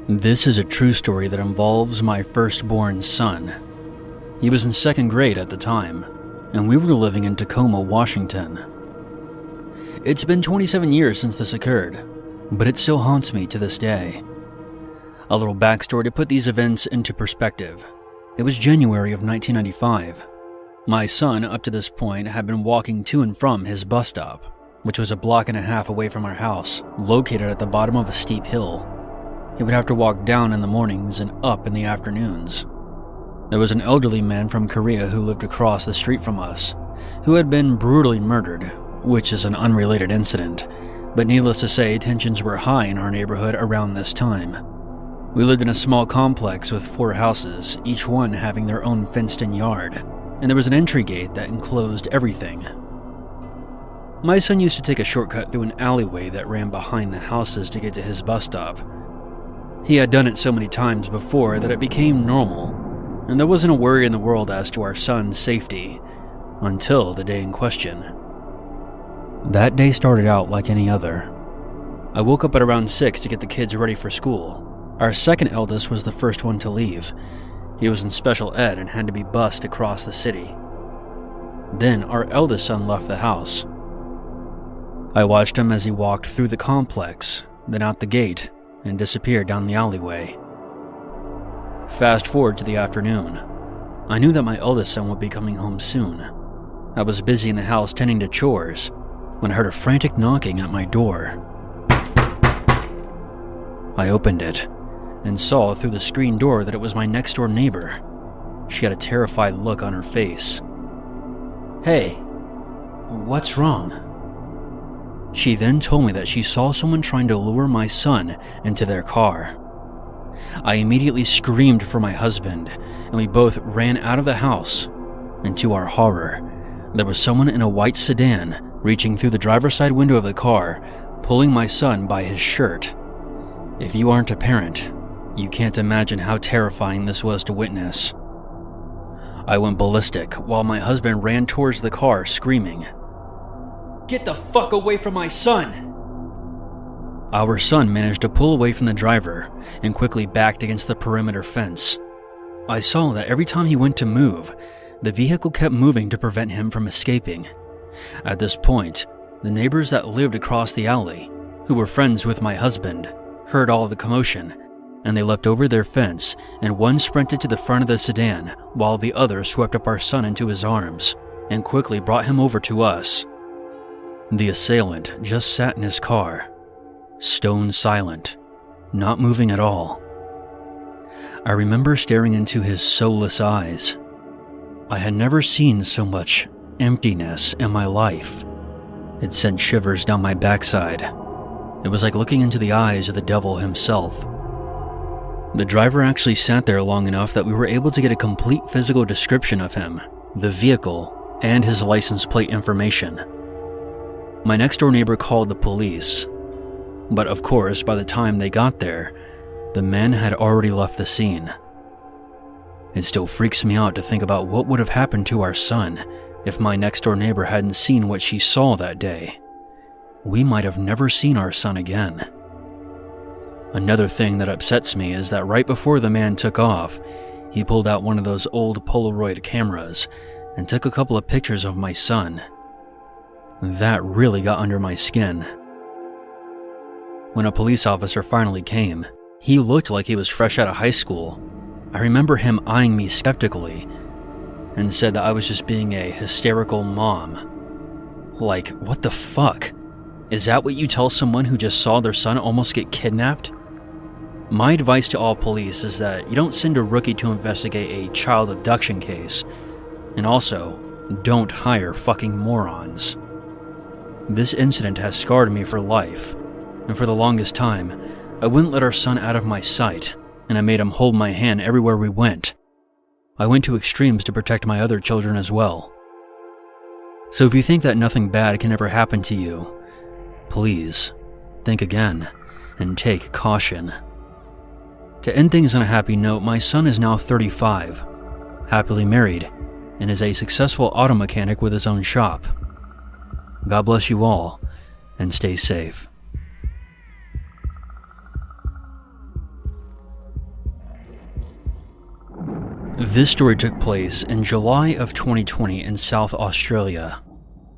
This is a true story that involves my firstborn son. He was in second grade at the time, and we were living in Tacoma, Washington. It's been 27 years since this occurred, but it still haunts me to this day. A little backstory to put these events into perspective. It was January of 1995. My son, up to this point, had been walking to and from his bus stop, which was a block and a half away from our house, located at the bottom of a steep hill. He would have to walk down in the mornings and up in the afternoons. There was an elderly man from Korea who lived across the street from us, who had been brutally murdered, which is an unrelated incident, but needless to say, tensions were high in our neighborhood around this time. We lived in a small complex with 4 houses, each one having their own fenced-in yard, and there was an entry gate that enclosed everything. My son used to take a shortcut through an alleyway that ran behind the houses to get to his bus stop. He had done it so many times before that it became normal, and there wasn't a worry in the world as to our son's safety, until the day in question. That day started out like any other. I woke up at around 6 to get the kids ready for school. Our second eldest was the first one to leave. He was in special ed and had to be bused across the city. Then our eldest son left the house. I watched him as he walked through the complex, then out the gate, and disappeared down the alleyway. Fast forward to the afternoon. I knew that my eldest son would be coming home soon. I was busy in the house tending to chores when I heard a frantic knocking at my door. I opened it and saw through the screen door that it was my next-door neighbor. She had a terrified look on her face. "Hey, what's wrong?" She then told me that she saw someone trying to lure my son into their car. I immediately screamed for my husband, and we both ran out of the house. And to our horror, there was someone in a white sedan reaching through the driver's side window of the car, pulling my son by his shirt. If you aren't a parent, you can't imagine how terrifying this was to witness. I went ballistic while my husband ran towards the car screaming, "Get the fuck away from my son!" Our son managed to pull away from the driver and quickly backed against the perimeter fence. I saw that every time he went to move, the vehicle kept moving to prevent him from escaping. At this point, the neighbors that lived across the alley, who were friends with my husband, heard all the commotion, and they leapt over their fence, and one sprinted to the front of the sedan while the other swept up our son into his arms and quickly brought him over to us. The assailant just sat in his car, stone silent, not moving at all. I remember staring into his soulless eyes. I had never seen so much emptiness in my life. It sent shivers down my backside. It was like looking into the eyes of the devil himself. The driver actually sat there long enough that we were able to get a complete physical description of him, the vehicle, and his license plate information. My next-door neighbor called the police, but of course, by the time they got there, the man had already left the scene. It still freaks me out to think about what would have happened to our son if my next-door neighbor hadn't seen what she saw that day. We might have never seen our son again. Another thing that upsets me is that right before the man took off, he pulled out one of those old Polaroid cameras and took a couple of pictures of my son. That really got under my skin. When a police officer finally came, he looked like he was fresh out of high school. I remember him eyeing me skeptically and said that I was just being a hysterical mom. Like, what the fuck? Is that what you tell someone who just saw their son almost get kidnapped? My advice to all police is that you don't send a rookie to investigate a child abduction case, and also, don't hire fucking morons. This incident has scarred me for life, and for the longest time, I wouldn't let our son out of my sight, and I made him hold my hand everywhere we went. I went to extremes to protect my other children as well. So if you think that nothing bad can ever happen to you, please think again and take caution. To end things on a happy note, my son is now 35, happily married, and is a successful auto mechanic with his own shop. God bless you all, and stay safe. This story took place in July of 2020 in South Australia.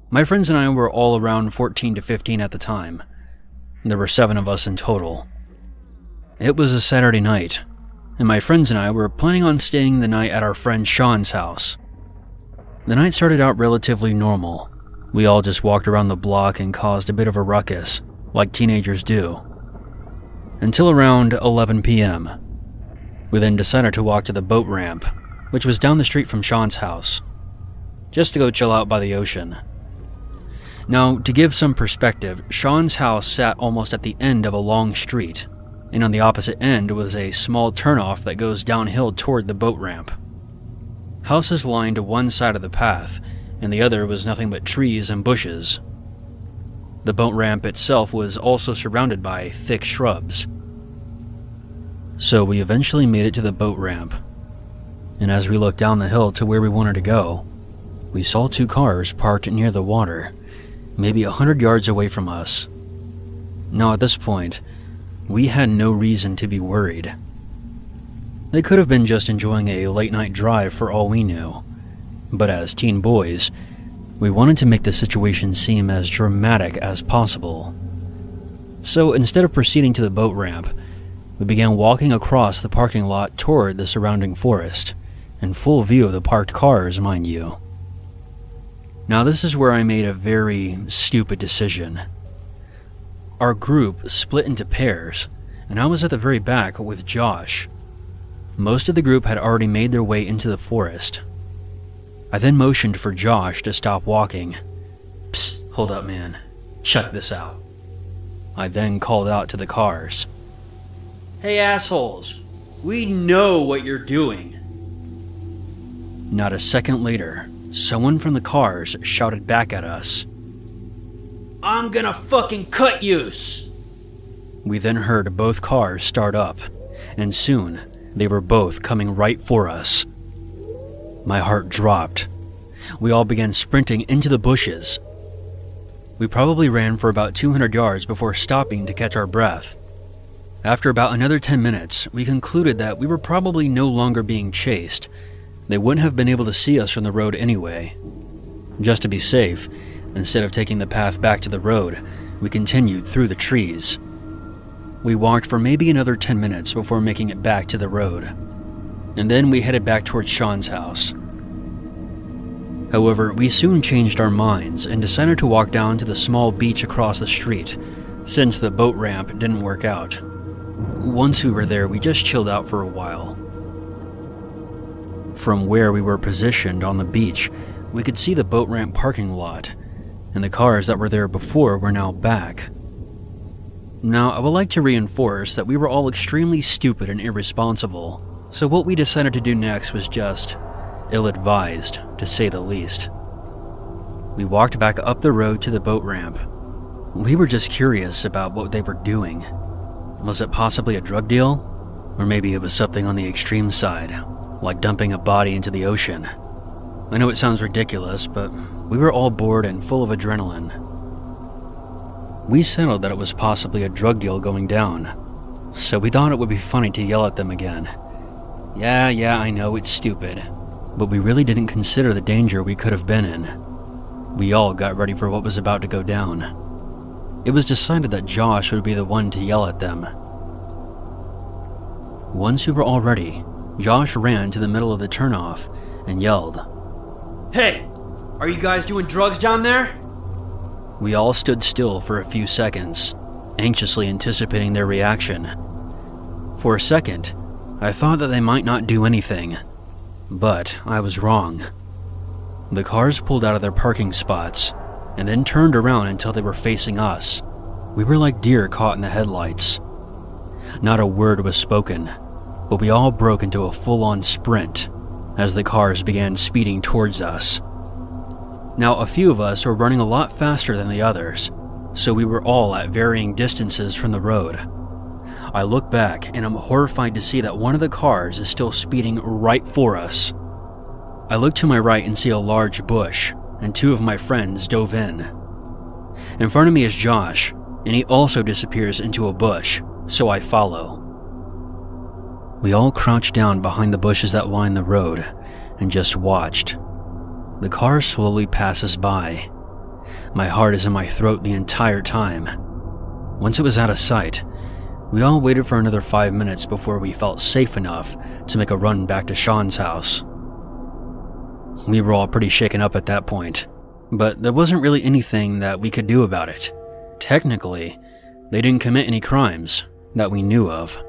My friends and I were all around 14 to 15 at the time. There were 7 of us in total. It was a Saturday night, and my friends and I were planning on staying the night at our friend Sean's house. The night started out relatively normal. We all just walked around the block and caused a bit of a ruckus, like teenagers do. Until around 11 p.m. We then decided to walk to the boat ramp, which was down the street from Sean's house, just to go chill out by the ocean. Now, to give some perspective, Sean's house sat almost at the end of a long street, and on the opposite end was a small turnoff that goes downhill toward the boat ramp. Houses lined one side of the path, and the other was nothing but trees and bushes. The boat ramp itself was also surrounded by thick shrubs. So we eventually made it to the boat ramp, and as we looked down the hill to where we wanted to go, we saw 2 cars parked near the water, maybe 100 yards away from us. Now at this point, we had no reason to be worried. They could have been just enjoying a late-night drive for all we knew, but as teen boys, we wanted to make the situation seem as dramatic as possible. So instead of proceeding to the boat ramp, we began walking across the parking lot toward the surrounding forest, in full view of the parked cars, mind you. Now this is where I made a very stupid decision. Our group split into pairs, and I was at the very back with Josh. Most of the group had already made their way into the forest. I then motioned for Josh to stop walking. "Psst, hold up, man. Check this out." I then called out to the cars. "Hey assholes, we know what you're doing." Not a second later, someone from the cars shouted back at us, "I'm gonna fucking cut yous!" We then heard both cars start up, and soon they were both coming right for us. My heart dropped. We all began sprinting into the bushes. We probably ran for about 200 yards before stopping to catch our breath. After about another 10 minutes, we concluded that we were probably no longer being chased. They wouldn't have been able to see us from the road anyway. Just to be safe, instead of taking the path back to the road, we continued through the trees. We walked for maybe another 10 minutes before making it back to the road, and then we headed back towards Sean's house. However, we soon changed our minds and decided to walk down to the small beach across the street, since the boat ramp didn't work out. Once we were there, we just chilled out for a while. From where we were positioned on the beach, we could see the boat ramp parking lot, and the cars that were there before were now back. Now, I would like to reinforce that we were all extremely stupid and irresponsible, so what we decided to do next was just ill-advised, to say the least. We walked back up the road to the boat ramp. We were just curious about what they were doing. Was it possibly a drug deal? Or maybe it was something on the extreme side, like dumping a body into the ocean. I know it sounds ridiculous, but we were all bored and full of adrenaline. We settled that it was possibly a drug deal going down, so we thought it would be funny to yell at them again. Yeah, I know it's stupid, but we really didn't consider the danger we could have been in. We all got ready for what was about to go down. It was decided that Josh would be the one to yell at them. Once we were all ready, Josh ran to the middle of the turnoff and yelled, "Hey, are you guys doing drugs down there?" We all stood still for a few seconds, anxiously anticipating their reaction. For a second, I thought that they might not do anything, but I was wrong. The cars pulled out of their parking spots and then turned around until they were facing us. We were like deer caught in the headlights. Not a word was spoken, but we all broke into a full-on sprint as the cars began speeding towards us. Now, a few of us were running a lot faster than the others, so we were all at varying distances from the road. I look back and I'm horrified to see that one of the cars is still speeding right for us. I look to my right and see a large bush, and two of my friends dove in. In front of me is Josh, and he also disappears into a bush, so I follow. We all crouched down behind the bushes that line the road and just watched. The car slowly passes by. My heart is in my throat the entire time. Once it was out of sight, we all waited for another 5 minutes before we felt safe enough to make a run back to Sean's house. We were all pretty shaken up at that point, but there wasn't really anything that we could do about it. Technically, they didn't commit any crimes that we knew of.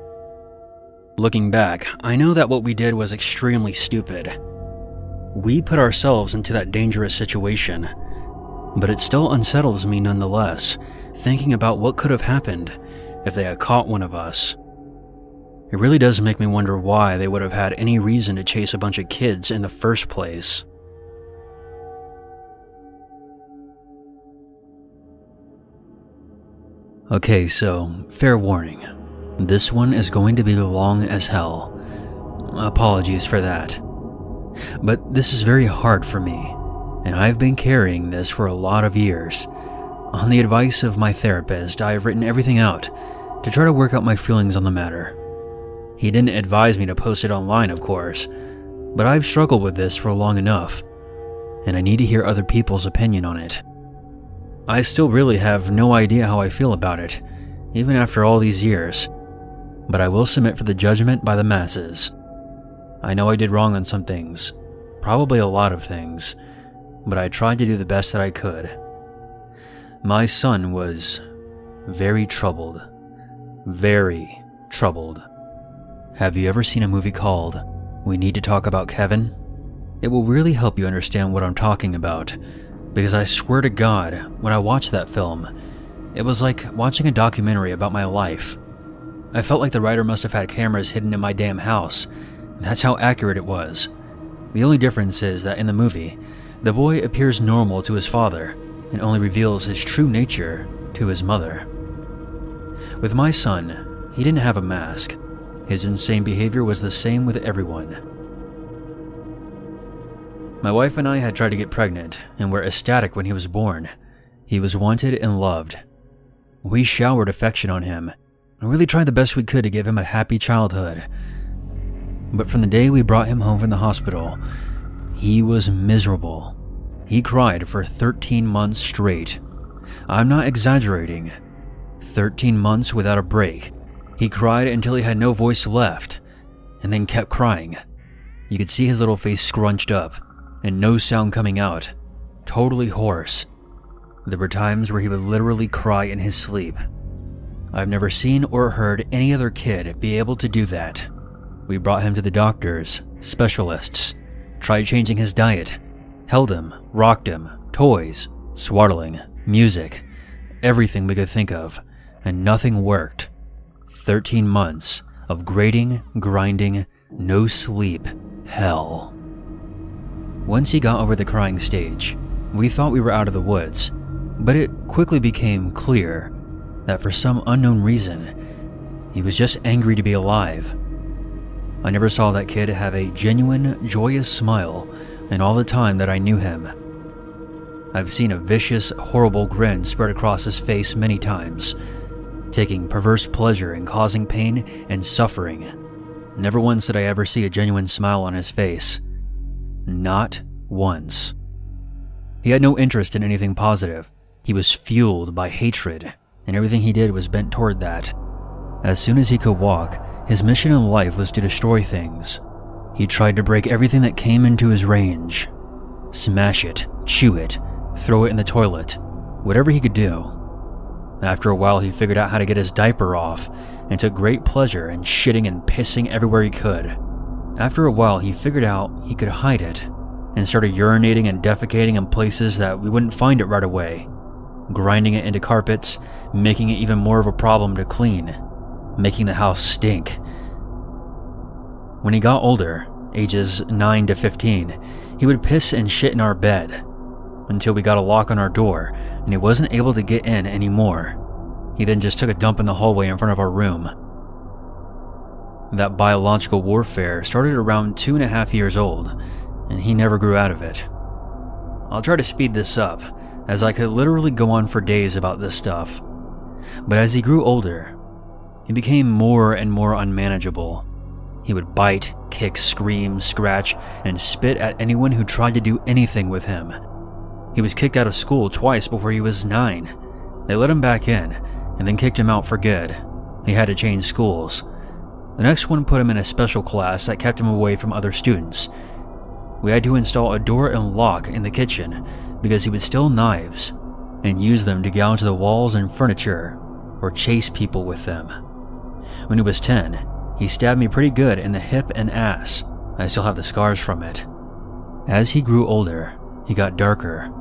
Looking back, I know that what we did was extremely stupid. We put ourselves into that dangerous situation, but it still unsettles me nonetheless, thinking about what could have happened if they had caught one of us. It really does make me wonder why they would have had any reason to chase a bunch of kids in the first place. Okay, so fair warning. This one is going to be long as hell. Apologies for that. But this is very hard for me, and I've been carrying this for a lot of years. On the advice of my therapist, I have written everything out to try to work out my feelings on the matter. He didn't advise me to post it online, of course, but I've struggled with this for long enough, and I need to hear other people's opinion on it. I still really have no idea how I feel about it, even after all these years, but I will submit for the judgment by the masses. I know I did wrong on some things, probably a lot of things, but I tried to do the best that I could. My son was very troubled. Very troubled. Have you ever seen a movie called We Need to Talk About Kevin? It will really help you understand what I'm talking about, because I swear to God, when I watched that film, it was like watching a documentary about my life. I felt like the writer must have had cameras hidden in my damn house. That's how accurate it was. The only difference is that in the movie, the boy appears normal to his father and only reveals his true nature to his mother. With my son, he didn't have a mask. His insane behavior was the same with everyone. My wife and I had tried to get pregnant and were ecstatic when he was born. He was wanted and loved. We showered affection on him and really tried the best we could to give him a happy childhood. But from the day we brought him home from the hospital, he was miserable. He cried for 13 months straight. I'm not exaggerating. 13 months without a break. He cried until he had no voice left, and then kept crying. You could see his little face scrunched up, and no sound coming out. Totally hoarse. There were times where he would literally cry in his sleep. I've never seen or heard any other kid be able to do that. We brought him to the doctors, specialists, tried changing his diet, held him, rocked him, toys, swaddling, music, everything we could think of, and nothing worked. 13 months of grating, grinding, no sleep, hell. Once he got over the crying stage, we thought we were out of the woods, but it quickly became clear that for some unknown reason, he was just angry to be alive. I never saw that kid have a genuine, joyous smile in all the time that I knew him. I've seen a vicious, horrible grin spread across his face many times, taking perverse pleasure in causing pain and suffering. Never once did I ever see a genuine smile on his face. Not once. He had no interest in anything positive. He was fueled by hatred, and everything he did was bent toward that. As soon as he could walk, his mission in life was to destroy things. He tried to break everything that came into his range. Smash it, chew it, throw it in the toilet, whatever he could do. After a while, he figured out how to get his diaper off and took great pleasure in shitting and pissing everywhere he could. After a while, he figured out he could hide it and started urinating and defecating in places that we wouldn't find it right away, grinding it into carpets, making it even more of a problem to clean, making the house stink. When he got older, ages 9 to 15, he would piss and shit in our bed until we got a lock on our door and he wasn't able to get in anymore. He then just took a dump in the hallway in front of our room. That biological warfare started around 2.5 years old, and he never grew out of it. I'll try to speed this up, as I could literally go on for days about this stuff. But as he grew older, he became more and more unmanageable. He would bite, kick, scream, scratch, and spit at anyone who tried to do anything with him. He was kicked out of school twice before he was 9. They let him back in, and then kicked him out for good. He had to change schools. The next one put him in a special class that kept him away from other students. We had to install a door and lock in the kitchen because he would steal knives and use them to gouge the walls and furniture or chase people with them. When he was 10, he stabbed me pretty good in the hip and ass. I still have the scars from it. As he grew older, he got darker.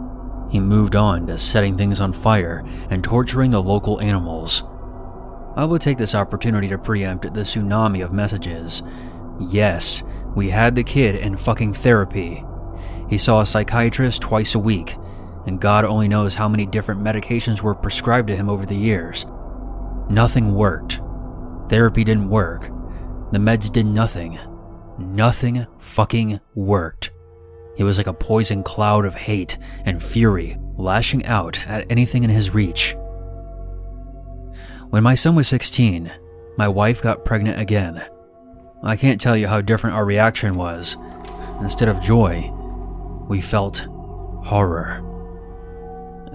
He moved on to setting things on fire and torturing the local animals. I will take this opportunity to preempt the tsunami of messages. Yes, we had the kid in fucking therapy. He saw a psychiatrist twice a week, and God only knows how many different medications were prescribed to him over the years. Nothing worked. Therapy didn't work. The meds did nothing. Nothing fucking worked. He was like a poison cloud of hate and fury, lashing out at anything in his reach. When my son was 16, my wife got pregnant again. I can't tell you how different our reaction was. Instead of joy, we felt horror.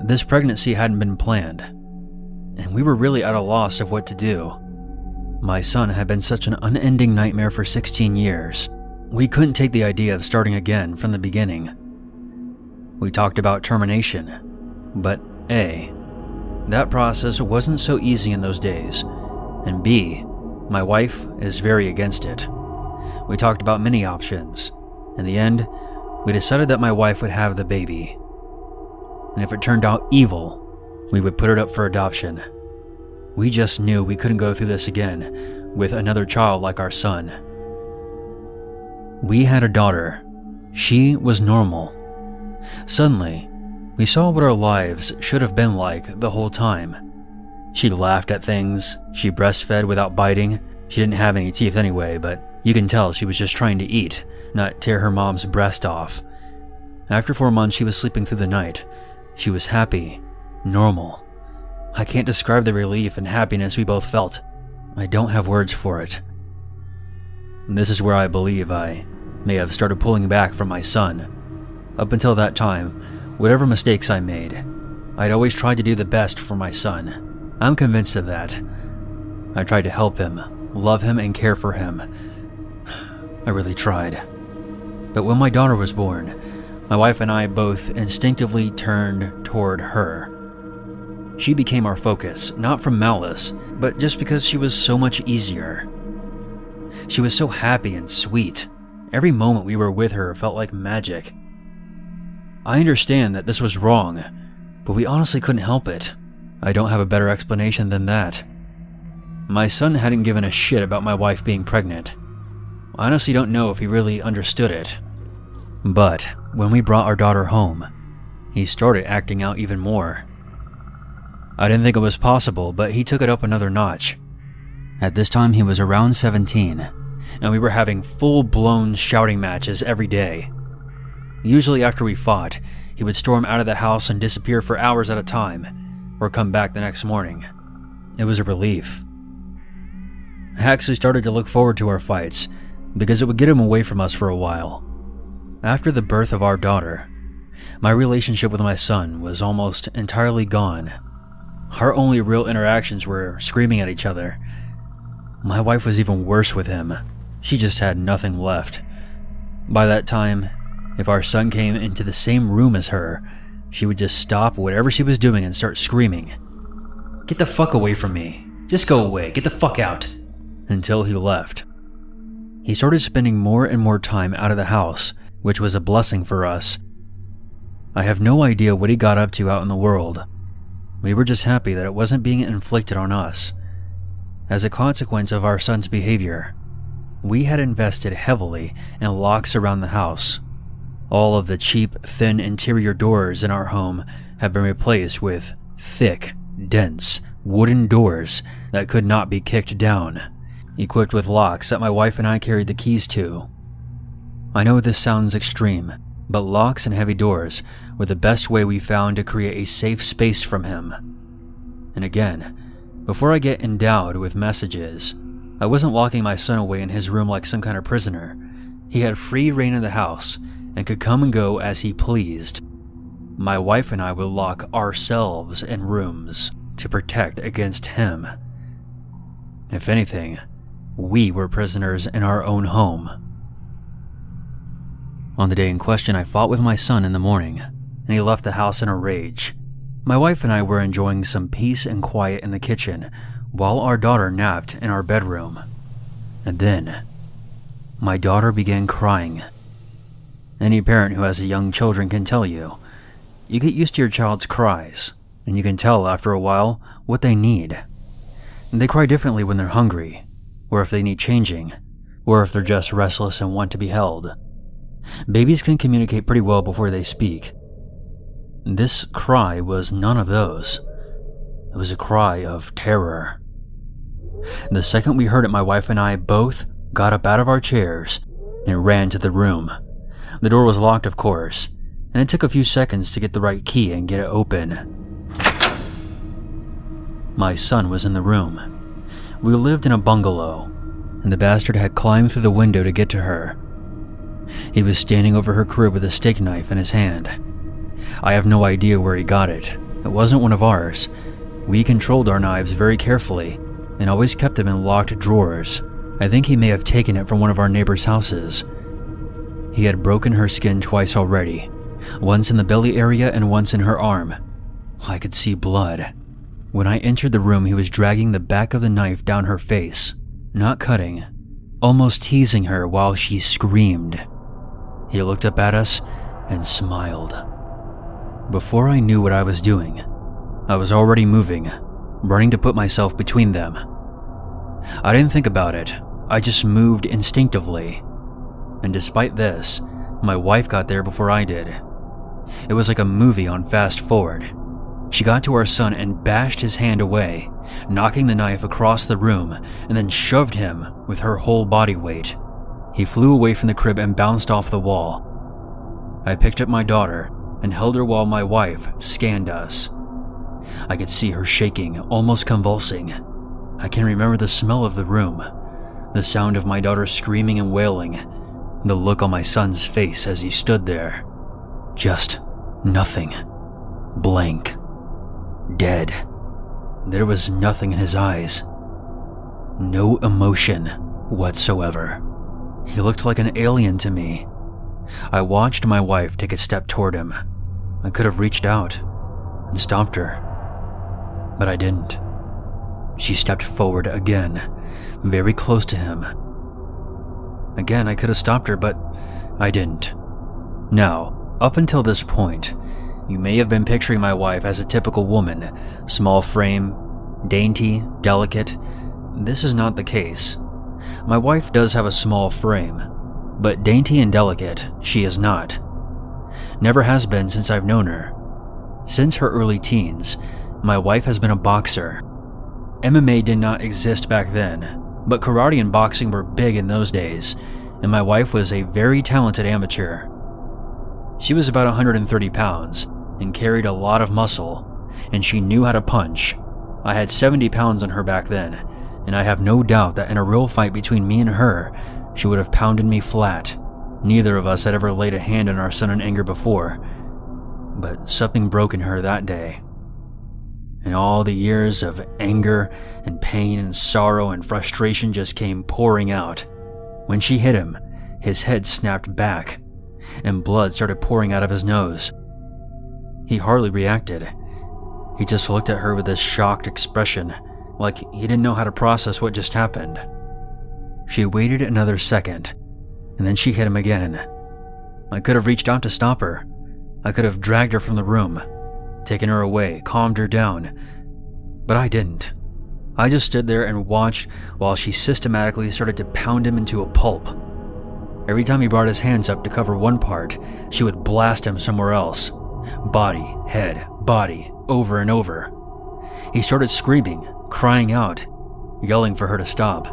This pregnancy hadn't been planned, and we were really at a loss of what to do. My son had been such an unending nightmare for 16 years. We couldn't take the idea of starting again from the beginning. We talked about termination, but A, that process wasn't so easy in those days, and B, my wife is very against it. We talked about many options. In the end, we decided that my wife would have the baby. And if it turned out evil, we would put it up for adoption. We just knew we couldn't go through this again with another child like our son. We had a daughter. She was normal. Suddenly, we saw what our lives should have been like the whole time. She laughed at things, she breastfed without biting. She didn't have any teeth anyway, but you can tell she was just trying to eat, not tear her mom's breast off. After 4 months, she was sleeping through the night. She was happy, normal. I can't describe the relief and happiness we both felt. I don't have words for it. This is where I believe I may have started pulling back from my son. Up until that time, whatever mistakes I made, I'd always tried to do the best for my son. I'm convinced of that. I tried to help him, love him, and care for him. I really tried. But when my daughter was born, my wife and I both instinctively turned toward her. She became our focus, not from malice, but just because she was so much easier. She was so happy and sweet. Every moment we were with her felt like magic. I understand that this was wrong, but we honestly couldn't help it. I don't have a better explanation than that. My son hadn't given a shit about my wife being pregnant. I honestly don't know if he really understood it. But when we brought our daughter home, he started acting out even more. I didn't think it was possible, but he took it up another notch. At this time, he was around 17, and we were having full-blown shouting matches every day. Usually after we fought, he would storm out of the house and disappear for hours at a time, or come back the next morning. It was a relief. I actually started to look forward to our fights, because it would get him away from us for a while. After the birth of our daughter, my relationship with my son was almost entirely gone. Our only real interactions were screaming at each other. My wife was even worse with him. She just had nothing left. By that time, if our son came into the same room as her, she would just stop whatever she was doing and start screaming, "Get the fuck away from me. Just go away. Get the fuck out." Until he left. He started spending more and more time out of the house, which was a blessing for us. I have no idea what he got up to out in the world. We were just happy that it wasn't being inflicted on us. As a consequence of our son's behavior, we had invested heavily in locks around the house. All of the cheap, thin interior doors in our home have been replaced with thick, dense, wooden doors that could not be kicked down. equipped with locks that my wife and I carried the keys to. I know this sounds extreme, but locks and heavy doors were the best way we found to create a safe space from him. And again, before I get endowed with messages, I wasn't locking my son away in his room like some kind of prisoner. He had free reign of the house and could come and go as he pleased. My wife and I would lock ourselves in rooms to protect against him. If anything, we were prisoners in our own home. On the day in question, I fought with my son in the morning, and he left the house in a rage. My wife and I were enjoying some peace and quiet in the kitchen while our daughter napped in our bedroom. And then, my daughter began crying. Any parent who has young children can tell you, you get used to your child's cries, and you can tell after a while what they need. They cry differently when they're hungry, or if they need changing, or if they're just restless and want to be held. Babies can communicate pretty well before they speak. This cry was none of those. It was a cry of terror. The second we heard it, my wife and I both got up out of our chairs and ran to the room. The door was locked, of course, and it took a few seconds to get the right key and get it open. My son was in the room. We lived in a bungalow, and the bastard had climbed through the window to get to her. He was standing over her crib with a steak knife in his hand. I have no idea where he got it. It wasn't one of ours. We controlled our knives very carefully and always kept them in locked drawers. I think he may have taken it from one of our neighbors' houses. He had broken her skin twice already, once in the belly area and once in her arm. I could see blood. When I entered the room, he was dragging the back of the knife down her face, not cutting, almost teasing her while she screamed. He looked up at us and smiled. Before I knew what I was doing, I was already moving, running to put myself between them. I didn't think about it, I just moved instinctively. And despite this, my wife got there before I did. It was like a movie on fast forward. She got to our son and bashed his hand away, knocking the knife across the room, and then shoved him with her whole body weight. He flew away from the crib and bounced off the wall. I picked up my daughter and held her while my wife scanned us. I could see her shaking, almost convulsing. I can remember the smell of the room, the sound of my daughter screaming and wailing, the look on my son's face as he stood there. Just nothing. Blank. Dead. There was nothing in his eyes. No emotion whatsoever. He looked like an alien to me. I watched my wife take a step toward him. I could have reached out and stopped her, but I didn't. She stepped forward again, very close to him. Again, I could have stopped her, but I didn't. Now, up until this point, you may have been picturing my wife as a typical woman, small frame, dainty, delicate. This is not the case. My wife does have a small frame, but dainty and delicate, she is not. Never has been since I've known her. Since her early teens, my wife has been a boxer. MMA did not exist back then, but karate and boxing were big in those days, and my wife was a very talented amateur. She was about 130 pounds and carried a lot of muscle, and she knew how to punch. I had 70 pounds on her back then, and I have no doubt that in a real fight between me and her, she would have pounded me flat. Neither of us had ever laid a hand on our son in anger before, but something broke in her that day. And all the years of anger and pain and sorrow and frustration just came pouring out. When she hit him, his head snapped back, and blood started pouring out of his nose. He hardly reacted. He just looked at her with this shocked expression, like he didn't know how to process what just happened. She waited another second, and then she hit him again. I could have reached out to stop her. I could have dragged her from the room, taken her away, calmed her down, but I didn't. I just stood there and watched while she systematically started to pound him into a pulp. Every time he brought his hands up to cover one part, she would blast him somewhere else. Body, head, body, over and over. He started screaming, crying out, yelling for her to stop.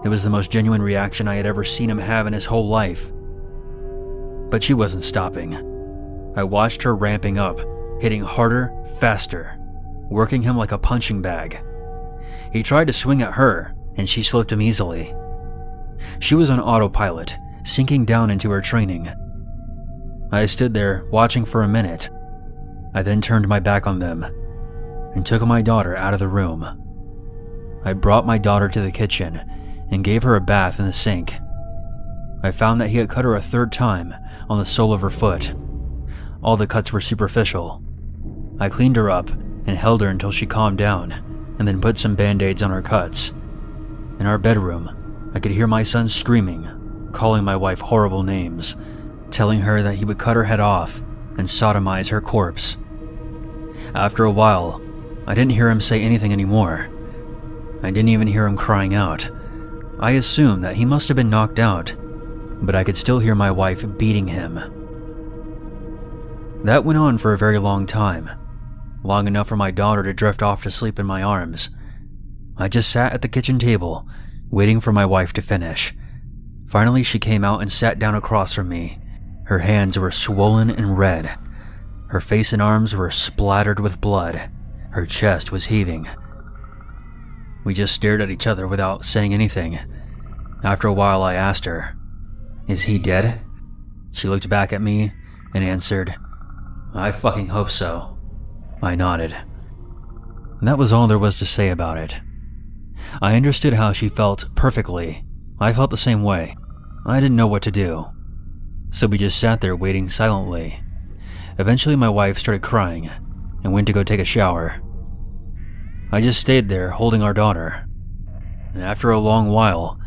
It was the most genuine reaction I had ever seen him have in his whole life. But she wasn't stopping. I watched her ramping up, hitting harder, faster, working him like a punching bag. He tried to swing at her, and she slipped him easily. She was on autopilot, sinking down into her training. I stood there, watching for a minute. I then turned my back on them and took my daughter out of the room. I brought my daughter to the kitchen and gave her a bath in the sink. I found that he had cut her a third time on the sole of her foot. All the cuts were superficial. I cleaned her up and held her until she calmed down, and then put some band-aids on her cuts. In our bedroom, I could hear my son screaming, calling my wife horrible names, telling her that he would cut her head off and sodomize her corpse. After a while, I didn't hear him say anything anymore. I didn't even hear him crying out. I assumed that he must have been knocked out, but I could still hear my wife beating him. That went on for a very long time, long enough for my daughter to drift off to sleep in my arms. I just sat at the kitchen table, waiting for my wife to finish. Finally, she came out and sat down across from me. Her hands were swollen and red. Her face and arms were splattered with blood. Her chest was heaving. We just stared at each other without saying anything. After a while, I asked her, "Is he dead?" She looked back at me and answered, "I fucking hope so." I nodded. That was all there was to say about it. I understood how she felt perfectly. I felt the same way. I didn't know what to do. So we just sat there waiting silently. Eventually my wife started crying and went to go take a shower. I just stayed there holding our daughter. And after a long while,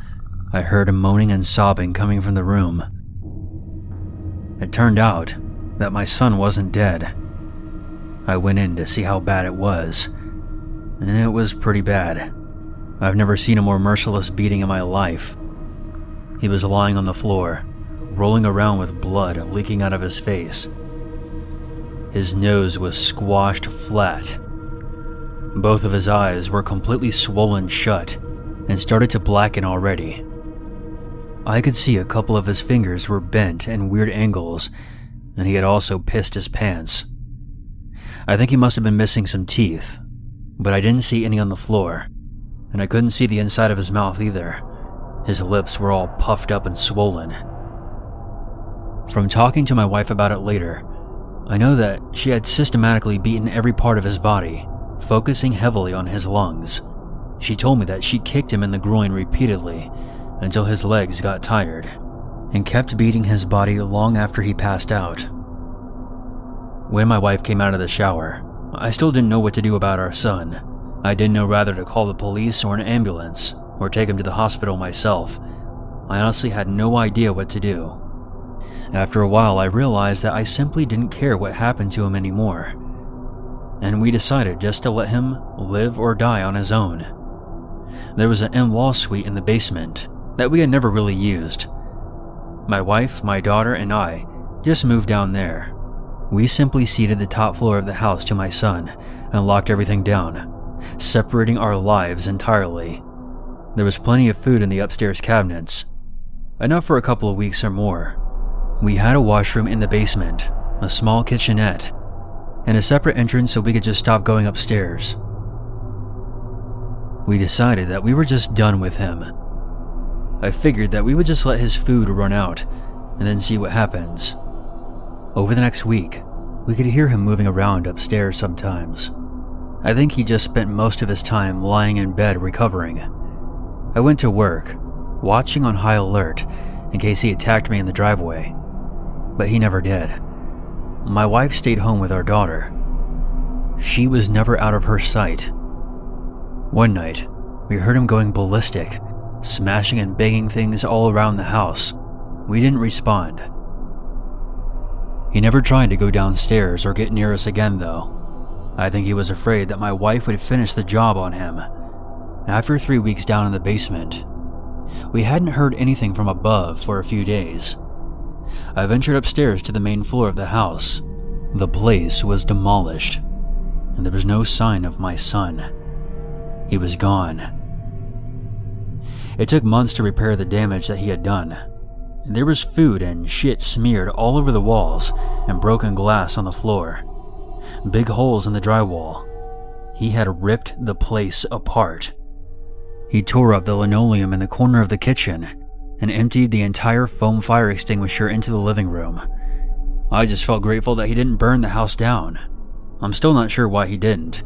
I heard moaning and sobbing coming from the room. It turned out that my son wasn't dead. I went in to see how bad it was, and it was pretty bad. I've never seen a more merciless beating in my life. He was lying on the floor, rolling around with blood leaking out of his face. His nose was squashed flat. Both of his eyes were completely swollen shut and started to blacken already. I could see a couple of his fingers were bent in weird angles, and he had also pissed his pants. I think he must have been missing some teeth, but I didn't see any on the floor, and I couldn't see the inside of his mouth either. His lips were all puffed up and swollen. From talking to my wife about it later, I know that she had systematically beaten every part of his body, focusing heavily on his lungs. She told me that she kicked him in the groin repeatedly until his legs got tired, and kept beating his body long after he passed out. When my wife came out of the shower, I still didn't know what to do about our son. I didn't know whether to call the police or an ambulance, or take him to the hospital myself. I honestly had no idea what to do. After a while, I realized that I simply didn't care what happened to him anymore, and we decided just to let him live or die on his own. There was an in-law suite in the basement that we had never really used. My wife, my daughter, and I just moved down there. We simply ceded the top floor of the house to my son and locked everything down, separating our lives entirely. There was plenty of food in the upstairs cabinets, enough for a couple of weeks or more. We had a washroom in the basement, a small kitchenette, and a separate entrance so we could just stop going upstairs. We decided that we were just done with him. I figured that we would just let his food run out and then see what happens. Over the next week, we could hear him moving around upstairs sometimes. I think he just spent most of his time lying in bed recovering. I went to work, watching on high alert in case he attacked me in the driveway, but he never did. My wife stayed home with our daughter. She was never out of her sight. One night, we heard him going ballistic, smashing and banging things all around the house. We didn't respond. He never tried to go downstairs or get near us again, though. I think he was afraid that my wife would finish the job on him. After 3 weeks down in the basement, we hadn't heard anything from above for a few days. I ventured upstairs to the main floor of the house. The place was demolished, and there was no sign of my son. He was gone. It took months to repair the damage that he had done. There was food and shit smeared all over the walls and broken glass on the floor. Big holes in the drywall. He had ripped the place apart. He tore up the linoleum in the corner of the kitchen and emptied the entire foam fire extinguisher into the living room. I just felt grateful that he didn't burn the house down. I'm still not sure why he didn't.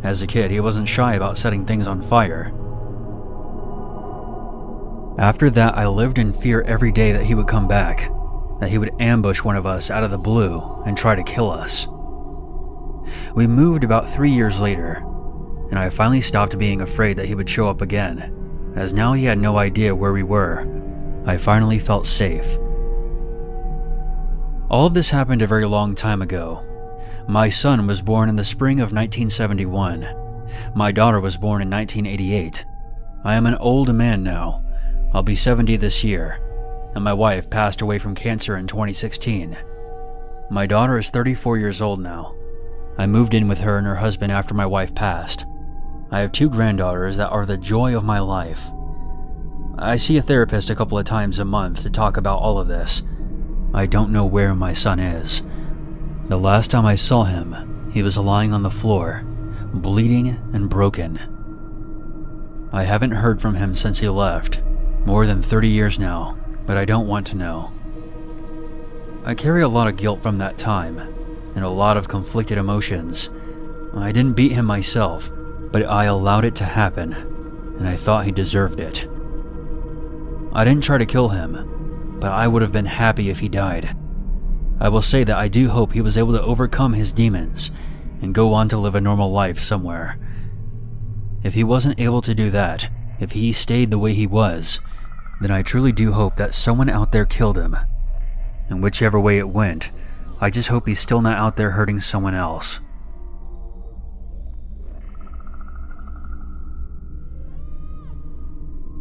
As a kid, he wasn't shy about setting things on fire. After that, I lived in fear every day that he would come back, that he would ambush one of us out of the blue and try to kill us. We moved about 3 years later, and I finally stopped being afraid that he would show up again, as now he had no idea where we were. I finally felt safe. All of this happened a very long time ago. My son was born in the spring of 1971. My daughter was born in 1988. I am an old man now. I'll be 70 this year, and my wife passed away from cancer in 2016. My daughter is 34 years old now. I moved in with her and her husband after my wife passed. I have 2 granddaughters that are the joy of my life. I see a therapist a couple of times a month to talk about all of this. I don't know where my son is. The last time I saw him, he was lying on the floor, bleeding and broken. I haven't heard from him since he left. More than 30 years now, but I don't want to know. I carry a lot of guilt from that time, and a lot of conflicted emotions. I didn't beat him myself, but I allowed it to happen, and I thought he deserved it. I didn't try to kill him, but I would have been happy if he died. I will say that I do hope he was able to overcome his demons and go on to live a normal life somewhere. If he wasn't able to do that, if he stayed the way he was, then I truly do hope that someone out there killed him. And whichever way it went, I just hope he's still not out there hurting someone else.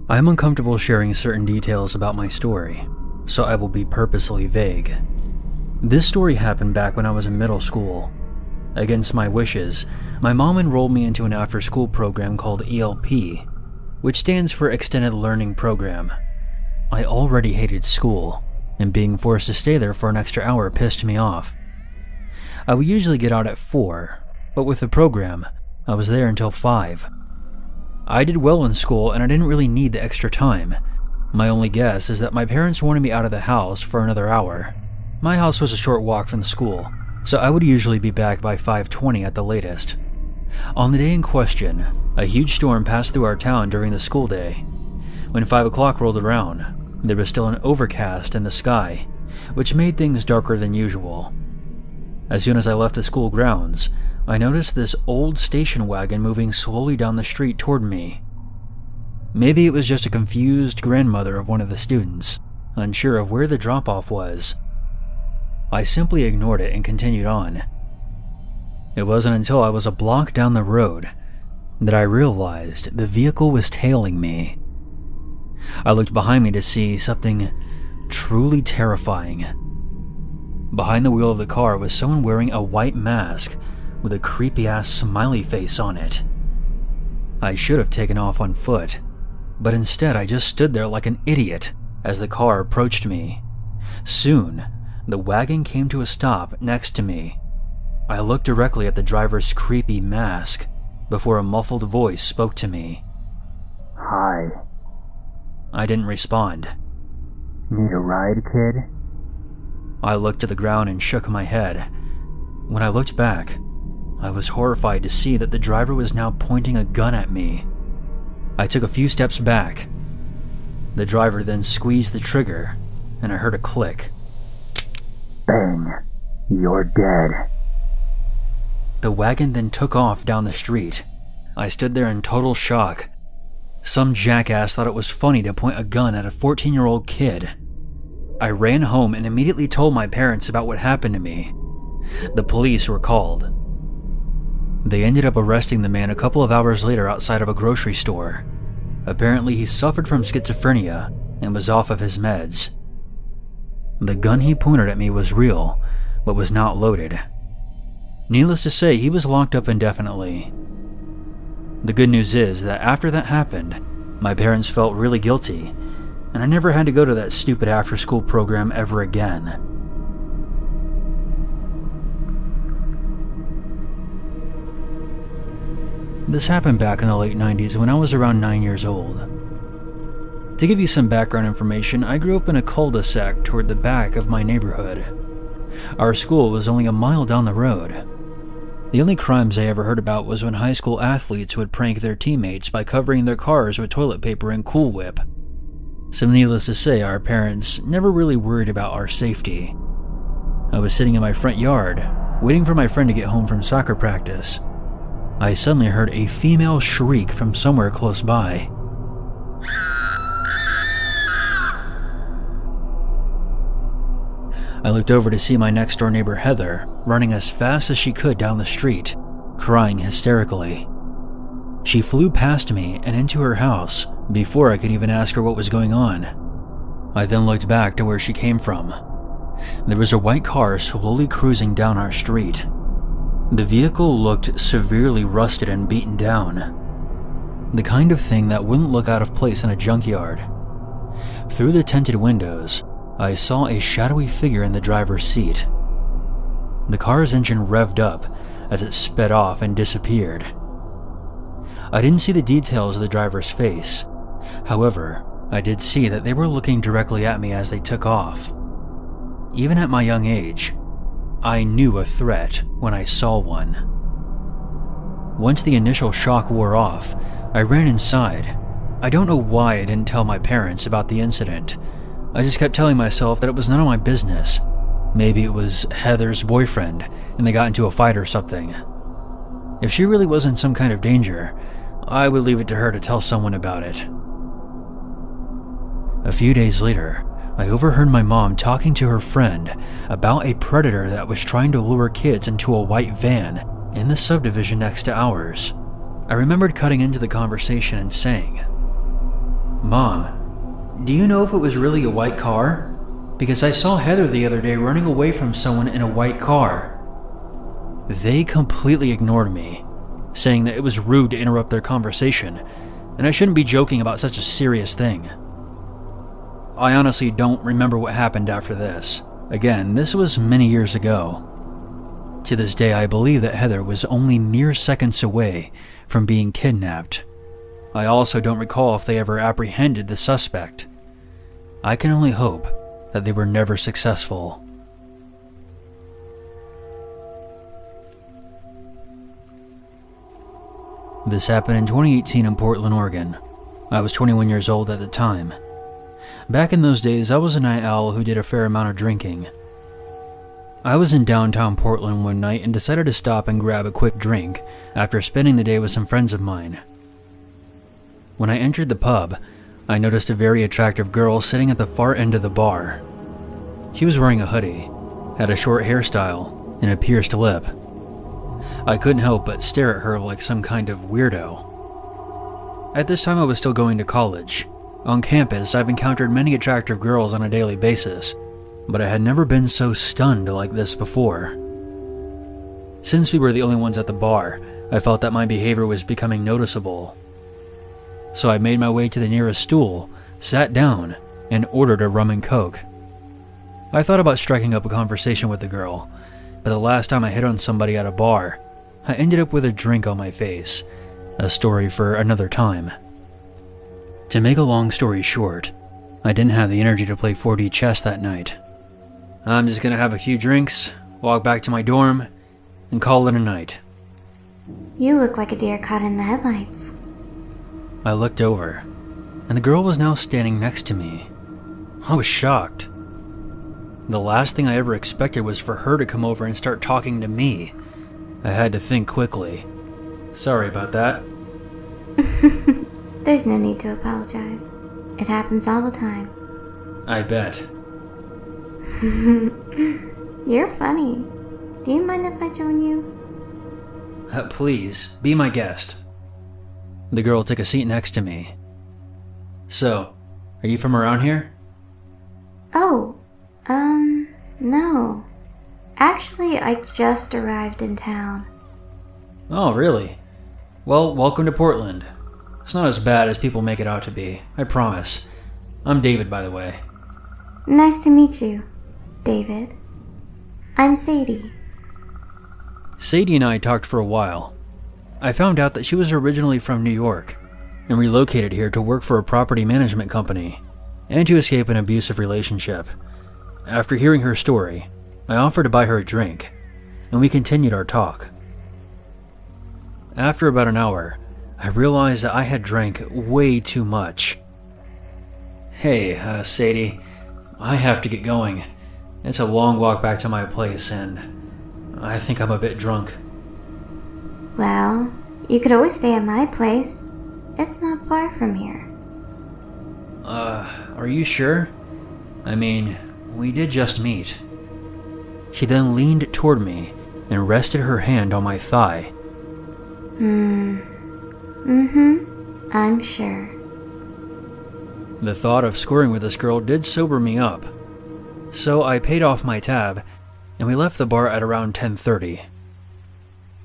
I am uncomfortable sharing certain details about my story, so I will be purposely vague. This story happened back when I was in middle school. Against my wishes, my mom enrolled me into an after-school program called ELP, which stands for Extended Learning Program. I already hated school, and being forced to stay there for an extra hour pissed me off. I would usually get out at 4, but with the program, I was there until 5. I did well in school and I didn't really need the extra time. My only guess is that my parents wanted me out of the house for another hour. My house was a short walk from the school, so I would usually be back by 5:20 at the latest. On the day in question, a huge storm passed through our town during the school day. When 5 o'clock rolled around, there was still an overcast in the sky, which made things darker than usual. As soon as I left the school grounds, I noticed this old station wagon moving slowly down the street toward me. Maybe it was just a confused grandmother of one of the students, unsure of where the drop-off was. I simply ignored it and continued on. It wasn't until I was a block down the road that I realized the vehicle was tailing me. I looked behind me to see something truly terrifying. Behind the wheel of the car was someone wearing a white mask with a creepy-ass smiley face on it. I should have taken off on foot, but instead I just stood there like an idiot as the car approached me. Soon, the wagon came to a stop next to me. I looked directly at the driver's creepy mask before a muffled voice spoke to me. Hi. I didn't respond. Need a ride, kid? I looked to the ground and shook my head. When I looked back, I was horrified to see that the driver was now pointing a gun at me. I took a few steps back. The driver then squeezed the trigger, and I heard a click. Bang. You're dead. The wagon then took off down the street. I stood there in total shock. Some jackass thought it was funny to point a gun at a 14-year-old kid. I ran home and immediately told my parents about what happened to me. The police were called. They ended up arresting the man a couple of hours later outside of a grocery store. Apparently he suffered from schizophrenia and was off of his meds. The gun he pointed at me was real, but was not loaded. Needless to say, he was locked up indefinitely. The good news is that after that happened, My parents felt really guilty, and I never had to go to that stupid after-school program ever again. This happened back in the late 90s when I was around 9 years old. To give you some background information, I grew up in a cul-de-sac toward the back of my neighborhood. Our school was only a mile down the road. The only crimes I ever heard about was when high school athletes would prank their teammates by covering their cars with toilet paper and Cool Whip. So needless to say, our parents never really worried about our safety. I was sitting in my front yard, waiting for my friend to get home from soccer practice. I suddenly heard a female shriek from somewhere close by. I looked over to see my next-door neighbor Heather running as fast as she could down the street, crying hysterically. She flew past me and into her house before I could even ask her what was going on. I then looked back to where she came from. There was a white car slowly cruising down our street. The vehicle looked severely rusted and beaten down. The kind of thing that wouldn't look out of place in a junkyard. Through the tinted windows, I saw a shadowy figure in the driver's seat. The car's engine revved up as it sped off and disappeared. I didn't see the details of the driver's face. However, I did see that they were looking directly at me as they took off. Even at my young age, I knew a threat when I saw one. Once the initial shock wore off, I ran inside. I don't know why I didn't tell my parents about the incident. I just kept telling myself that it was none of my business. Maybe it was Heather's boyfriend and they got into a fight or something. If she really was in some kind of danger, I would leave it to her to tell someone about it. A few days later, I overheard my mom talking to her friend about a predator that was trying to lure kids into a white van in the subdivision next to ours. I remembered cutting into the conversation and saying, "Mom, do you know if it was really a white car? Because I saw Heather the other day running away from someone in a white car." They completely ignored me, saying that it was rude to interrupt their conversation, and I shouldn't be joking about such a serious thing. I honestly don't remember what happened after this. Again, this was many years ago. To this day, I believe that Heather was only mere seconds away from being kidnapped. I also don't recall if they ever apprehended the suspect. I can only hope that they were never successful. This happened in 2018 in Portland, Oregon. I was 21 years old at the time. Back in those days, I was a night owl who did a fair amount of drinking. I was in downtown Portland one night and decided to stop and grab a quick drink after spending the day with some friends of mine. When I entered the pub, I noticed a very attractive girl sitting at the far end of the bar. She was wearing a hoodie, had a short hairstyle, and a pierced lip. I couldn't help but stare at her like some kind of weirdo. At this time I was still going to college. On campus, I've encountered many attractive girls on a daily basis, but I had never been so stunned like this before. Since we were the only ones at the bar, I felt that my behavior was becoming noticeable. So I made my way to the nearest stool, sat down, and ordered a rum and coke. I thought about striking up a conversation with the girl, but the last time I hit on somebody at a bar, I ended up with a drink on my face, a story for another time. To make a long story short, I didn't have the energy to play 4D chess that night. I'm just gonna have a few drinks, walk back to my dorm, and call it a night. You look like a deer caught in the headlights. I looked over, and the girl was now standing next to me. I was shocked. The last thing I ever expected was for her to come over and start talking to me. I had to think quickly. Sorry about that. There's no need to apologize. It happens all the time. I bet. You're funny. Do you mind if I join you? Please, be my guest. The girl took a seat next to me. So, are you from around here? Oh, no. Actually, I just arrived in town. Oh, really? Well, welcome to Portland. It's not as bad as people make it out to be, I promise. I'm David, by the way. Nice to meet you, David. I'm Sadie. Sadie and I talked for a while. I found out that she was originally from New York and relocated here to work for a property management company and to escape an abusive relationship. After hearing her story, I offered to buy her a drink, and we continued our talk. After about an hour, I realized that I had drank way too much. Hey, Sadie, I have to get going. It's a long walk back to my place, and I think I'm a bit drunk. Well, you could always stay at my place. It's not far from here. Are you sure? I mean, we did just meet. She then leaned toward me and rested her hand on my thigh. I'm sure. The thought of scoring with this girl did sober me up. So I paid off my tab, and we left the bar at around 10:30.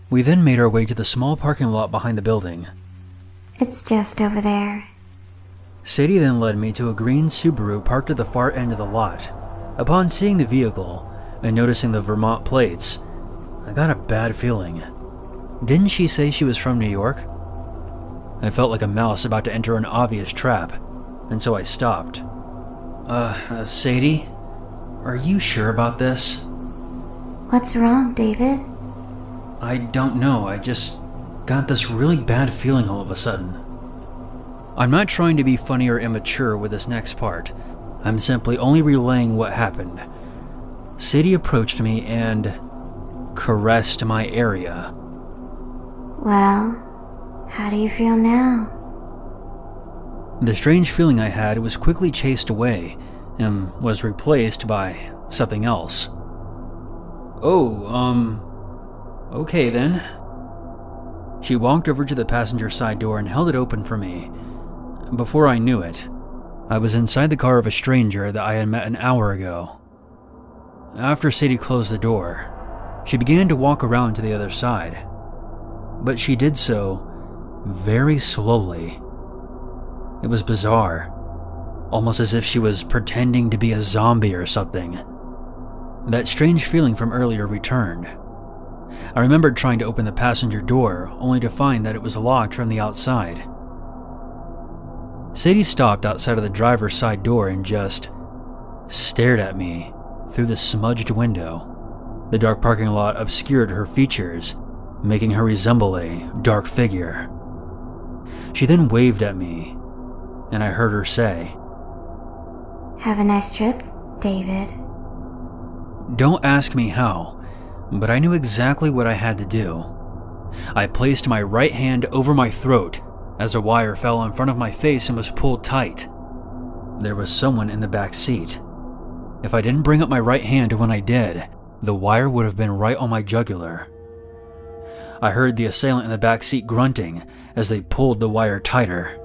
We then made our way to the small parking lot behind the building. It's just over there. Sadie then led me to a green Subaru parked at the far end of the lot. Upon seeing the vehicle and noticing the Vermont plates, I got a bad feeling. Didn't she say she was from New York? I felt like a mouse about to enter an obvious trap, and so I stopped. Sadie? Are you sure about this? What's wrong, David? I don't know, I just got this really bad feeling all of a sudden. I'm not trying to be funny or immature with this next part. I'm simply only relaying what happened. Sadie approached me and caressed my area. Well, how do you feel now? The strange feeling I had was quickly chased away and was replaced by something else. Okay then. She walked over to the passenger side door and held it open for me. Before I knew it, I was inside the car of a stranger that I had met an hour ago. After Sadie closed the door, she began to walk around to the other side, but she did so very slowly. It was bizarre, almost as if she was pretending to be a zombie or something. That strange feeling from earlier returned. I remembered trying to open the passenger door, only to find that it was locked from the outside. Sadie stopped outside of the driver's side door and just stared at me through the smudged window. The dark parking lot obscured her features, making her resemble a dark figure. She then waved at me, and I heard her say, Have a nice trip, David. Don't ask me how, but I knew exactly what I had to do. I placed my right hand over my throat as a wire fell in front of my face and was pulled tight. There was someone in the back seat. If I didn't bring up my right hand when I did, the wire would have been right on my jugular. I heard the assailant in the back seat grunting as they pulled the wire tighter.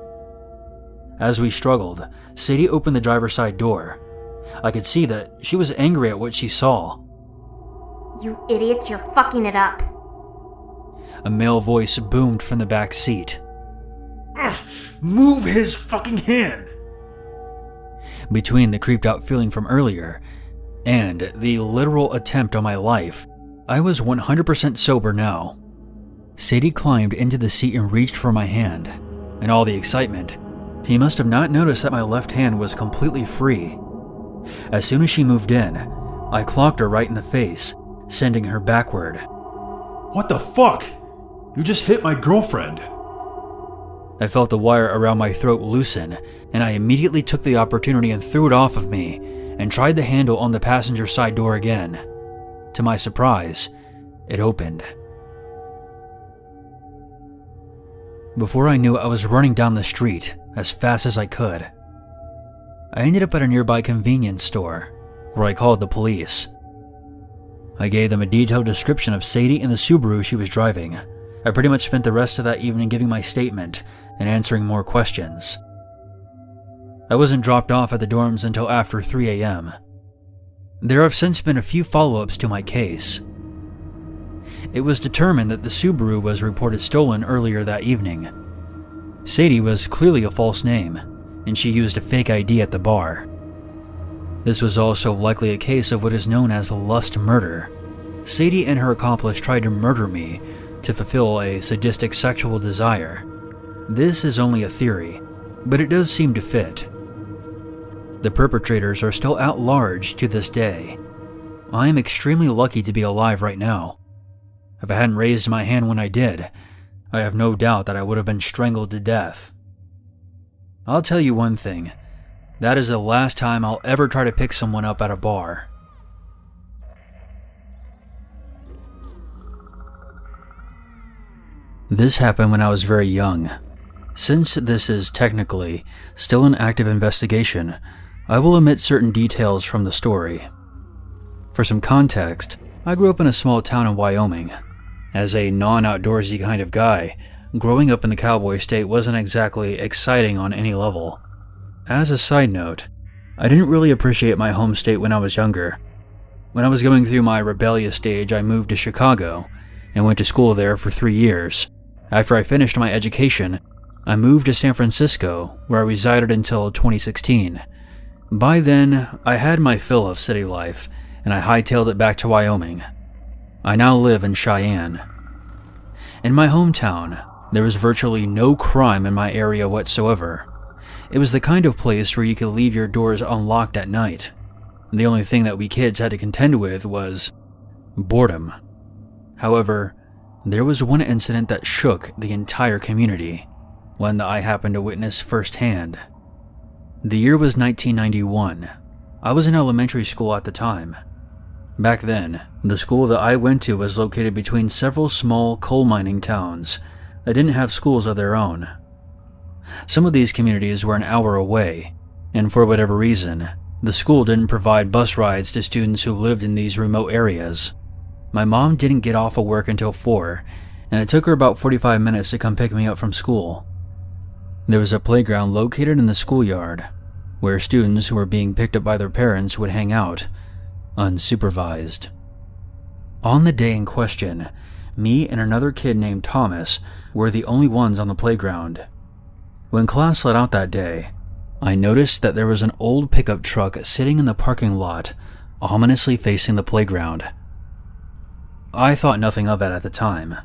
As we struggled, Sadie opened the driver's side door. I could see that she was angry at what she saw. You idiot, you're fucking it up. A male voice boomed from the back seat. Move his fucking hand! Between the creeped out feeling from earlier and the literal attempt on my life, I was 100% sober now. Sadie climbed into the seat and reached for my hand. In all the excitement, she must have not noticed that my left hand was completely free. As soon as she moved in, I clocked her right in the face, sending her backward. What the fuck? You just hit my girlfriend. I felt the wire around my throat loosen, and I immediately took the opportunity and threw it off of me and tried the handle on the passenger side door again. To my surprise, it opened. Before I knew it, I was running down the street as fast as I could. I ended up at a nearby convenience store, where I called the police. I gave them a detailed description of Sadie and the Subaru she was driving. I pretty much spent the rest of that evening giving my statement and answering more questions. I wasn't dropped off at the dorms until after 3 a.m. There have since been a few follow-ups to my case. It was determined that the Subaru was reported stolen earlier that evening. Sadie was clearly a false name, and she used a fake ID at the bar. This was also likely a case of what is known as lust murder. Sadie and her accomplice tried to murder me to fulfill a sadistic sexual desire. This is only a theory, but it does seem to fit. The perpetrators are still at large to this day. I am extremely lucky to be alive right now. If I hadn't raised my hand when I did, I have no doubt that I would have been strangled to death. I'll tell you one thing, that is the last time I'll ever try to pick someone up at a bar. This happened when I was very young. Since this is technically still an active investigation, I will omit certain details from the story. For some context, I grew up in a small town in Wyoming. As a non-outdoorsy kind of guy, growing up in the cowboy state wasn't exactly exciting on any level. As a side note, I didn't really appreciate my home state when I was younger. When I was going through my rebellious stage, I moved to Chicago and went to school there for 3 years. After I finished my education, I moved to San Francisco, where I resided until 2016. By then, I had my fill of city life, and I hightailed it back to Wyoming. I now live in Cheyenne. In my hometown, there was virtually no crime in my area whatsoever. It was the kind of place where you could leave your doors unlocked at night. The only thing that we kids had to contend with was boredom. However, there was one incident that shook the entire community, one that I happened to witness firsthand. The year was 1991. I was in elementary school at the time. Back then, the school that I went to was located between several small coal mining towns that didn't have schools of their own. Some of these communities were an hour away, and for whatever reason, the school didn't provide bus rides to students who lived in these remote areas. My mom didn't get off of work until 4, and it took her about 45 minutes to come pick me up from school. There was a playground located in the schoolyard, where students who were being picked up by their parents would hang out, unsupervised. On the day in question, me and another kid named Thomas were the only ones on the playground. When class let out that day, I noticed that there was an old pickup truck sitting in the parking lot, ominously facing the playground. I thought nothing of it at the time.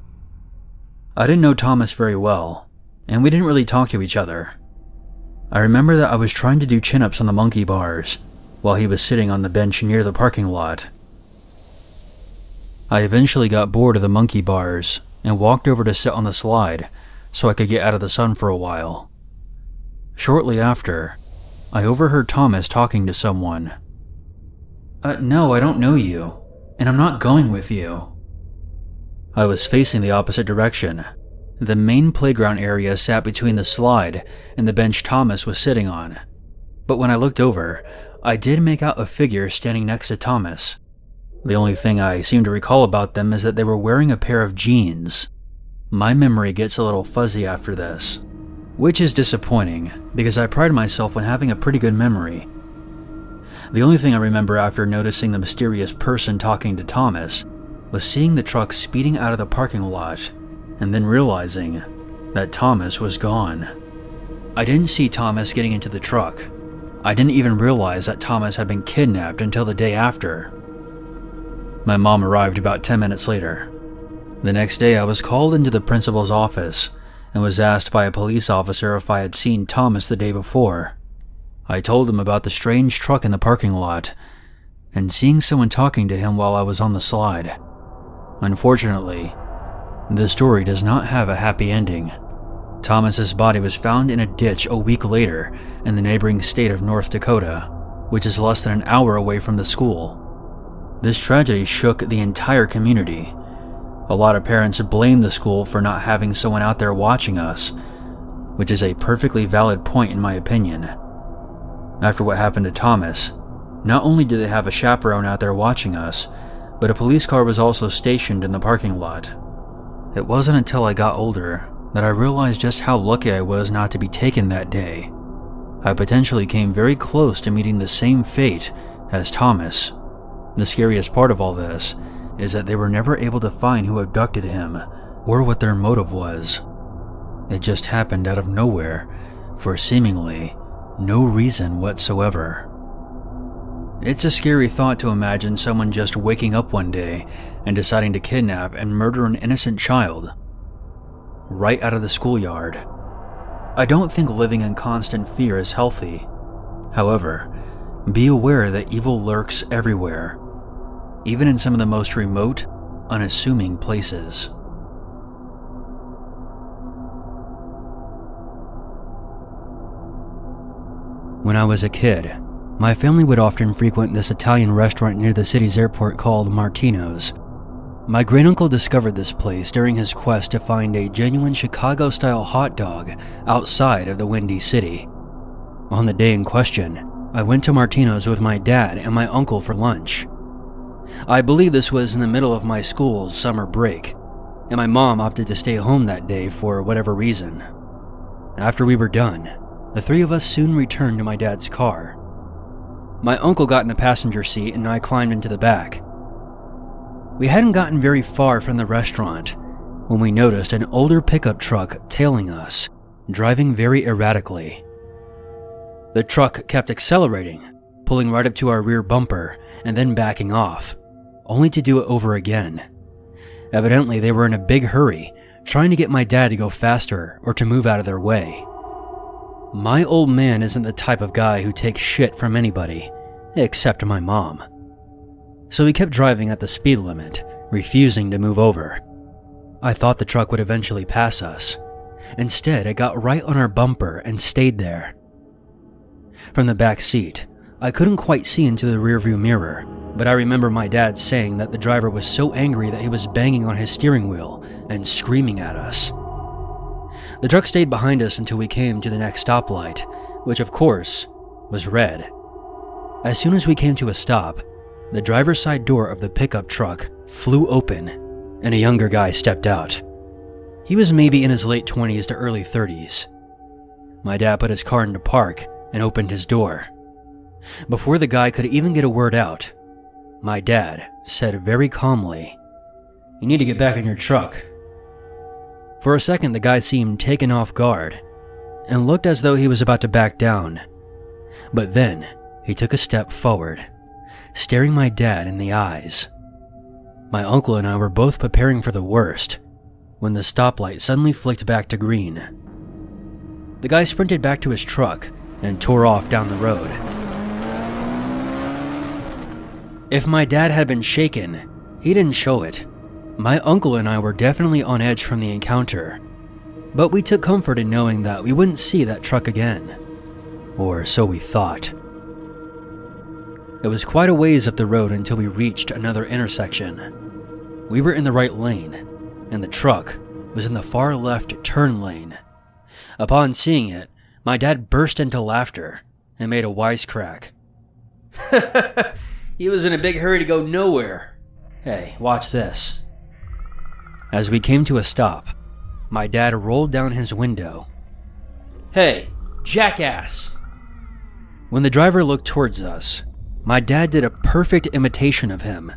I didn't know Thomas very well, and we didn't really talk to each other. I remember that I was trying to do chin-ups on the monkey bars, while he was sitting on the bench near the parking lot. I eventually got bored of the monkey bars and walked over to sit on the slide so I could get out of the sun for a while. Shortly after, I overheard Thomas talking to someone. No, I don't know you, and I'm not going with you." I was facing the opposite direction. The main playground area sat between the slide and the bench Thomas was sitting on. But when I looked over, I did make out a figure standing next to Thomas. The only thing I seem to recall about them is that they were wearing a pair of jeans. My memory gets a little fuzzy after this, which is disappointing because I pride myself on having a pretty good memory. The only thing I remember after noticing the mysterious person talking to Thomas was seeing the truck speeding out of the parking lot and then realizing that Thomas was gone. I didn't see Thomas getting into the truck. I didn't even realize that Thomas had been kidnapped until the day after. My mom arrived about 10 minutes later. The next day, I was called into the principal's office and was asked by a police officer if I had seen Thomas the day before. I told him about the strange truck in the parking lot and seeing someone talking to him while I was on the slide. Unfortunately, the story does not have a happy ending. Thomas's body was found in a ditch a week later in the neighboring state of North Dakota, which is less than an hour away from the school. This tragedy shook the entire community. A lot of parents blamed the school for not having someone out there watching us, which is a perfectly valid point in my opinion. After what happened to Thomas, not only did they have a chaperone out there watching us, but a police car was also stationed in the parking lot. It wasn't until I got older that I realized just how lucky I was not to be taken that day. I potentially came very close to meeting the same fate as Thomas. The scariest part of all this is that they were never able to find who abducted him or what their motive was. It just happened out of nowhere, for seemingly no reason whatsoever. It's a scary thought to imagine someone just waking up one day and deciding to kidnap and murder an innocent child right out of the schoolyard. I don't think living in constant fear is healthy. However, be aware that evil lurks everywhere, even in some of the most remote, unassuming places. When I was a kid, my family would often frequent this Italian restaurant near the city's airport called Martino's. My great-uncle discovered this place during his quest to find a genuine Chicago-style hot dog outside of the Windy City. On the day in question, I went to Martino's with my dad and my uncle for lunch. I believe this was in the middle of my school's summer break, and my mom opted to stay home that day for whatever reason. After we were done, the three of us soon returned to my dad's car. My uncle got in the passenger seat and I climbed into the back. We hadn't gotten very far from the restaurant when we noticed an older pickup truck tailing us, driving very erratically. The truck kept accelerating, pulling right up to our rear bumper and then backing off, only to do it over again. Evidently, they were in a big hurry, trying to get my dad to go faster or to move out of their way. My old man isn't the type of guy who takes shit from anybody, except my mom. So he kept driving at the speed limit, refusing to move over. I thought the truck would eventually pass us. Instead, it got right on our bumper and stayed there. From the back seat, I couldn't quite see into the rearview mirror, but I remember my dad saying that the driver was so angry that he was banging on his steering wheel and screaming at us. The truck stayed behind us until we came to the next stoplight, which of course was red. As soon as we came to a stop, the driver's side door of the pickup truck flew open and a younger guy stepped out. He was maybe in his late 20s to early 30s. My dad put his car into park and opened his door. Before the guy could even get a word out, my dad said very calmly, "You need to get back in your truck." For a second, the guy seemed taken off guard and looked as though he was about to back down. But then he took a step forward, staring my dad in the eyes. My uncle and I were both preparing for the worst when the stoplight suddenly flicked back to green. The guy sprinted back to his truck and tore off down the road. If my dad had been shaken, he didn't show it. My uncle and I were definitely on edge from the encounter, but we took comfort in knowing that we wouldn't see that truck again. Or so we thought. It was quite a ways up the road until we reached another intersection. We were in the right lane, and the truck was in the far left turn lane. Upon seeing it, my dad burst into laughter and made a wisecrack. He was in a big hurry to go nowhere. Hey, watch this. As we came to a stop, my dad rolled down his window. "Hey, jackass!" When the driver looked towards us, my dad did a perfect imitation of him,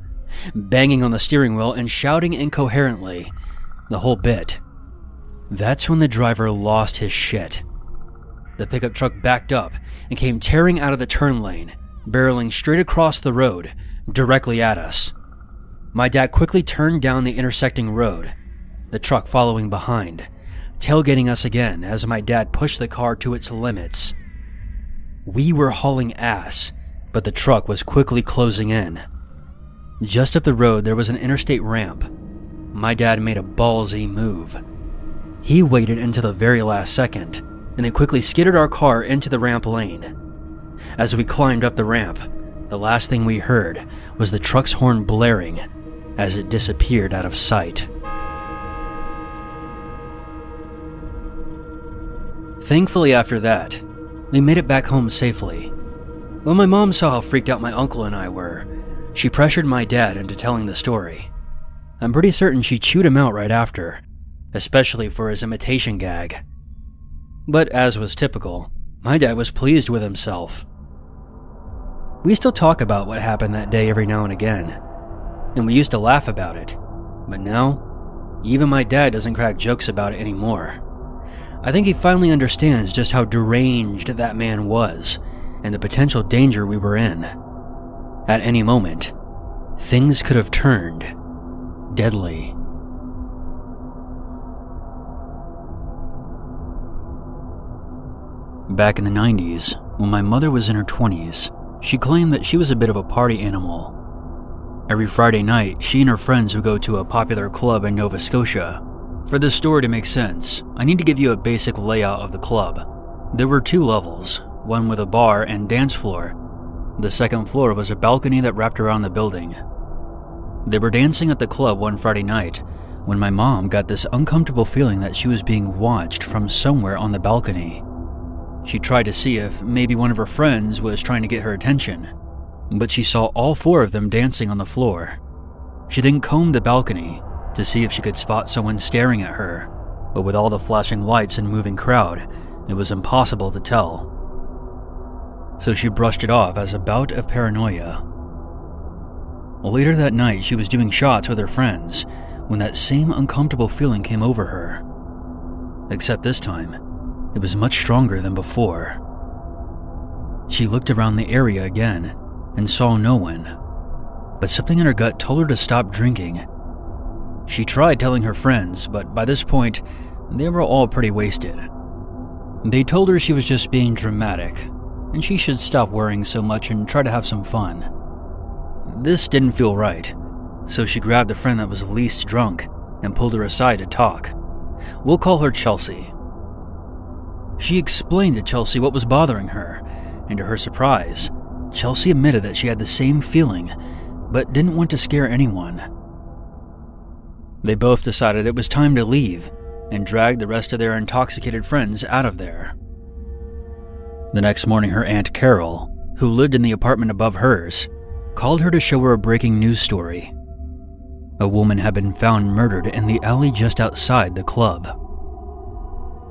banging on the steering wheel and shouting incoherently, the whole bit. That's when the driver lost his shit. The pickup truck backed up and came tearing out of the turn lane, barreling straight across the road, directly at us. My dad quickly turned down the intersecting road, the truck following behind, tailgating us again as my dad pushed the car to its limits. We were hauling ass, but the truck was quickly closing in. Just up the road, there was an interstate ramp. My dad made a ballsy move. He waited until the very last second, and then quickly skidded our car into the ramp lane. As we climbed up the ramp, the last thing we heard was the truck's horn blaring as it disappeared out of sight. Thankfully, after that, we made it back home safely. When my mom saw how freaked out my uncle and I were, she pressured my dad into telling the story. I'm pretty certain she chewed him out right after, especially for his imitation gag. But as was typical, my dad was pleased with himself. We still talk about what happened that day every now and again, and we used to laugh about it, but now, even my dad doesn't crack jokes about it anymore. I think he finally understands just how deranged that man was and the potential danger we were in. At any moment, things could have turned deadly. Back in the 90s, when my mother was in her 20s, she claimed that she was a bit of a party animal. Every Friday night, she and her friends would go to a popular club in Nova Scotia. For this story to make sense, I need to give you a basic layout of the club. There were 2 levels, one with a bar and dance floor. The second floor was a balcony that wrapped around the building. They were dancing at the club one Friday night when my mom got this uncomfortable feeling that she was being watched from somewhere on the balcony. She tried to see if maybe one of her friends was trying to get her attention, but she saw all 4 of them dancing on the floor. She then combed the balcony to see if she could spot someone staring at her, but with all the flashing lights and moving crowd, it was impossible to tell. So she brushed it off as a bout of paranoia. Later that night, she was doing shots with her friends when that same uncomfortable feeling came over her. Except this time, it was much stronger than before. She looked around the area again and saw no one, but something in her gut told her to stop drinking. She tried telling her friends, but by this point, they were all pretty wasted. They told her she was just being dramatic, and she should stop worrying so much and try to have some fun. This didn't feel right, so she grabbed the friend that was least drunk and pulled her aside to talk. We'll call her Chelsea. She explained to Chelsea what was bothering her, and to her surprise, Chelsea admitted that she had the same feeling, but didn't want to scare anyone. They both decided it was time to leave, and dragged the rest of their intoxicated friends out of there. The next morning, her Aunt Carol, who lived in the apartment above hers, called her to show her a breaking news story. A woman had been found murdered in the alley just outside the club.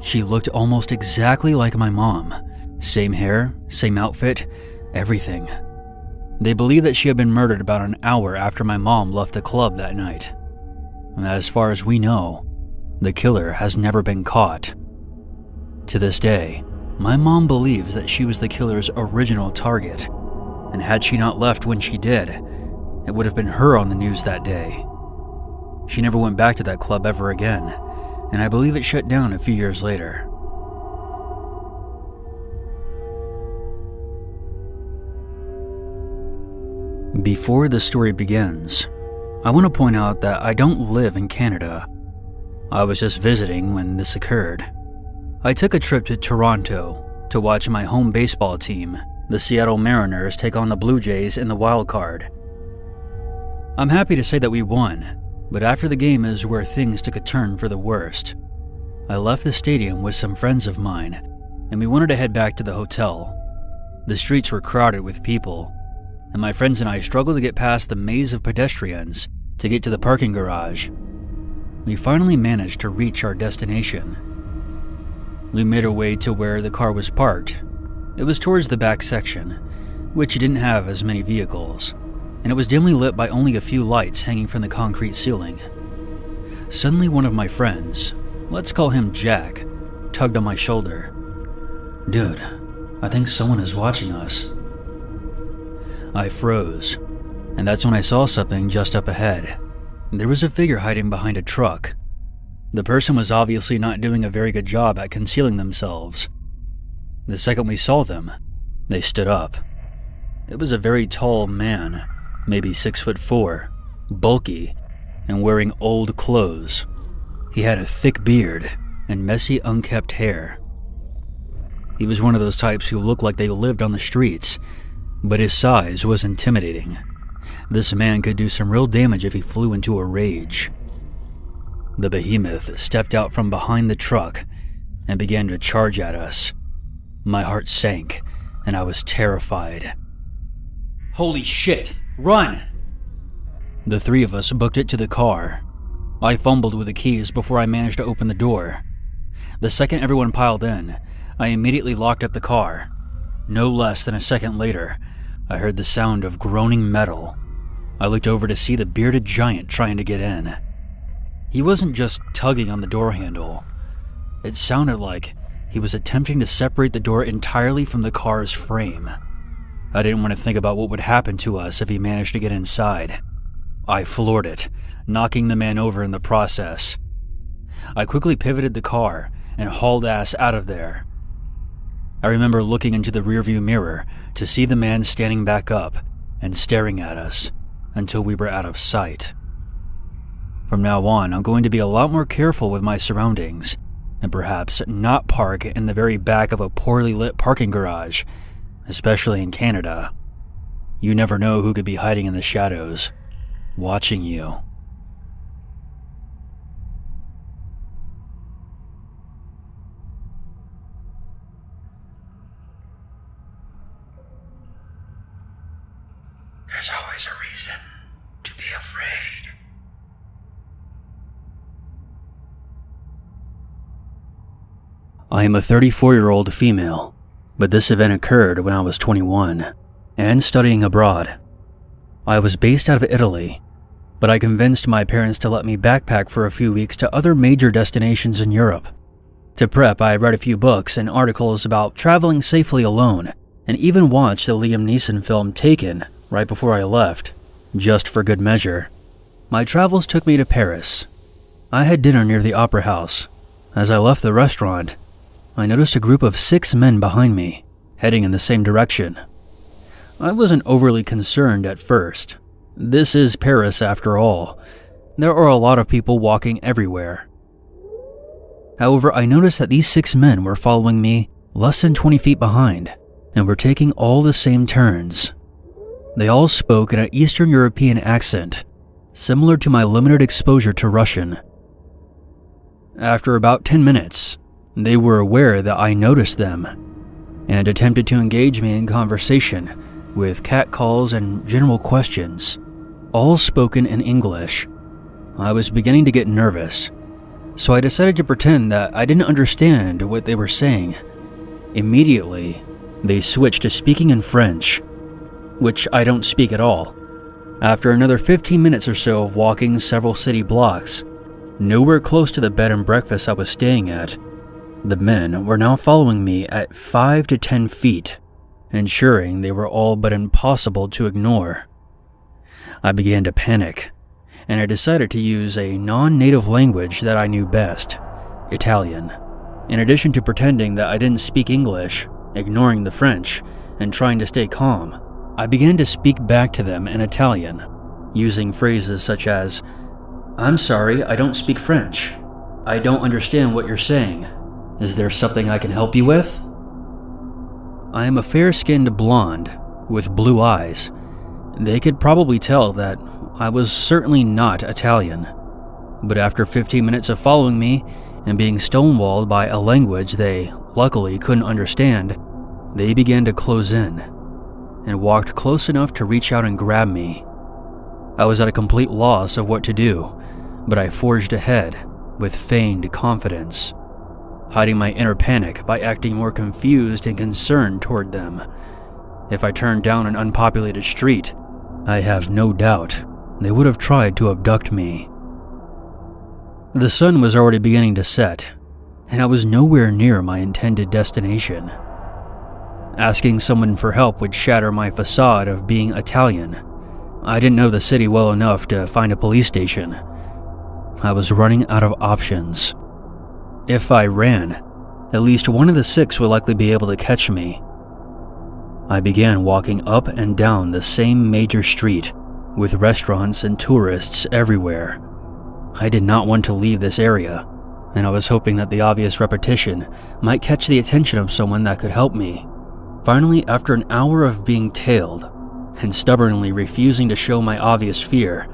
She looked almost exactly like my mom. Same hair, same outfit, everything. They believe that she had been murdered about an hour after my mom left the club that night. As far as we know, the killer has never been caught. To this day, my mom believes that she was the killer's original target, and had she not left when she did, it would have been her on the news that day. She never went back to that club ever again, and I believe it shut down a few years later. Before the story begins, I want to point out that I don't live in Canada. I was just visiting when this occurred. I took a trip to Toronto to watch my home baseball team, the Seattle Mariners, take on the Blue Jays in the wild card. I'm happy to say that we won, but after the game is where things took a turn for the worst. I left the stadium with some friends of mine, and we wanted to head back to the hotel. The streets were crowded with people, and my friends and I struggled to get past the maze of pedestrians to get to the parking garage. We finally managed to reach our destination. We made our way to where the car was parked. It was towards the back section, which didn't have as many vehicles, and it was dimly lit by only a few lights hanging from the concrete ceiling. Suddenly one of my friends, let's call him Jack, tugged on my shoulder. "Dude, I think someone is watching us." I froze, and that's when I saw something just up ahead. There was a figure hiding behind a truck. The person was obviously not doing a very good job at concealing themselves. The second we saw them, they stood up. It was a very tall man, maybe 6'4", bulky, and wearing old clothes. He had a thick beard and messy, unkempt hair. He was one of those types who looked like they lived on the streets, but his size was intimidating. This man could do some real damage if he flew into a rage. The behemoth stepped out from behind the truck and began to charge at us. My heart sank, and I was terrified. "Holy shit! Run!" The 3 of us booked it to the car. I fumbled with the keys before I managed to open the door. The second everyone piled in, I immediately locked up the car. No less than a second later, I heard the sound of groaning metal. I looked over to see the bearded giant trying to get in. He wasn't just tugging on the door handle. It sounded like he was attempting to separate the door entirely from the car's frame. I didn't want to think about what would happen to us if he managed to get inside. I floored it, knocking the man over in the process. I quickly pivoted the car and hauled ass out of there. I remember looking into the rearview mirror to see the man standing back up and staring at us until we were out of sight. From now on, I'm going to be a lot more careful with my surroundings and perhaps not park in the very back of a poorly lit parking garage, especially in Canada. You never know who could be hiding in the shadows, watching you. There's always a reason to be afraid. I am a 34-year-old female, but this event occurred when I was 21 and studying abroad. I was based out of Italy, but I convinced my parents to let me backpack for a few weeks to other major destinations in Europe. To prep, I read a few books and articles about traveling safely alone, and even watched the Liam Neeson film Taken right before I left, just for good measure. My travels took me to Paris. I had dinner near the Opera House. As I left the restaurant, I noticed a group of 6 men behind me, heading in the same direction. I wasn't overly concerned at first. This is Paris after all. There are a lot of people walking everywhere. However, I noticed that these 6 men were following me less than 20 feet behind, and were taking all the same turns. They all spoke in an Eastern European accent, similar to my limited exposure to Russian. After about 10 minutes, they were aware that I noticed them, and attempted to engage me in conversation with catcalls and general questions, all spoken in English. I was beginning to get nervous, so I decided to pretend that I didn't understand what they were saying. Immediately, they switched to speaking in French, which I don't speak at all. After another 15 minutes or so of walking several city blocks, nowhere close to the bed and breakfast I was staying at, the men were now following me at 5 to 10 feet, ensuring they were all but impossible to ignore. I began to panic, and I decided to use a non-native language that I knew best, Italian. In addition to pretending that I didn't speak English, ignoring the French, and trying to stay calm, I began to speak back to them in Italian, using phrases such as, "I'm sorry, I don't speak French. I don't understand what you're saying. Is there something I can help you with?" I am a fair-skinned blonde with blue eyes. They could probably tell that I was certainly not Italian. But after 15 minutes of following me and being stonewalled by a language they luckily couldn't understand, they began to close in and walked close enough to reach out and grab me. I was at a complete loss of what to do, but I forged ahead with feigned confidence, hiding my inner panic by acting more confused and concerned toward them. If I turned down an unpopulated street, I have no doubt they would have tried to abduct me. The sun was already beginning to set, and I was nowhere near my intended destination. Asking someone for help would shatter my facade of being Italian. I didn't know the city well enough to find a police station. I was running out of options. If I ran, at least one of the 6 would likely be able to catch me. I began walking up and down the same major street, with restaurants and tourists everywhere. I did not want to leave this area, and I was hoping that the obvious repetition might catch the attention of someone that could help me. Finally, after an hour of being tailed, and stubbornly refusing to show my obvious fear,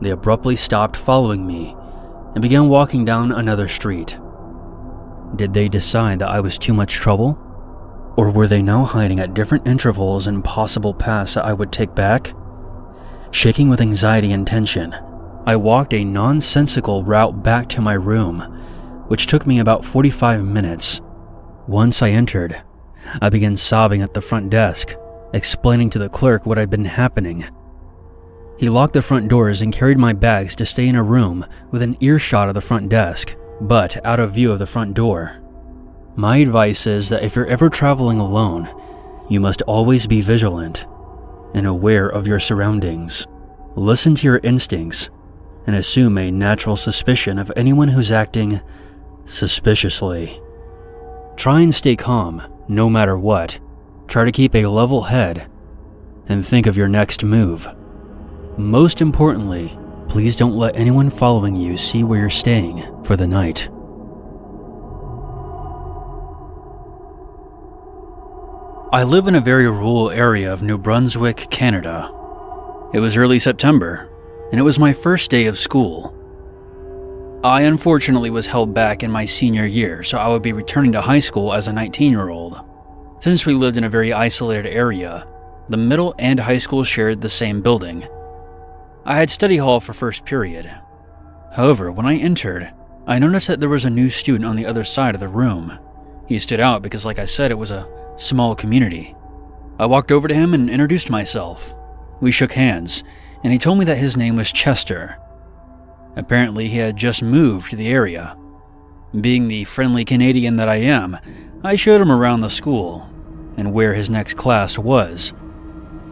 they abruptly stopped following me and began walking down another street. Did they decide that I was too much trouble? Or were they now hiding at different intervals in possible paths that I would take back? Shaking with anxiety and tension, I walked a nonsensical route back to my room, which took me about 45 minutes. Once I entered, I began sobbing at the front desk, explaining to the clerk what had been happening. He locked the front doors and carried my bags to stay in a room with an earshot of the front desk, but out of view of the front door. My advice is that if you're ever traveling alone, you must always be vigilant and aware of your surroundings. Listen to your instincts and assume a natural suspicion of anyone who's acting suspiciously. Try and stay calm no matter what. Try to keep a level head and think of your next move. Most importantly, please don't let anyone following you see where you're staying for the night. I live in a very rural area of New Brunswick, Canada. It was early September, and it was my first day of school. I unfortunately was held back in my senior year, so I would be returning to high school as a 19-year-old. Since we lived in a very isolated area, the middle and high school shared the same building. I had study hall for first period. However, when I entered, I noticed that there was a new student on the other side of the room. He stood out because, like I said, it was a small community. I walked over to him and introduced myself. We shook hands, and he told me that his name was Chester. Apparently, he had just moved to the area. Being the friendly Canadian that I am, I showed him around the school and where his next class was.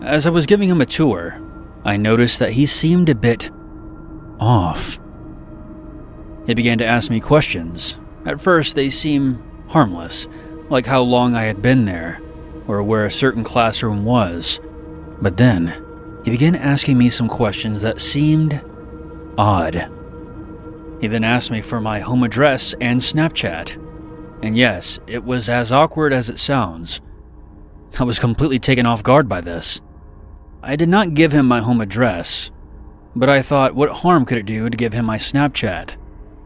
As I was giving him a tour, I noticed that he seemed a bit off. He began to ask me questions. At first, they seemed harmless, like how long I had been there, or where a certain classroom was. But then, he began asking me some questions that seemed odd. He then asked me for my home address and Snapchat. And yes, it was as awkward as it sounds. I was completely taken off guard by this. I did not give him my home address, but I thought, what harm could it do to give him my Snapchat?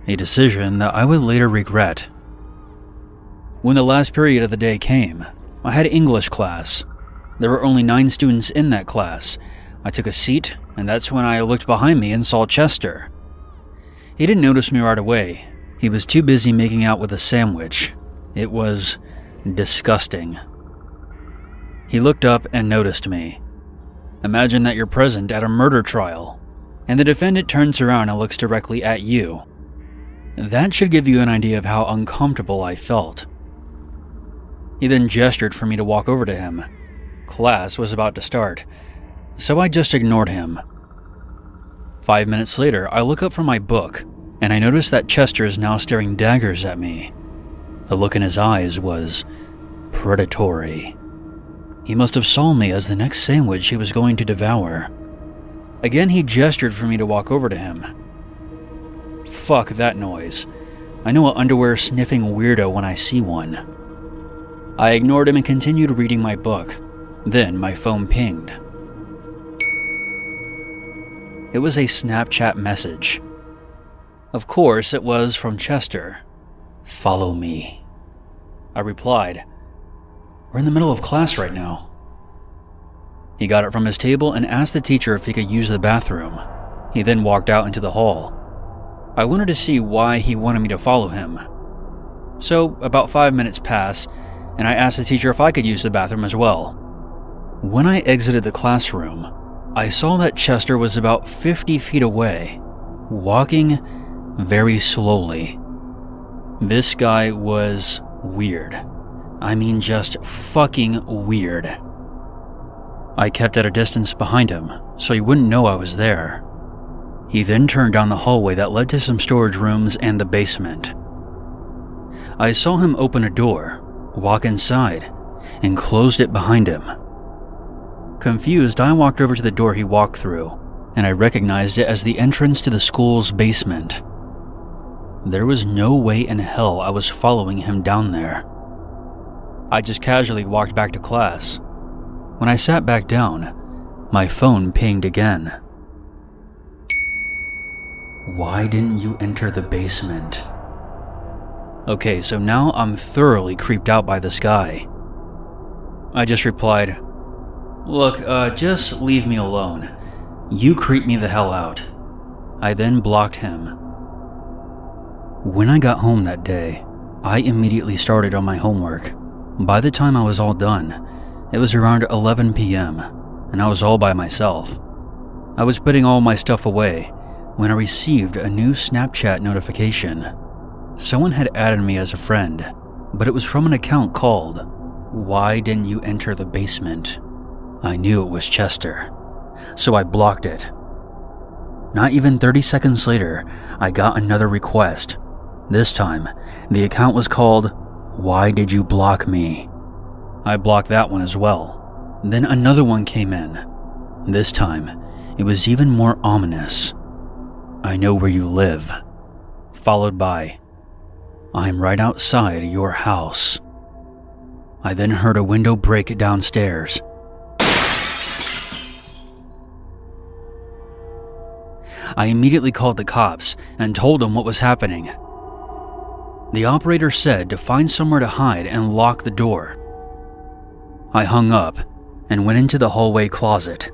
A decision that I would later regret. When the last period of the day came, I had English class. There were only 9 students in that class. I took a seat, and that's when I looked behind me and saw Chester. He didn't notice me right away. He was too busy making out with a sandwich. It was disgusting. He looked up and noticed me. Imagine that you're present at a murder trial, and the defendant turns around and looks directly at you. That should give you an idea of how uncomfortable I felt. He then gestured for me to walk over to him. Class was about to start, so I just ignored him. 5 minutes later, I look up from my book, and I notice that Chester is now staring daggers at me. The look in his eyes was predatory. He must have saw me as the next sandwich he was going to devour. Again, he gestured for me to walk over to him. Fuck that noise. I know an underwear-sniffing weirdo when I see one. I ignored him and continued reading my book. Then my phone pinged. It was a Snapchat message. Of course, it was from Chester. Follow me. I replied, We're in the middle of class right now. He got it from his table and asked the teacher if he could use the bathroom. He then walked out into the hall. I wanted to see why he wanted me to follow him. So, about 5 minutes passed, and I asked the teacher if I could use the bathroom as well. When I exited the classroom, I saw that Chester was about 50 feet away, walking very slowly. This guy was weird. I mean, just fucking weird. I kept at a distance behind him, so he wouldn't know I was there. He then turned down the hallway that led to some storage rooms and the basement. I saw him open a door, walk inside, and closed it behind him. Confused, I walked over to the door he walked through, and I recognized it as the entrance to the school's basement. There was no way in hell I was following him down there. I just casually walked back to class. When I sat back down, my phone pinged again. Why didn't you enter the basement? Okay, so now I'm thoroughly creeped out by this guy. I just replied, Look, just leave me alone. You creep me the hell out. I then blocked him. When I got home that day, I immediately started on my homework. By the time I was all done, it was around 11 p.m., and I was all by myself. I was putting all my stuff away when I received a new Snapchat notification. Someone had added me as a friend, but it was from an account called "Why Didn't You Enter the Basement?" I knew it was Chester, so I blocked it. Not even 30 seconds later, I got another request. This time, the account was called "Why Did You Block Me?" I blocked that one as well. Then another one came in. This time, it was even more ominous. "I know where you live," followed by, "I'm right outside your house." I then heard a window break downstairs. I immediately called the cops and told them what was happening. The operator said to find somewhere to hide and lock the door. I hung up and went into the hallway closet.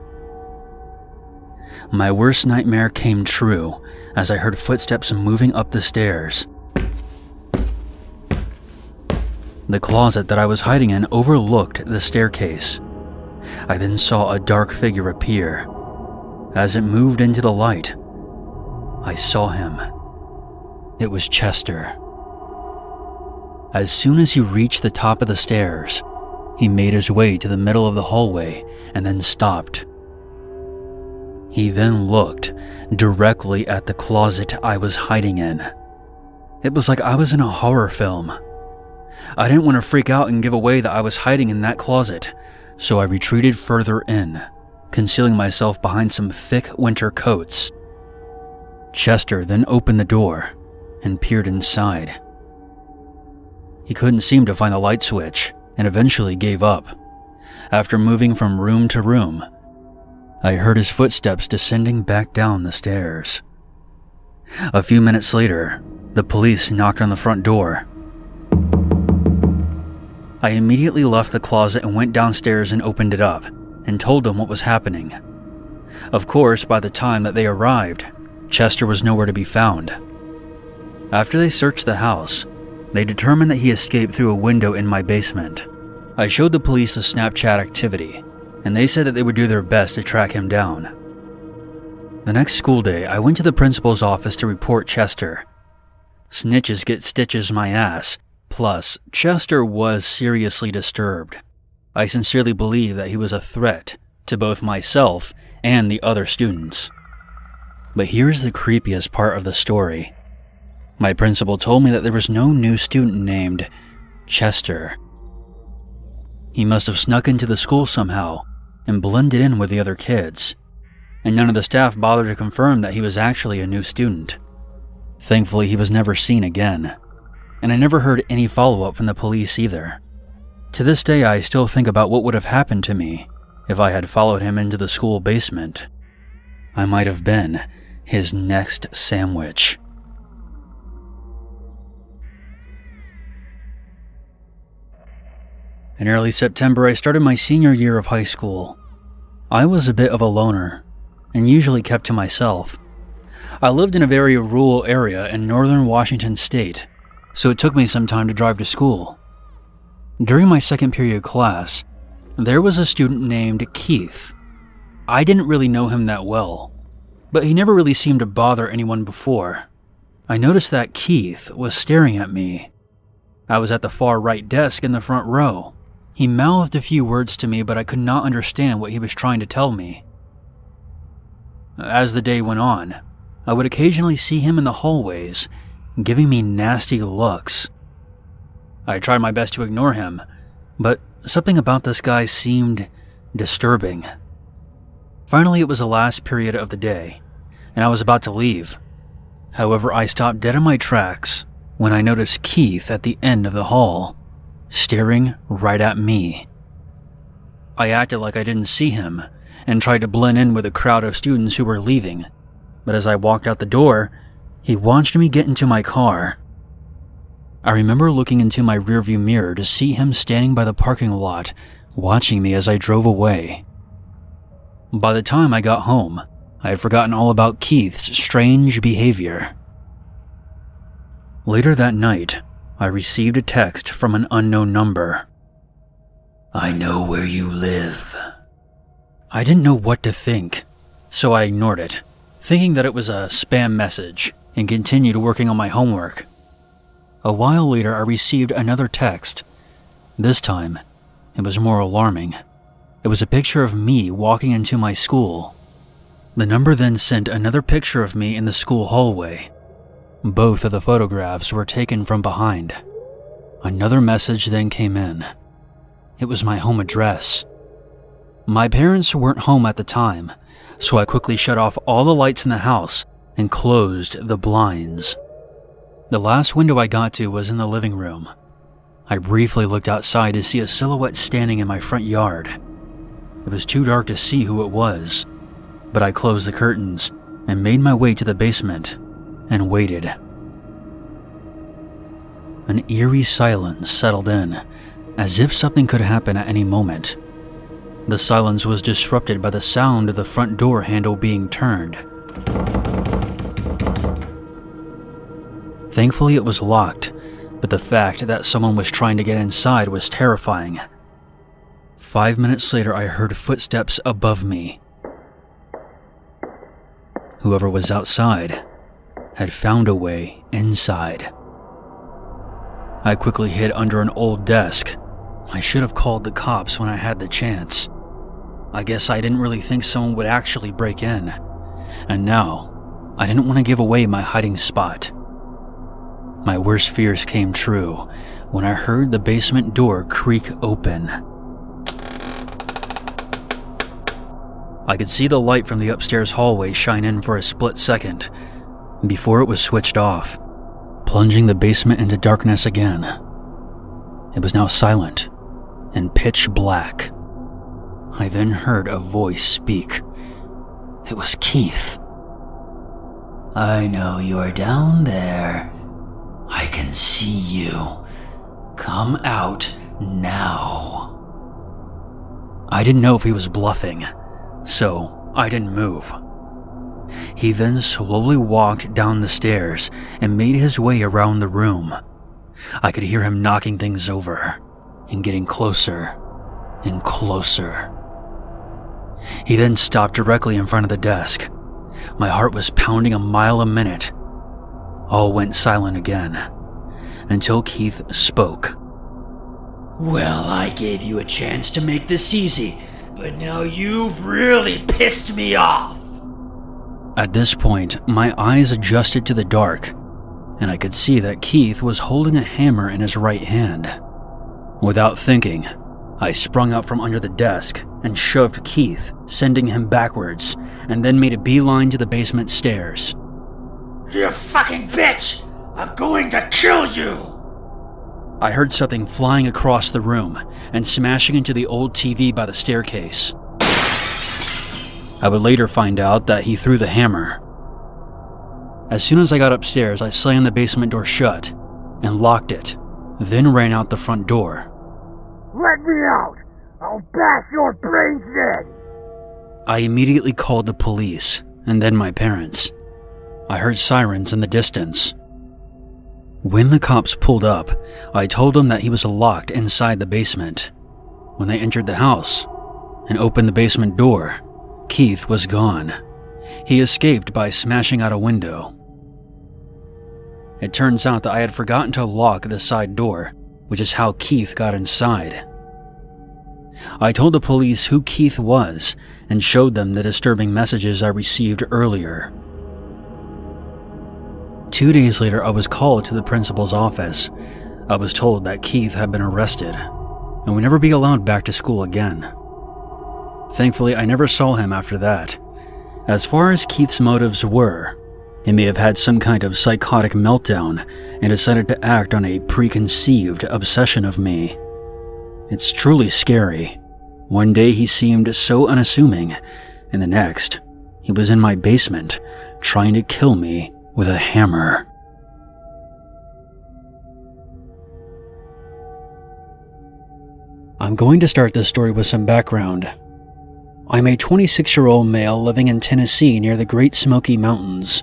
My worst nightmare came true as I heard footsteps moving up the stairs. The closet that I was hiding in overlooked the staircase. I then saw a dark figure appear. As it moved into the light, I saw him. It was Chester. As soon as he reached the top of the stairs, he made his way to the middle of the hallway and then stopped. He then looked directly at the closet I was hiding in. It was like I was in a horror film. I didn't want to freak out and give away that I was hiding in that closet, so I retreated further in, concealing myself behind some thick winter coats. Chester then opened the door and peered inside. He couldn't seem to find the light switch and eventually gave up. After moving from room to room, I heard his footsteps descending back down the stairs. A few minutes later, the police knocked on the front door. I immediately left the closet and went downstairs and opened it up and told them what was happening. Of course, by the time that they arrived, Chester was nowhere to be found. After they searched the house, they determined that he escaped through a window in my basement. I showed the police the Snapchat activity, and they said that they would do their best to track him down. The next school day, I went to the principal's office to report Chester. Snitches get stitches, my ass. Plus, Chester was seriously disturbed. I sincerely believe that he was a threat to both myself and the other students. But here's the creepiest part of the story. My principal told me that there was no new student named Chester. He must have snuck into the school somehow and blended in with the other kids, and none of the staff bothered to confirm that he was actually a new student. Thankfully, he was never seen again, and I never heard any follow-up from the police either. To this day, I still think about what would have happened to me if I had followed him into the school basement. I might have been his next sandwich. In early September, I started my senior year of high school. I was a bit of a loner, and usually kept to myself. I lived in a very rural area in northern Washington state, so it took me some time to drive to school. During my second period class, there was a student named Keith. I didn't really know him that well, but he never really seemed to bother anyone before. I noticed that Keith was staring at me. I was at the far right desk in the front row. He mouthed a few words to me, but I could not understand what he was trying to tell me. As the day went on, I would occasionally see him in the hallways, giving me nasty looks. I tried my best to ignore him, but something about this guy seemed disturbing. Finally, it was the last period of the day, and I was about to leave. However, I stopped dead in my tracks when I noticed Keith at the end of the hall, staring right at me. I acted like I didn't see him and tried to blend in with a crowd of students who were leaving, but as I walked out the door, he watched me get into my car. I remember looking into my rearview mirror to see him standing by the parking lot, watching me as I drove away. By the time I got home, I had forgotten all about Keith's strange behavior. Later that night, I received a text from an unknown number. "I know where you live." I didn't know what to think, so I ignored it, thinking that it was a spam message, and continued working on my homework. A while later, I received another text. This time, it was more alarming. It was a picture of me walking into my school. The number then sent another picture of me in the school hallway. Both of the photographs were taken from behind. Another message then came in. It was my home address. My parents weren't home at the time, so I quickly shut off all the lights in the house and closed the blinds. The last window I got to was in the living room. I briefly looked outside to see a silhouette standing in my front yard. It was too dark to see who it was, but I closed the curtains and made my way to the basement and waited. An eerie silence settled in, as if something could happen at any moment. The silence was disrupted by the sound of the front door handle being turned. Thankfully, it was locked, but the fact that someone was trying to get inside was terrifying. 5 minutes later, I heard footsteps above me. Whoever was outside had found a way inside. I quickly hid under an old desk. I should have called the cops when I had the chance. I guess I didn't really think someone would actually break in. And now, I didn't want to give away my hiding spot. My worst fears came true when I heard the basement door creak open. I could see the light from the upstairs hallway shine in for a split second before it was switched off, plunging the basement into darkness again. It was now silent and pitch black. I then heard a voice speak. It was Keith. I know you're down there. I can see you. Come out now. I didn't know if he was bluffing, so I didn't move. He then slowly walked down the stairs and made his way around the room. I could hear him knocking things over and getting closer and closer. He then stopped directly in front of the desk. My heart was pounding a mile a minute. All went silent again, until Keith spoke. Well, I gave you a chance to make this easy, but now you've really pissed me off. At this point, my eyes adjusted to the dark, and I could see that Keith was holding a hammer in his right hand. Without thinking, I sprung out from under the desk and shoved Keith, sending him backwards, and then made a beeline to the basement stairs. You fucking bitch! I'm going to kill you! I heard something flying across the room and smashing into the old TV by the staircase. I would later find out that he threw the hammer. As soon as I got upstairs, I slammed the basement door shut and locked it, then ran out the front door. Let me out! I'll bash your brains in! I immediately called the police and then my parents. I heard sirens in the distance. When the cops pulled up, I told them that he was locked inside the basement. When they entered the house and opened the basement door, Keith was gone. He escaped by smashing out a window. It turns out that I had forgotten to lock the side door, which is how Keith got inside. I told the police who Keith was and showed them the disturbing messages I received earlier. 2 days later, I was called to the principal's office. I was told that Keith had been arrested and would never be allowed back to school again. Thankfully, I never saw him after that. As far as Keith's motives were, he may have had some kind of psychotic meltdown and decided to act on a preconceived obsession of me. It's truly scary. One day he seemed so unassuming, and the next, he was in my basement trying to kill me with a hammer. I'm going to start this story with some background. I'm a 26-year-old male living in Tennessee near the Great Smoky Mountains.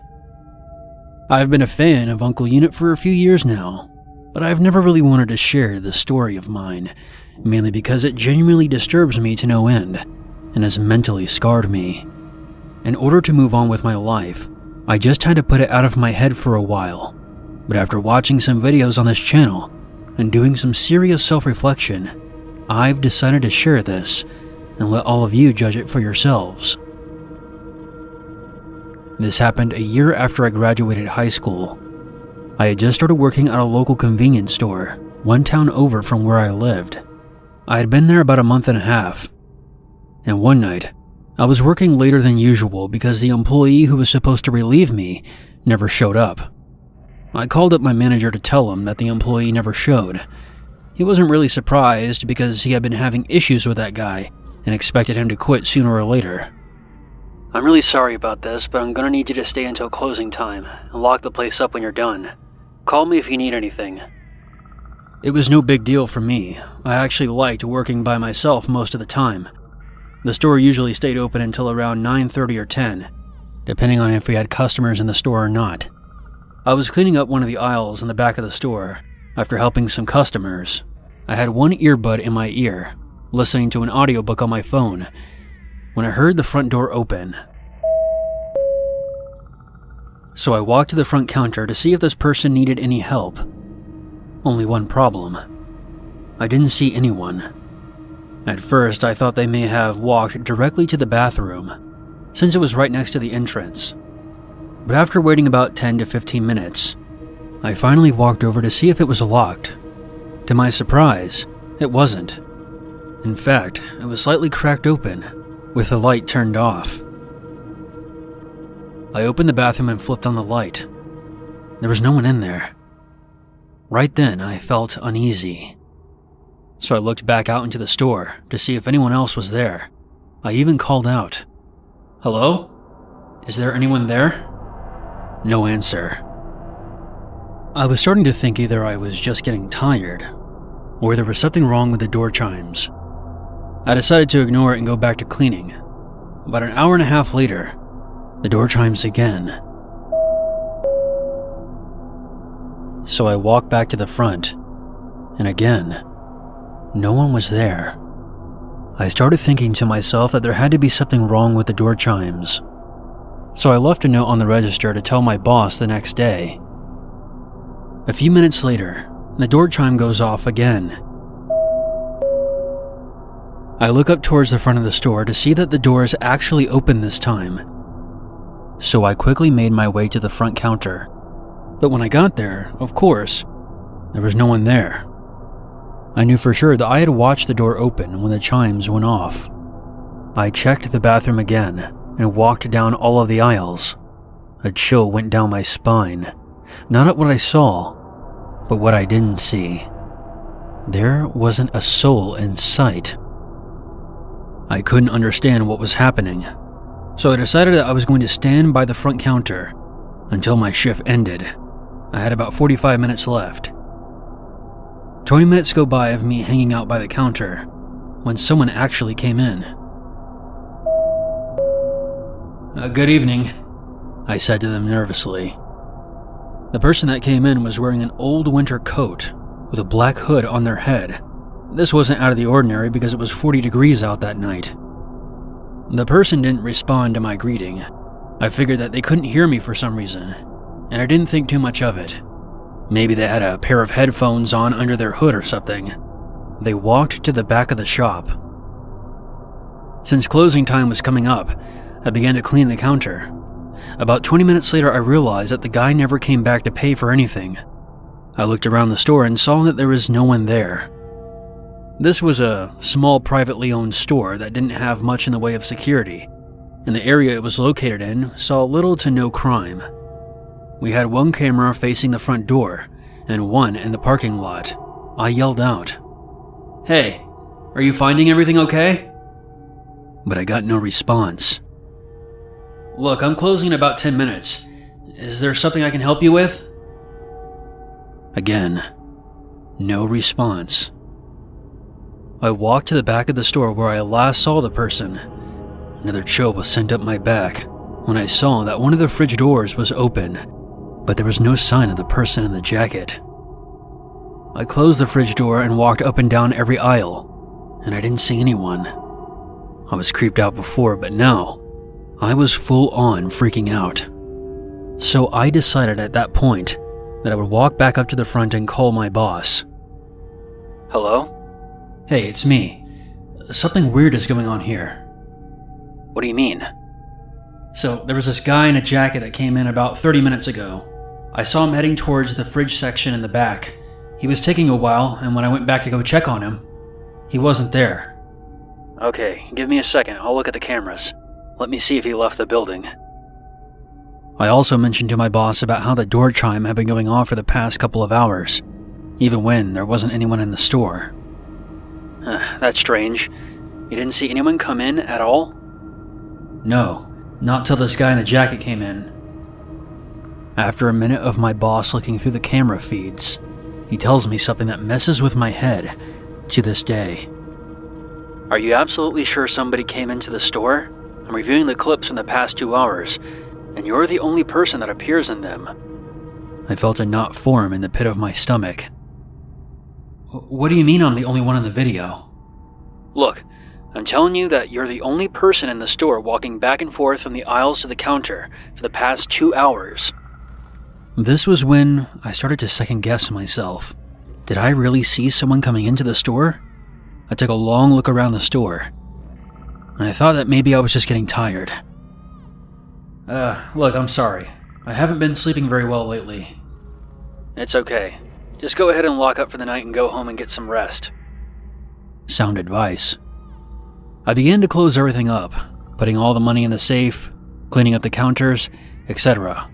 I've been a fan of Uncle Unit for a few years now, but I've never really wanted to share this story of mine, mainly because it genuinely disturbs me to no end and has mentally scarred me. In order to move on with my life, I just had to put it out of my head for a while. But after watching some videos on this channel and doing some serious self-reflection, I've decided to share this and let all of you judge it for yourselves. This happened a year after I graduated high school. I had just started working at a local convenience store, one town over from where I lived. I had been there about a month and a half. And one night, I was working later than usual because the employee who was supposed to relieve me never showed up. I called up my manager to tell him that the employee never showed. He wasn't really surprised because he had been having issues with that guy and expected him to quit sooner or later. "I'm really sorry about this, but I'm gonna need you to stay until closing time and lock the place up when you're done. Call me if you need anything." It was no big deal for me. I actually liked working by myself most of the time. The store usually stayed open until around 9:30 or 10, depending on if we had customers in the store or not. I was cleaning up one of the aisles in the back of the store after helping some customers. I had one earbud in my ear, listening to an audiobook on my phone, when I heard the front door open. So I walked to the front counter to see if this person needed any help. Only one problem. I didn't see anyone. At first, I thought they may have walked directly to the bathroom, since it was right next to the entrance. But after waiting about 10 to 15 minutes, I finally walked over to see if it was locked. To my surprise, it wasn't. In fact, it was slightly cracked open, with the light turned off. I opened the bathroom and flipped on the light. There was no one in there. Right then, I felt uneasy. So I looked back out into the store to see if anyone else was there. I even called out, "Hello? Is there anyone there?" No answer. I was starting to think either I was just getting tired, or there was something wrong with the door chimes. I decided to ignore it and go back to cleaning. About an hour and a half later, the door chimes again. So I walked back to the front, and again, no one was there. I started thinking to myself that there had to be something wrong with the door chimes. So I left a note on the register to tell my boss the next day. A few minutes later, the door chime goes off again. I look up towards the front of the store to see that the door is actually open this time. So I quickly made my way to the front counter. But when I got there, of course, there was no one there. I knew for sure that I had watched the door open when the chimes went off. I checked the bathroom again and walked down all of the aisles. A chill went down my spine, not at what I saw, but what I didn't see. There wasn't a soul in sight. I couldn't understand what was happening, so I decided that I was going to stand by the front counter until my shift ended. I had about 45 minutes left. 20 minutes go by of me hanging out by the counter when someone actually came in. Good evening, I said to them nervously. The person that came in was wearing an old winter coat with a black hood on their head. This wasn't out of the ordinary because it was 40 degrees out that night. The person didn't respond to my greeting. I figured that they couldn't hear me for some reason, and I didn't think too much of it. Maybe they had a pair of headphones on under their hood or something. They walked to the back of the shop. Since closing time was coming up, I began to clean the counter. About 20 minutes later, I realized that the guy never came back to pay for anything. I looked around the store and saw that there was no one there. This was a small privately owned store that didn't have much in the way of security, and the area it was located in saw little to no crime. We had one camera facing the front door and one in the parking lot. I yelled out, "Hey, are you finding everything okay?" But I got no response. "Look, I'm closing in about 10 minutes. Is there something I can help you with?" Again, no response. I walked to the back of the store where I last saw the person. Another chill was sent up my back when I saw that one of the fridge doors was open, but there was no sign of the person in the jacket. I closed the fridge door and walked up and down every aisle, and I didn't see anyone. I was creeped out before, but now I was full on freaking out. So I decided at that point that I would walk back up to the front and call my boss. Hello? Hey, it's me. Something weird is going on here. What do you mean? So, there was this guy in a jacket that came in about 30 minutes ago. I saw him heading towards the fridge section in the back. He was taking a while, and when I went back to go check on him, he wasn't there. Okay, give me a second. I'll look at the cameras. Let me see if he left the building. I also mentioned to my boss about how the door chime had been going off for the past couple of hours, even when there wasn't anyone in the store. That's strange. You didn't see anyone come in at all? No, not till this guy in the jacket came in. After a minute of my boss looking through the camera feeds, he tells me something that messes with my head to this day. Are you absolutely sure somebody came into the store? I'm reviewing the clips from the past 2 hours, and you're the only person that appears in them. I felt a knot form in the pit of my stomach. What do you mean I'm the only one in the video? Look, I'm telling you that you're the only person in the store walking back and forth from the aisles to the counter for the past 2 hours. This was when I started to second-guess myself. Did I really see someone coming into the store? I took a long look around the store, and I thought that maybe I was just getting tired. Look, I'm sorry. I haven't been sleeping very well lately. It's okay. Just go ahead and lock up for the night and go home and get some rest. Sound advice. I began to close everything up, putting all the money in the safe, cleaning up the counters, etc.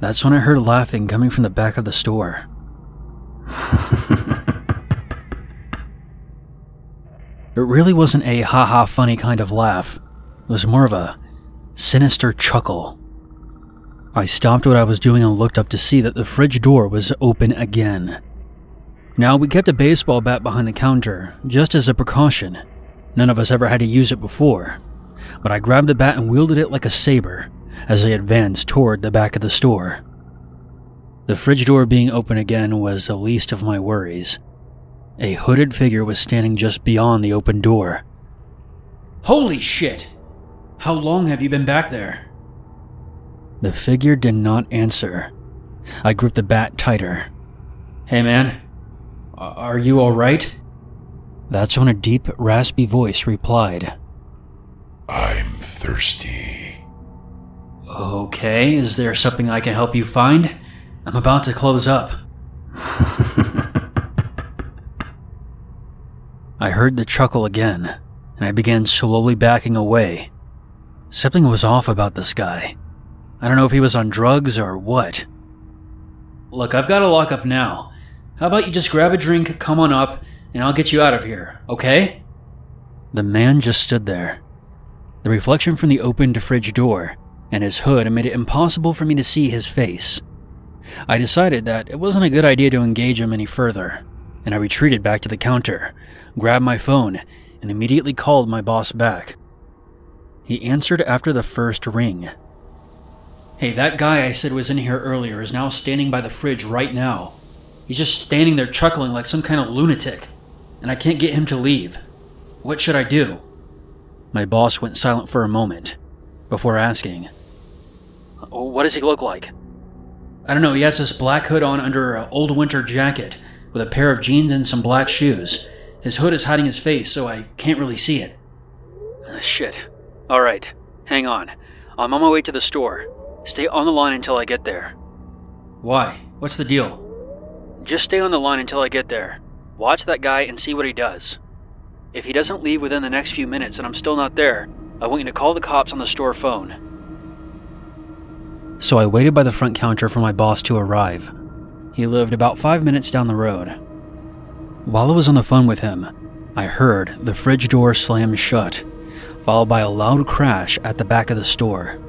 That's when I heard laughing coming from the back of the store. It really wasn't a ha-ha funny kind of laugh. It was more of a sinister chuckle. I stopped what I was doing and looked up to see that the fridge door was open again. Now, we kept a baseball bat behind the counter, just as a precaution. None of us ever had to use it before, but I grabbed the bat and wielded it like a saber as I advanced toward the back of the store. The fridge door being open again was the least of my worries. A hooded figure was standing just beyond the open door. Holy shit! How long have you been back there? The figure did not answer. I gripped the bat tighter. Hey man, are you alright? That's when a deep, raspy voice replied. I'm thirsty. Okay, is there something I can help you find? I'm about to close up. I heard the chuckle again, and I began slowly backing away. Something was off about this guy. I don't know if he was on drugs or what. Look, I've got to lock up now. How about you just grab a drink, come on up, and I'll get you out of here, okay? The man just stood there. The reflection from the opened fridge door and his hood made it impossible for me to see his face. I decided that it wasn't a good idea to engage him any further, and I retreated back to the counter, grabbed my phone, and immediately called my boss back. He answered after the first ring. Hey, that guy I said was in here earlier is now standing by the fridge right now. He's just standing there chuckling like some kind of lunatic, and I can't get him to leave. What should I do? My boss went silent for a moment, before asking, What does he look like? I don't know, he has this black hood on under an old winter jacket, with a pair of jeans and some black shoes. His hood is hiding his face, so I can't really see it. Shit. Alright, hang on. I'm on my way to the store. Stay on the line until I get there. Why? What's the deal? Just stay on the line until I get there. Watch that guy and see what he does. If he doesn't leave within the next few minutes and I'm still not there, I want you to call the cops on the store phone. So I waited by the front counter for my boss to arrive. He lived about 5 minutes down the road. While I was on the phone with him, I heard the fridge door slam shut, followed by a loud crash at the back of the store.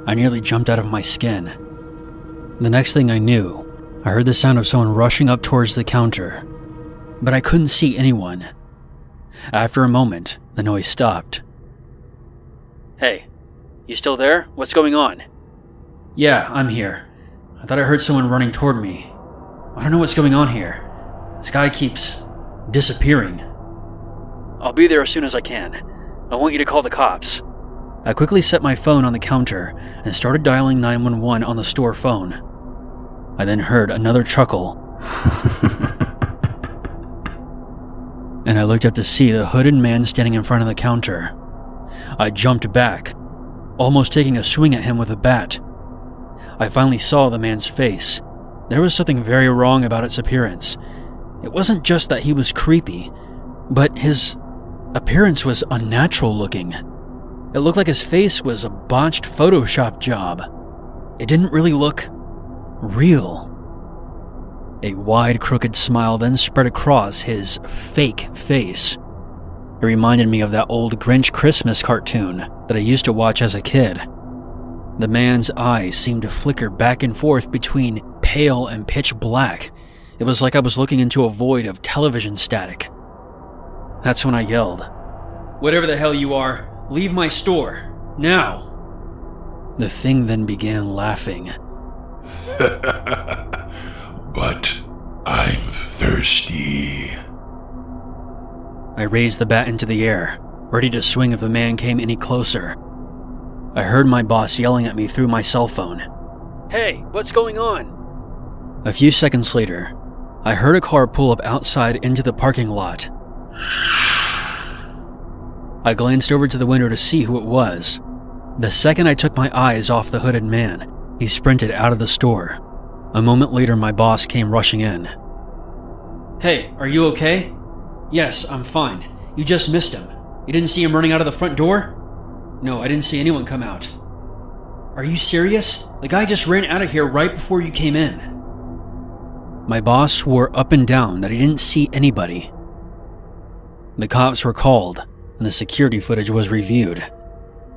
I nearly jumped out of my skin. The next thing I knew, I heard the sound of someone rushing up towards the counter, but I couldn't see anyone. After a moment, the noise stopped. Hey, you still there? What's going on? Yeah, I'm here. I thought I heard someone running toward me. I don't know what's going on here. This guy keeps disappearing. I'll be there as soon as I can. I want you to call the cops. I quickly set my phone on the counter and started dialing 911 on the store phone. I then heard another chuckle, and I looked up to see the hooded man standing in front of the counter. I jumped back, almost taking a swing at him with a bat. I finally saw the man's face. There was something very wrong about its appearance. It wasn't just that he was creepy, but his appearance was unnatural looking. It looked like his face was a botched Photoshop job. It didn't really look real. A wide, crooked smile then spread across his fake face. It reminded me of that old Grinch Christmas cartoon that I used to watch as a kid. The man's eyes seemed to flicker back and forth between pale and pitch black. It was like I was looking into a void of television static. That's when I yelled, "Whatever the hell you are, leave my store, now!" The thing then began laughing. But I'm thirsty. I raised the bat into the air, ready to swing if the man came any closer. I heard my boss yelling at me through my cell phone. "Hey, what's going on?" A few seconds later, I heard a car pull up outside into the parking lot. I glanced over to the window to see who it was. The second I took my eyes off the hooded man, he sprinted out of the store. A moment later, my boss came rushing in. "Hey, are you okay?" "Yes, I'm fine. You just missed him. You didn't see him running out of the front door?" "No, I didn't see anyone come out." "Are you serious? The guy just ran out of here right before you came in." My boss swore up and down that he didn't see anybody. The cops were called, and the security footage was reviewed.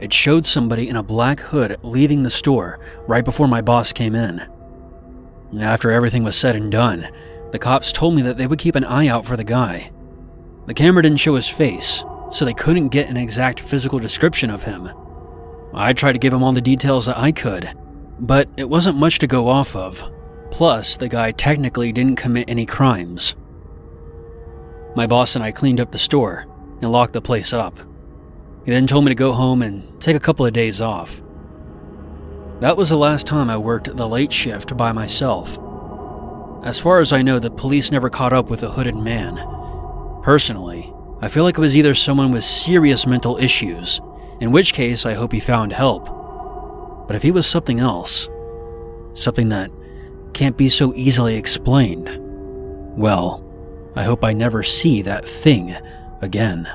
It showed somebody in a black hood leaving the store right before my boss came in. After everything was said and done, the cops told me that they would keep an eye out for the guy. The camera didn't show his face, so they couldn't get an exact physical description of him. I tried to give him all the details that I could, but it wasn't much to go off of. Plus, the guy technically didn't commit any crimes. My boss and I cleaned up the store and locked the place up. He then told me to go home and take a couple of days off. That was the last time I worked the late shift by myself. As far as I know, the police never caught up with the hooded man. Personally, I feel like it was either someone with serious mental issues, in which case I hope he found help. But if he was something else, something that can't be so easily explained, well, I hope I never see that thing again.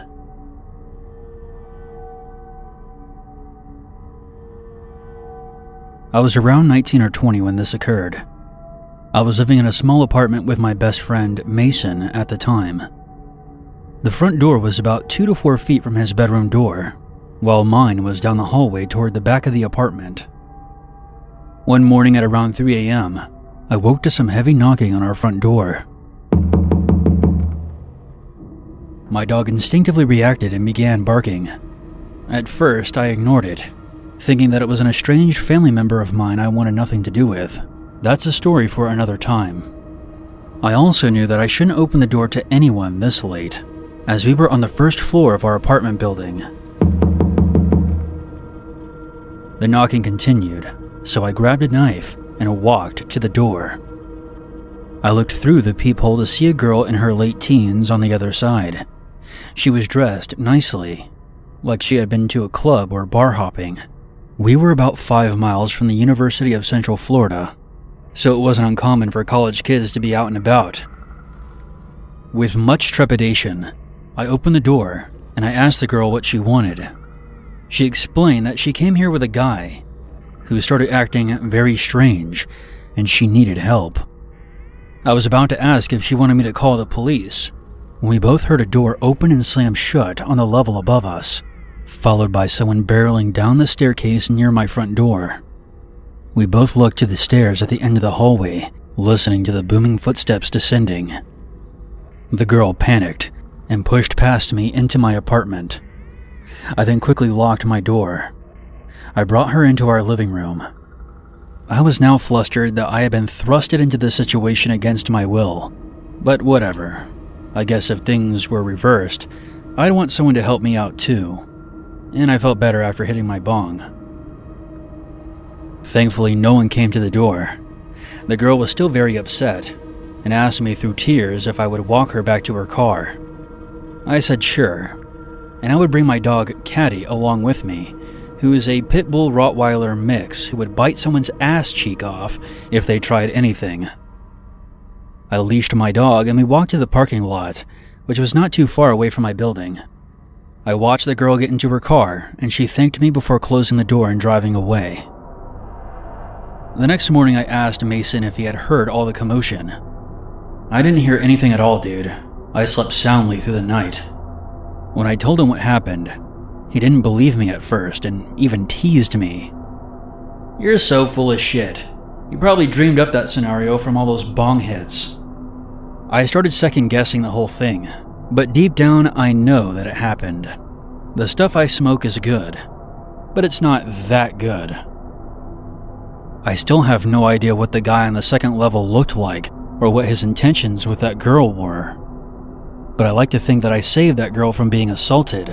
I was around 19 or 20 when this occurred. I was living in a small apartment with my best friend, Mason, at the time. The front door was about 2 to 4 feet from his bedroom door, while mine was down the hallway toward the back of the apartment. One morning at around 3 a.m., I woke to some heavy knocking on our front door. My dog instinctively reacted and began barking. At first, I ignored it, thinking that it was an estranged family member of mine I wanted nothing to do with. That's a story for another time. I also knew that I shouldn't open the door to anyone this late, as we were on the first floor of our apartment building. The knocking continued, so I grabbed a knife and walked to the door. I looked through the peephole to see a girl in her late teens on the other side. She was dressed nicely, like she had been to a club or bar hopping. We were about 5 miles from the University of Central Florida, so it wasn't uncommon for college kids to be out and about. With much trepidation, I opened the door and I asked the girl what she wanted. She explained that she came here with a guy who started acting very strange and she needed help. I was about to ask if she wanted me to call the police when we both heard a door open and slam shut on the level above us, followed by someone barreling down the staircase near my front door. We both looked to the stairs at the end of the hallway, listening to the booming footsteps descending. The girl panicked and pushed past me into my apartment. I then quickly locked my door. I brought her into our living room. I was now flustered that I had been thrusted into this situation against my will, but whatever. I guess if things were reversed, I'd want someone to help me out too. and I felt better after hitting my bong. Thankfully, no one came to the door. The girl was still very upset and asked me through tears if I would walk her back to her car. I said sure, and I would bring my dog Caddy along with me, who is a pit bull Rottweiler mix who would bite someone's ass cheek off if they tried anything. I leashed my dog and we walked to the parking lot, which was not too far away from my building. I watched the girl get into her car, and she thanked me before closing the door and driving away. The next morning I asked Mason if he had heard all the commotion. I didn't hear anything at all, dude. I slept soundly through the night. When I told him what happened, he didn't believe me at first and even teased me. You're so full of shit. You probably dreamed up that scenario from all those bong hits. I started second-guessing the whole thing, but deep down I know that it happened. The stuff I smoke is good, but it's not that good. I still have no idea what the guy on the second level looked like or what his intentions with that girl were, but I like to think that I saved that girl from being assaulted,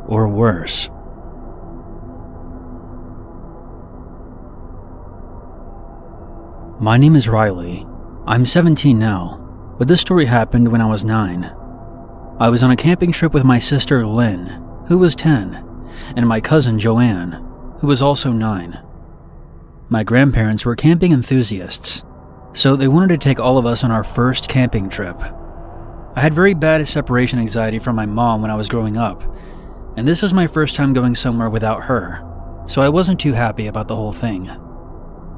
or worse. My name is Riley. I'm 17 now, but this story happened when I was 9. I was on a camping trip with my sister Lynn, who was 10, and my cousin Joanne, who was also 9. My grandparents were camping enthusiasts, so they wanted to take all of us on our first camping trip. I had very bad separation anxiety from my mom when I was growing up, and this was my first time going somewhere without her, so I wasn't too happy about the whole thing.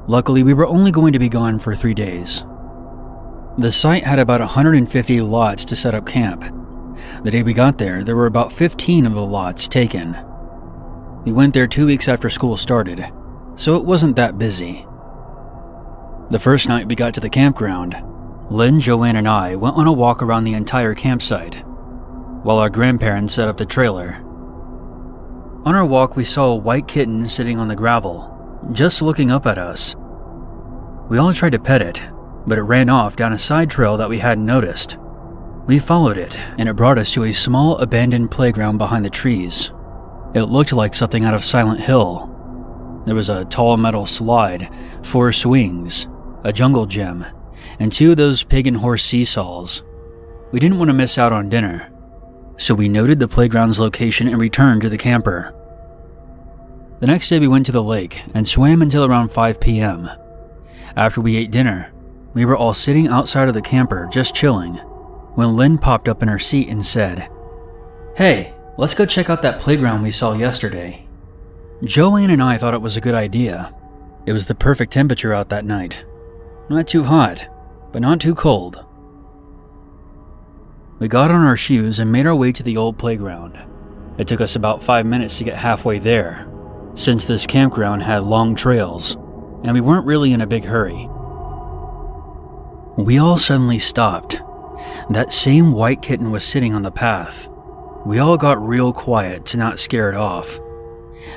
Luckily, we were only going to be gone for 3 days. The site had about 150 lots to set up camp. The day we got there, there were about 15 of the lots taken. We went there 2 weeks after school started, so it wasn't that busy. The first night we got to the campground, Lynn, Joanne, and I went on a walk around the entire campsite, while our grandparents set up the trailer. On our walk, we saw a white kitten sitting on the gravel, just looking up at us. We all tried to pet it, but it ran off down a side trail that we hadn't noticed. We followed it, and it brought us to a small abandoned playground behind the trees. It looked like something out of Silent Hill. There was a tall metal slide, 4 swings, a jungle gym, and 2 of those pig and horse seesaws. We didn't want to miss out on dinner, so we noted the playground's location and returned to the camper. The next day we went to the lake and swam until around 5 p.m. After we ate dinner, we were all sitting outside of the camper just chilling, when Lynn popped up in her seat and said, "Hey, let's go check out that playground we saw yesterday." Joanne and I thought it was a good idea. It was the perfect temperature out that night. Not too hot, but not too cold. We got on our shoes and made our way to the old playground. It took us about 5 minutes to get halfway there, since this campground had long trails, and we weren't really in a big hurry. We all suddenly stopped. That same white kitten was sitting on the path. We all got real quiet to not scare it off,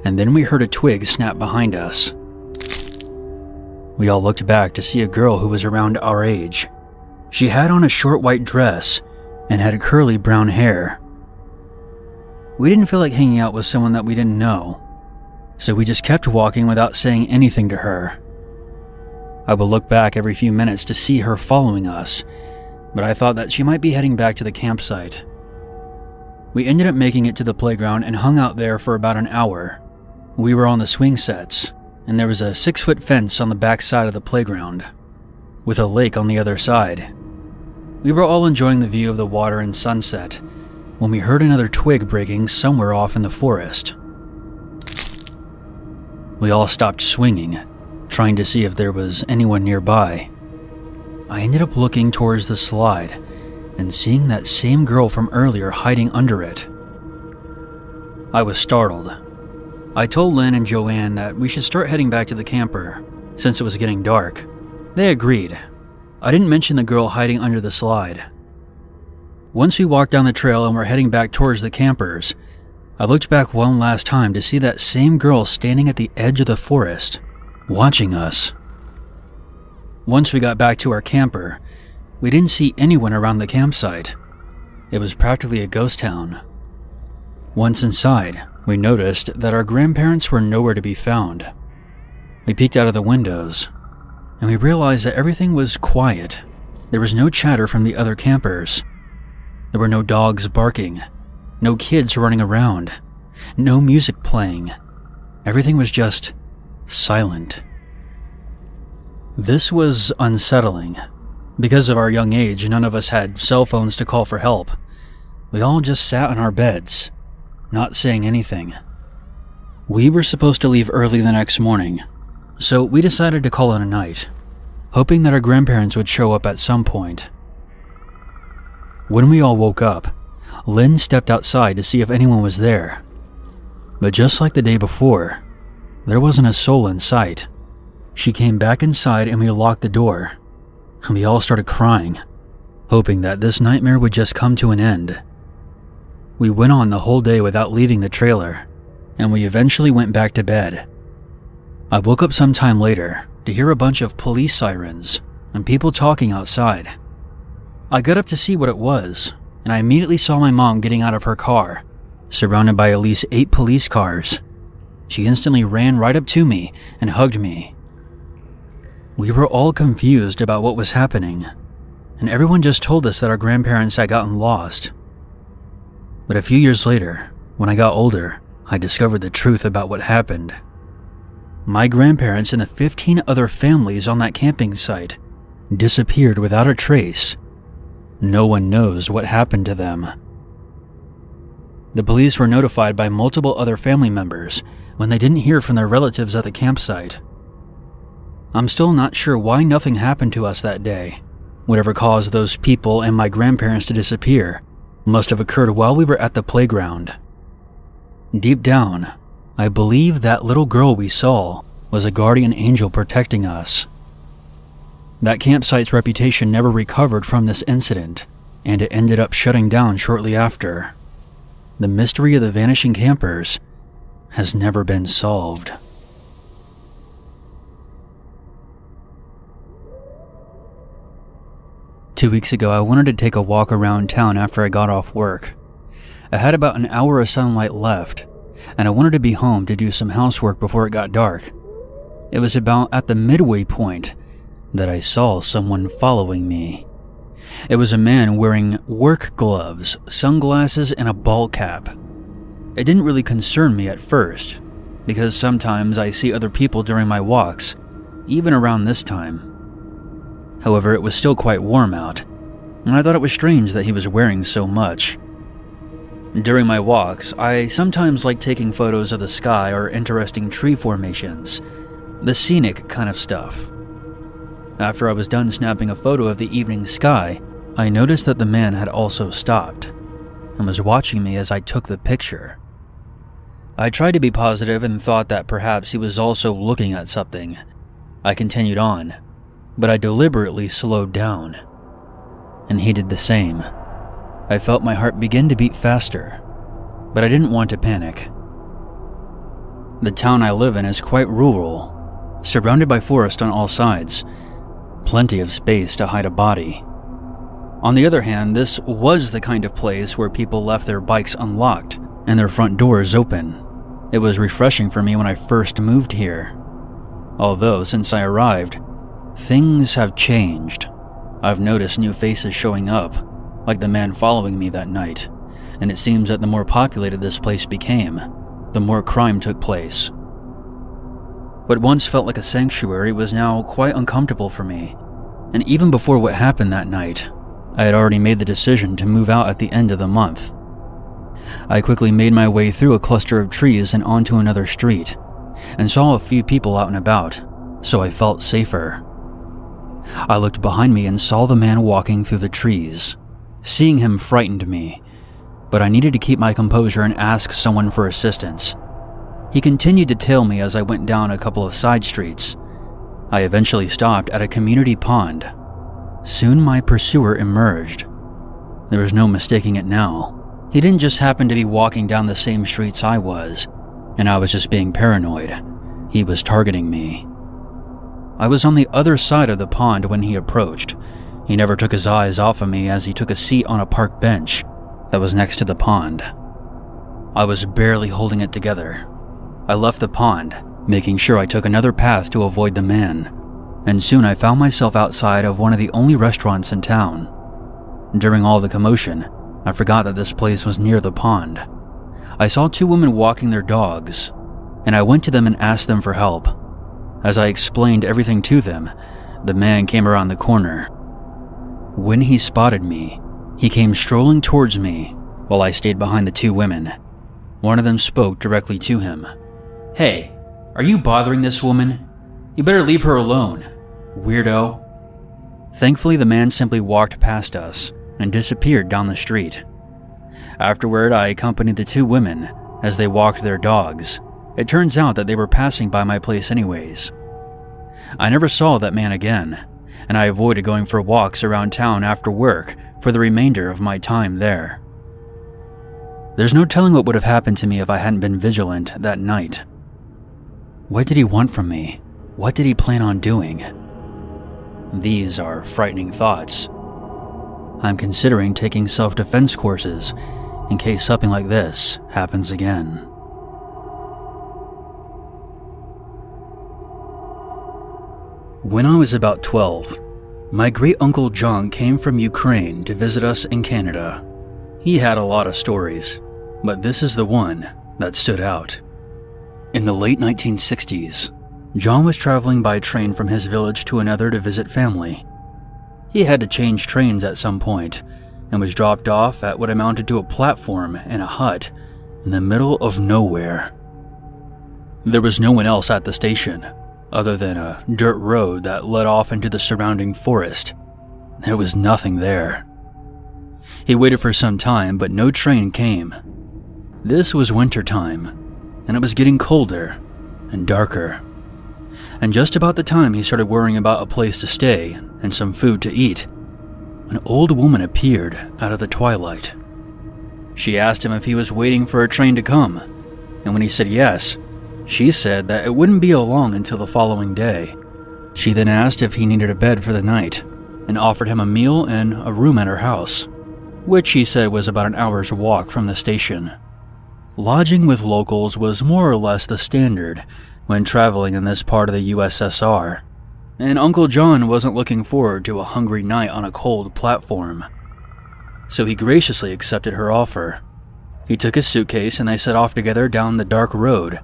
and then we heard a twig snap behind us. We all looked back to see a girl who was around our age. She had on a short white dress and had curly brown hair. We didn't feel like hanging out with someone that we didn't know, so we just kept walking without saying anything to her. I would look back every few minutes to see her following us, but I thought that she might be heading back to the campsite. We ended up making it to the playground and hung out there for about an hour. We were on the swing sets, and there was a 6-foot fence on the back side of the playground, with a lake on the other side. We were all enjoying the view of the water and sunset when we heard another twig breaking somewhere off in the forest. We all stopped swinging, trying to see if there was anyone nearby. I ended up looking towards the slide and seeing that same girl from earlier hiding under it. I was startled. I told Lynn and Joanne that we should start heading back to the camper, since it was getting dark. They agreed. I didn't mention the girl hiding under the slide. Once we walked down the trail and were heading back towards the campers, I looked back one last time to see that same girl standing at the edge of the forest, watching us. Once we got back to our camper, we didn't see anyone around the campsite. It was practically a ghost town. Once inside, We noticed that our grandparents were nowhere to be found. We peeked out of the windows, and we realized that everything was quiet. There was no chatter from the other campers. There were no dogs barking, no kids running around, no music playing. Everything was just silent. This was unsettling. Because of our young age, none of us had cell phones to call for help. We all just sat in our beds, not saying anything. We were supposed to leave early the next morning, so we decided to call it a night, hoping that our grandparents would show up at some point. When we all woke up, Lynn stepped outside to see if anyone was there. But just like the day before, there wasn't a soul in sight. She came back inside and we locked the door, and we all started crying, hoping that this nightmare would just come to an end. We went on the whole day without leaving the trailer, and we eventually went back to bed. I woke up sometime later to hear a bunch of police sirens and people talking outside. I got up to see what it was, and I immediately saw my mom getting out of her car, surrounded by at least 8 police cars. She instantly ran right up to me and hugged me. We were all confused about what was happening, and everyone just told us that our grandparents had gotten lost. But a few years later, when I got older, I discovered the truth about what happened. My grandparents and the 15 other families on that camping site disappeared without a trace. No one knows what happened to them. The police were notified by multiple other family members when they didn't hear from their relatives at the campsite. I'm still not sure why nothing happened to us that day. Whatever caused those people and my grandparents to disappear must have occurred while we were at the playground. Deep down, I believe that little girl we saw was a guardian angel protecting us. That campsite's reputation never recovered from this incident, and it ended up shutting down shortly after. The mystery of the vanishing campers has never been solved. Two weeks ago, I wanted to take a walk around town after I got off work. I had about an hour of sunlight left, and I wanted to be home to do some housework before it got dark. It was about at the midway point that I saw someone following me. It was a man wearing work gloves, sunglasses, and a ball cap. It didn't really concern me at first, because sometimes I see other people during my walks, even around this time. However, it was still quite warm out, and I thought it was strange that he was wearing so much. During my walks, I sometimes like taking photos of the sky or interesting tree formations, the scenic kind of stuff. After I was done snapping a photo of the evening sky, I noticed that the man had also stopped and was watching me as I took the picture. I tried to be positive and thought that perhaps he was also looking at something. I continued on, but I deliberately slowed down, and he did the same. I felt my heart begin to beat faster, but I didn't want to panic. The town I live in is quite rural, surrounded by forest on all sides, plenty of space to hide a body. On the other hand, this was the kind of place where people left their bikes unlocked and their front doors open. It was refreshing for me when I first moved here. Although, since I arrived, things have changed. I've noticed new faces showing up, like the man following me that night, and it seems that the more populated this place became, the more crime took place. What once felt like a sanctuary was now quite uncomfortable for me, and even before what happened that night, I had already made the decision to move out at the end of the month. I quickly made my way through a cluster of trees and onto another street, and saw a few people out and about, so I felt safer. I looked behind me and saw the man walking through the trees. Seeing him frightened me, but I needed to keep my composure and ask someone for assistance. He continued to tail me as I went down a couple of side streets. I eventually stopped at a community pond. Soon my pursuer emerged. There was no mistaking it now. He didn't just happen to be walking down the same streets I was, and I was just being paranoid. He was targeting me. I was on the other side of the pond when he approached. He never took his eyes off of me as he took a seat on a park bench that was next to the pond. I was barely holding it together. I left the pond, making sure I took another path to avoid the man, and soon I found myself outside of one of the only restaurants in town. During all the commotion, I forgot that this place was near the pond. I saw two women walking their dogs, and I went to them and asked them for help. As I explained everything to them, the man came around the corner. When he spotted me, he came strolling towards me while I stayed behind the two women. One of them spoke directly to him. "Hey, are you bothering this woman? You better leave her alone, weirdo." Thankfully, the man simply walked past us and disappeared down the street. Afterward, I accompanied the two women as they walked their dogs. It turns out that they were passing by my place anyways. I never saw that man again, and I avoided going for walks around town after work for the remainder of my time there. There's no telling what would have happened to me if I hadn't been vigilant that night. What did he want from me? What did he plan on doing? These are frightening thoughts. I'm considering taking self-defense courses in case something like this happens again. When I was about 12, my great-uncle John came from Ukraine to visit us in Canada. He had a lot of stories, but this is the one that stood out. In the late 1960s, John was traveling by train from his village to another to visit family. He had to change trains at some point and was dropped off at what amounted to a platform in a hut in the middle of nowhere. There was no one else at the station, other than a dirt road that led off into the surrounding forest. There was nothing there. He waited for some time, but no train came. This was winter time, and it was getting colder and darker. And just about the time he started worrying about a place to stay and some food to eat, an old woman appeared out of the twilight. She asked him if he was waiting for a train to come, and when he said yes, she said that it wouldn't be long until the following day. She then asked if he needed a bed for the night and offered him a meal and a room at her house, which he said was about an hour's walk from the station. Lodging with locals was more or less the standard when traveling in this part of the USSR, and Uncle John wasn't looking forward to a hungry night on a cold platform. So he graciously accepted her offer. He took his suitcase and they set off together down the dark road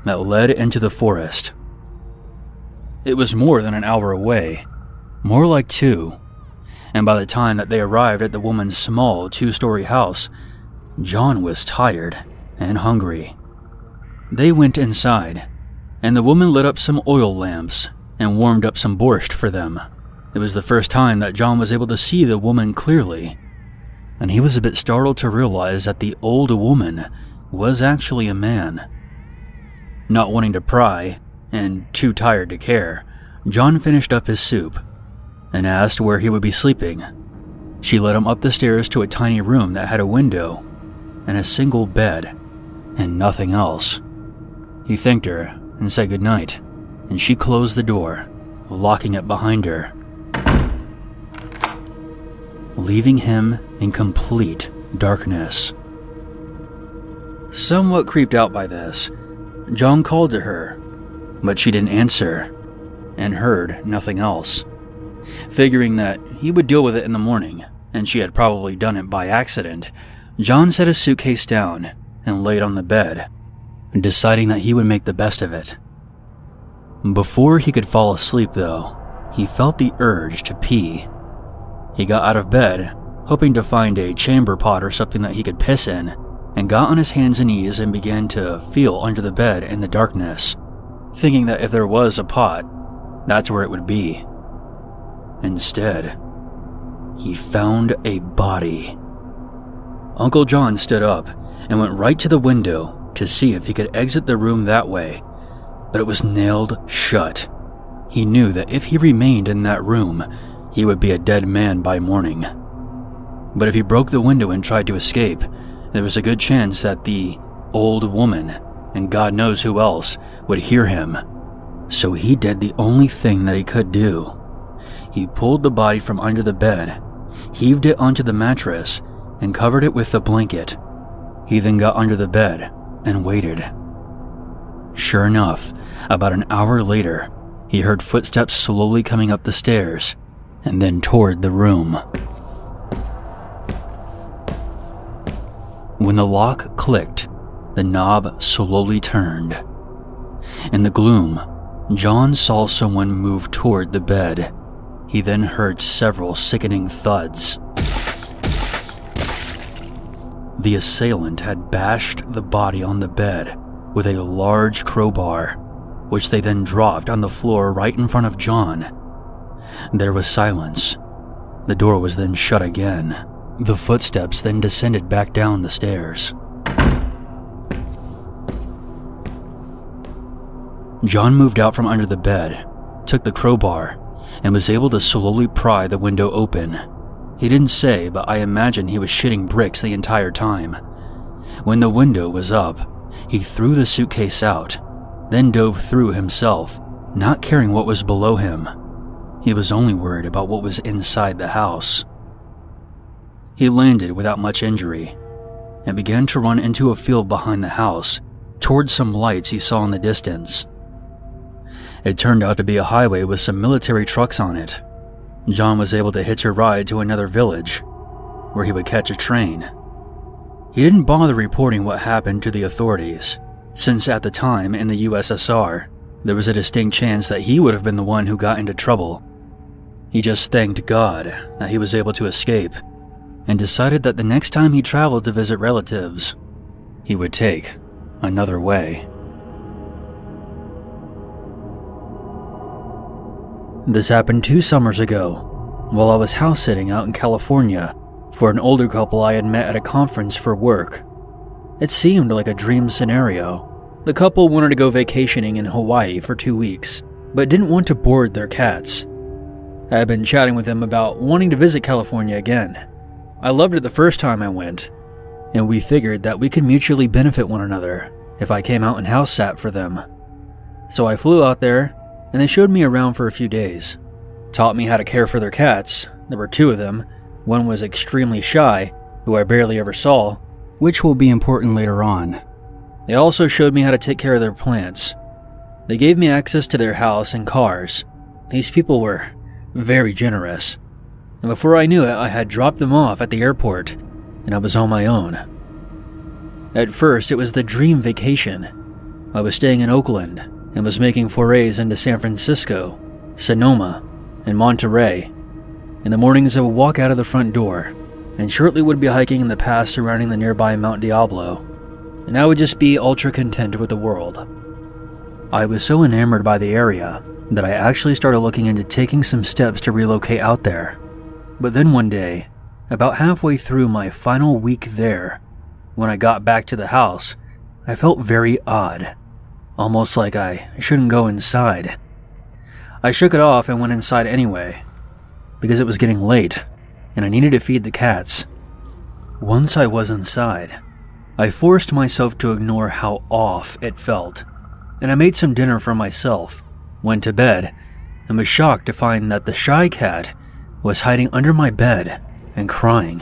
that led into the forest. It was more than an hour away, more like 2, and by the time that they arrived at the woman's small 2-story house, John was tired and hungry. They went inside, and the woman lit up some oil lamps and warmed up some borscht for them. It was the first time that John was able to see the woman clearly, and he was a bit startled to realize that the old woman was actually a man. Not wanting to pry, and too tired to care, John finished up his soup and asked where he would be sleeping. She led him up the stairs to a tiny room that had a window and a single bed and nothing else. He thanked her and said goodnight, and she closed the door, locking it behind her, leaving him in complete darkness. Somewhat creeped out by this, John called to her, but she didn't answer and heard nothing else. Figuring that he would deal with it in the morning, and she had probably done it by accident, John set his suitcase down and laid on the bed, deciding that he would make the best of it. Before he could fall asleep, though, he felt the urge to pee. He got out of bed, hoping to find a chamber pot or something that he could piss in, and got on his hands and knees and began to feel under the bed in the darkness, thinking that if there was a pot, that's where it would be. Instead, he found a body. Uncle John stood up and went right to the window to see if he could exit the room that way, but it was nailed shut. He knew that if he remained in that room, he would be a dead man by morning. But if he broke the window and tried to escape, there was a good chance that the old woman, and God knows who else, would hear him. So he did the only thing that he could do. He pulled the body from under the bed, heaved it onto the mattress, and covered it with the blanket. He then got under the bed and waited. Sure enough, about an hour later, he heard footsteps slowly coming up the stairs and then toward the room. When the lock clicked, the knob slowly turned. In the gloom, John saw someone move toward the bed. He then heard several sickening thuds. The assailant had bashed the body on the bed with a large crowbar, which they then dropped on the floor right in front of John. There was silence. The door was then shut again. The footsteps then descended back down the stairs. John moved out from under the bed, took the crowbar, and was able to slowly pry the window open. He didn't say, but I imagine he was shitting bricks the entire time. When the window was up, he threw the suitcase out, then dove through himself, not caring what was below him. He was only worried about what was inside the house. He landed without much injury and began to run into a field behind the house, towards some lights he saw in the distance. It turned out to be a highway with some military trucks on it. John was able to hitch a ride to another village, where he would catch a train. He didn't bother reporting what happened to the authorities, since at the time in the USSR, there was a distinct chance that he would have been the one who got into trouble. He just thanked God that he was able to escape, and decided that the next time he traveled to visit relatives, he would take another way. This happened 2 summers ago, while I was house sitting out in California for an older couple I had met at a conference for work. It seemed like a dream scenario. The couple wanted to go vacationing in Hawaii for 2 weeks, but didn't want to board their cats. I had been chatting with them about wanting to visit California again. I loved it the first time I went, and we figured that we could mutually benefit one another if I came out and house sat for them. So I flew out there, and they showed me around for a few days. Taught me how to care for their cats. There were 2 of them. One was extremely shy, who I barely ever saw, which will be important later on. They also showed me how to take care of their plants. They gave me access to their house and cars. These people were very generous. And before I knew it, I had dropped them off at the airport, and I was on my own. At first, it was the dream vacation. I was staying in Oakland, and was making forays into San Francisco, Sonoma, and Monterey. In the mornings I would walk out of the front door, and shortly would be hiking in the pass surrounding the nearby Mount Diablo, and I would just be ultra content with the world. I was so enamored by the area that I actually started looking into taking some steps to relocate out there. But then one day, about halfway through my final week there, when I got back to the house, I felt very odd. Almost like I shouldn't go inside. I shook it off and went inside anyway, because it was getting late, and I needed to feed the cats. Once I was inside, I forced myself to ignore how off it felt, and I made some dinner for myself, went to bed, and was shocked to find that the shy cat was hiding under my bed and crying.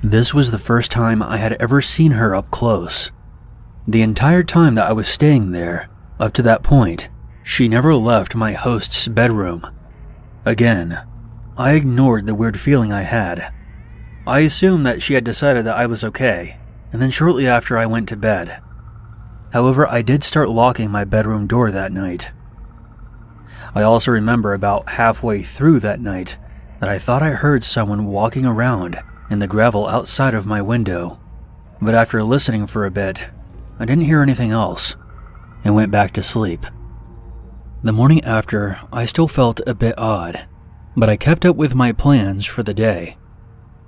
This was the first time I had ever seen her up close. The entire time that I was staying there, up to that point, she never left my host's bedroom. Again, I ignored the weird feeling I had. I assumed that she had decided that I was okay, and then shortly after I went to bed. However, I did start locking my bedroom door that night. I also remember about halfway through that night that I thought I heard someone walking around in the gravel outside of my window, but after listening for a bit, I didn't hear anything else, and went back to sleep. The morning after, I still felt a bit odd, but I kept up with my plans for the day.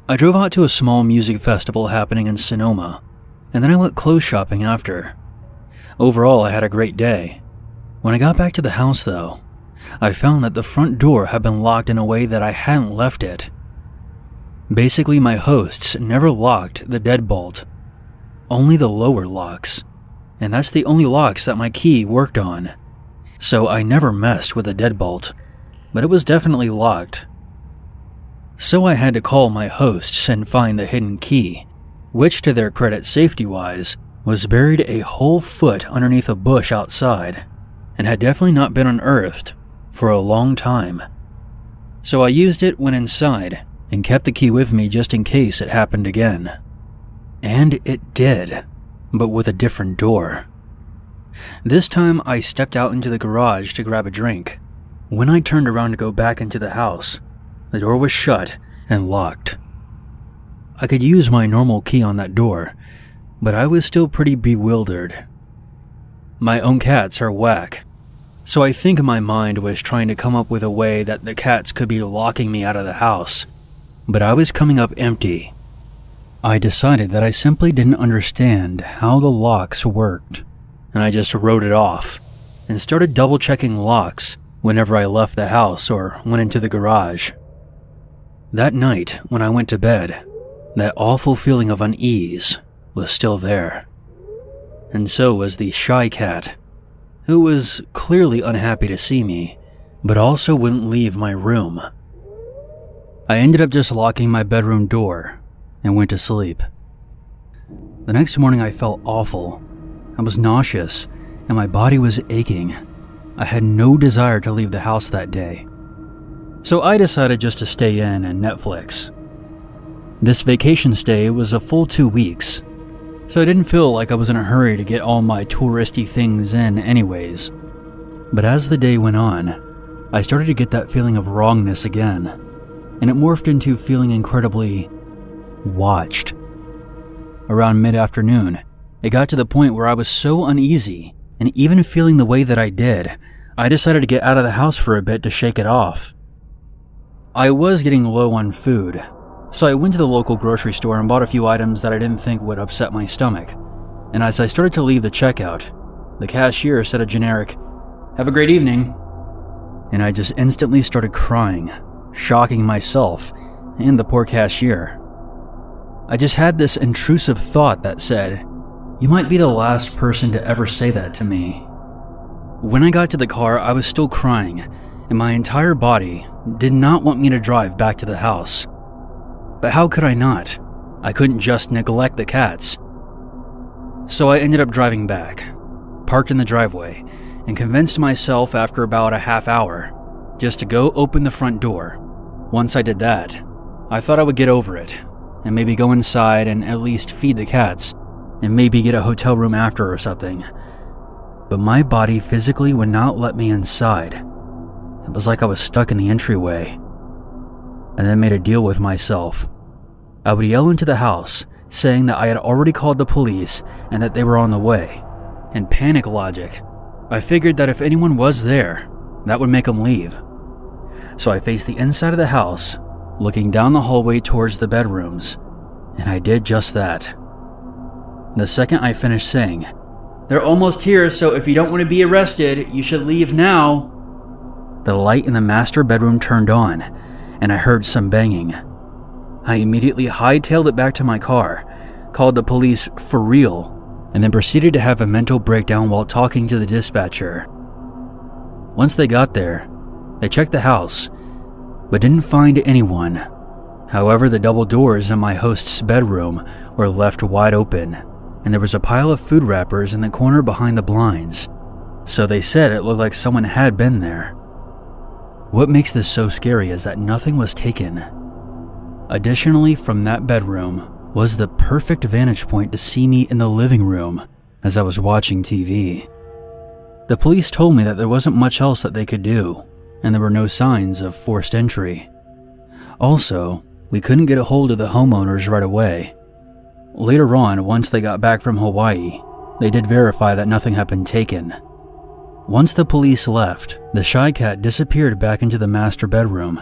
I drove out to a small music festival happening in Sonoma, and then I went clothes shopping after. Overall, I had a great day. When I got back to the house though, I found that the front door had been locked in a way that I hadn't left it. Basically, my hosts never locked the deadbolt. Only the lower locks, and that's the only locks that my key worked on. So I never messed with the deadbolt, but it was definitely locked. So I had to call my hosts and find the hidden key, which to their credit safety-wise, was buried a whole foot underneath a bush outside and had definitely not been unearthed for a long time. So I used it when inside and kept the key with me just in case it happened again. And it did, but with a different door. This time I stepped out into the garage to grab a drink. When I turned around to go back into the house, the door was shut and locked. I could use my normal key on that door, but I was still pretty bewildered. My own cats are whack, so I think my mind was trying to come up with a way that the cats could be locking me out of the house, but I was coming up empty. I decided that I simply didn't understand how the locks worked, and I just wrote it off and started double-checking locks whenever I left the house or went into the garage. That night, when I went to bed, that awful feeling of unease was still there. And so was the shy cat, who was clearly unhappy to see me, but also wouldn't leave my room. I ended up just locking my bedroom door and went to sleep. The next morning I felt awful. I was nauseous and my body was aching. I had no desire to leave the house that day. So I decided just to stay in and Netflix. This vacation stay was a full 2 weeks, so I didn't feel like I was in a hurry to get all my touristy things in anyways. But as the day went on, I started to get that feeling of wrongness again, and it morphed into feeling incredibly watched. Around mid-afternoon, it got to the point where I was so uneasy, and even feeling the way that I did, I decided to get out of the house for a bit to shake it off. I was getting low on food, so I went to the local grocery store and bought a few items that I didn't think would upset my stomach. And as I started to leave the checkout, the cashier said a generic, "Have a great evening." And I just instantly started crying, shocking myself and the poor cashier. I just had this intrusive thought that said, "You might be the last person to ever say that to me." When I got to the car, I was still crying, and my entire body did not want me to drive back to the house. But how could I not? I couldn't just neglect the cats. So I ended up driving back, parked in the driveway, and convinced myself after about a half hour just to go open the front door. Once I did that, I thought I would get over it, and maybe go inside and at least feed the cats, and maybe get a hotel room after or something. But my body physically would not let me inside. It was like I was stuck in the entryway. And then made a deal with myself. I would yell into the house, saying that I had already called the police and that they were on the way. And panic logic, I figured that if anyone was there, that would make them leave. So I faced the inside of the house, looking down the hallway towards the bedrooms, and I did just that. The second I finished saying, "They're almost here, so if you don't want to be arrested, you should leave now," the light in the master bedroom turned on, and I heard some banging. I immediately hightailed it back to my car, called the police for real, and then proceeded to have a mental breakdown while talking to the dispatcher. Once they got there, they checked the house, but didn't find anyone. However, the double doors in my host's bedroom were left wide open, and there was a pile of food wrappers in the corner behind the blinds, so they said it looked like someone had been there. What makes this so scary is that nothing was taken. Additionally, from that bedroom was the perfect vantage point to see me in the living room as I was watching TV. The police told me that there wasn't much else that they could do, and there were no signs of forced entry. Also, we couldn't get a hold of the homeowners right away. Later on, once they got back from Hawaii, they did verify that nothing had been taken. Once the police left, the shy cat disappeared back into the master bedroom,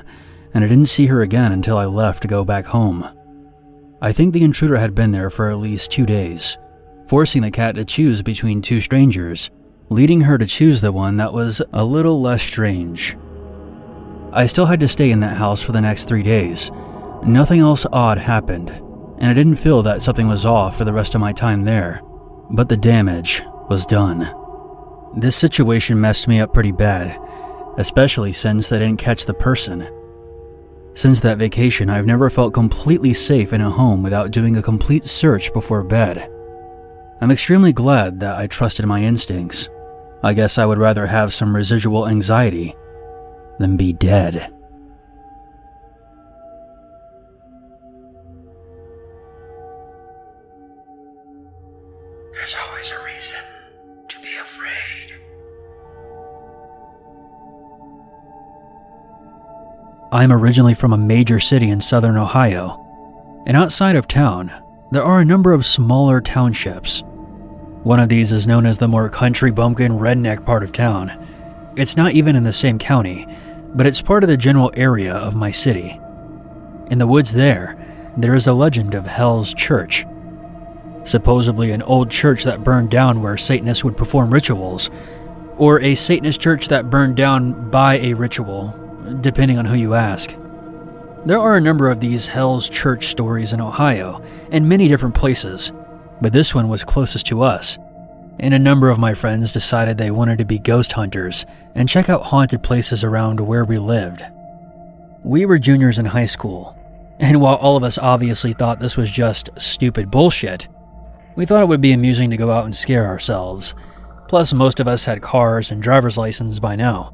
and I didn't see her again until I left to go back home. I think the intruder had been there for at least 2 days, forcing the cat to choose between two strangers, leading her to choose the one that was a little less strange. I still had to stay in that house for the next 3 days. Nothing else odd happened, and I didn't feel that something was off for the rest of my time there, but the damage was done. This situation messed me up pretty bad, especially since they didn't catch the person. Since that vacation, I've never felt completely safe in a home without doing a complete search before bed. I'm extremely glad that I trusted my instincts. I guess I would rather have some residual anxiety than be dead. There's always a reason to be afraid. I'm originally from a major city in southern Ohio, and outside of town, there are a number of smaller townships. One of these is known as the more country bumpkin redneck part of town. It's not even in the same county, but it's part of the general area of my city. In the woods there is a legend of Hell's Church. Supposedly an old church that burned down where Satanists would perform rituals, or a Satanist church that burned down by a ritual, depending on who you ask. There are a number of these Hell's Church stories in Ohio, and many different places, but this one was closest to us, and a number of my friends decided they wanted to be ghost hunters and check out haunted places around where we lived. We were juniors in high school, and while all of us obviously thought this was just stupid bullshit, we thought it would be amusing to go out and scare ourselves. Plus, most of us had cars and driver's licenses by now,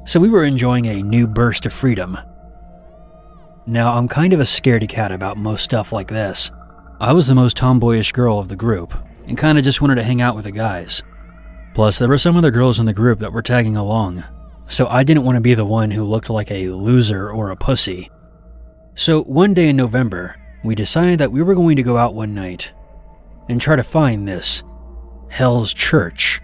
so we were enjoying a new burst of freedom. Now, I'm kind of a scaredy cat about most stuff like this. I was the most tomboyish girl of the group, and kind of just wanted to hang out with the guys. Plus, there were some other girls in the group that were tagging along, so I didn't want to be the one who looked like a loser or a pussy. So one day in November, we decided that we were going to go out one night and try to find this Hell's Church.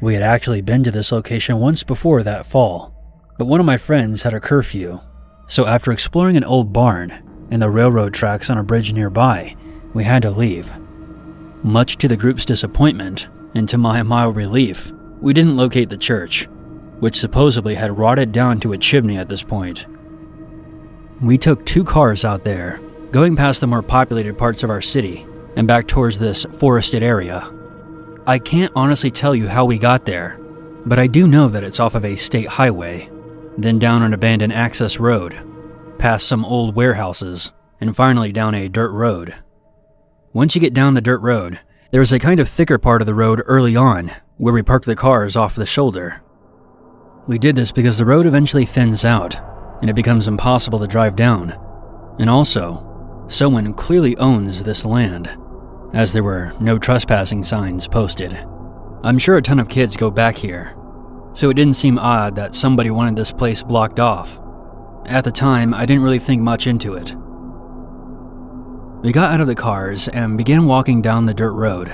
We had actually been to this location once before that fall, but one of my friends had a curfew, so after exploring an old barn and the railroad tracks on a bridge nearby, we had to leave. Much to the group's disappointment, and to my mild relief, we didn't locate the church, which supposedly had rotted down to a chimney at this point. We took 2 cars out there, going past the more populated parts of our city and back towards this forested area. I can't honestly tell you how we got there, but I do know that it's off of a state highway, then down an abandoned access road, past some old warehouses, and finally down a dirt road. Once you get down the dirt road, there is a kind of thicker part of the road early on, where we parked the cars off the shoulder. We did this because the road eventually thins out, and it becomes impossible to drive down. And also, someone clearly owns this land, as there were no trespassing signs posted. I'm sure a ton of kids go back here, so it didn't seem odd that somebody wanted this place blocked off. At the time, I didn't really think much into it. We got out of the cars and began walking down the dirt road,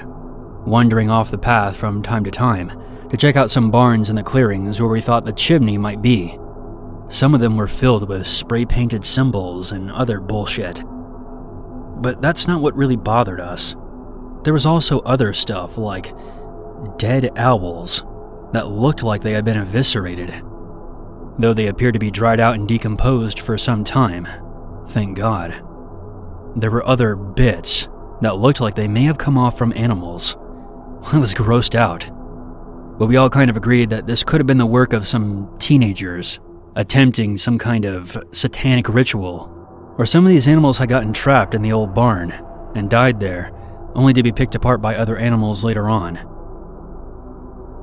wandering off the path from time to time to check out some barns in the clearings where we thought the chimney might be. Some of them were filled with spray-painted symbols and other bullshit. But that's not what really bothered us. There was also other stuff like dead owls that looked like they had been eviscerated, though they appeared to be dried out and decomposed for some time, thank God. There were other bits that looked like they may have come off from animals. I was grossed out, but we all kind of agreed that this could have been the work of some teenagers attempting some kind of satanic ritual, or some of these animals had gotten trapped in the old barn and died there, only to be picked apart by other animals later on.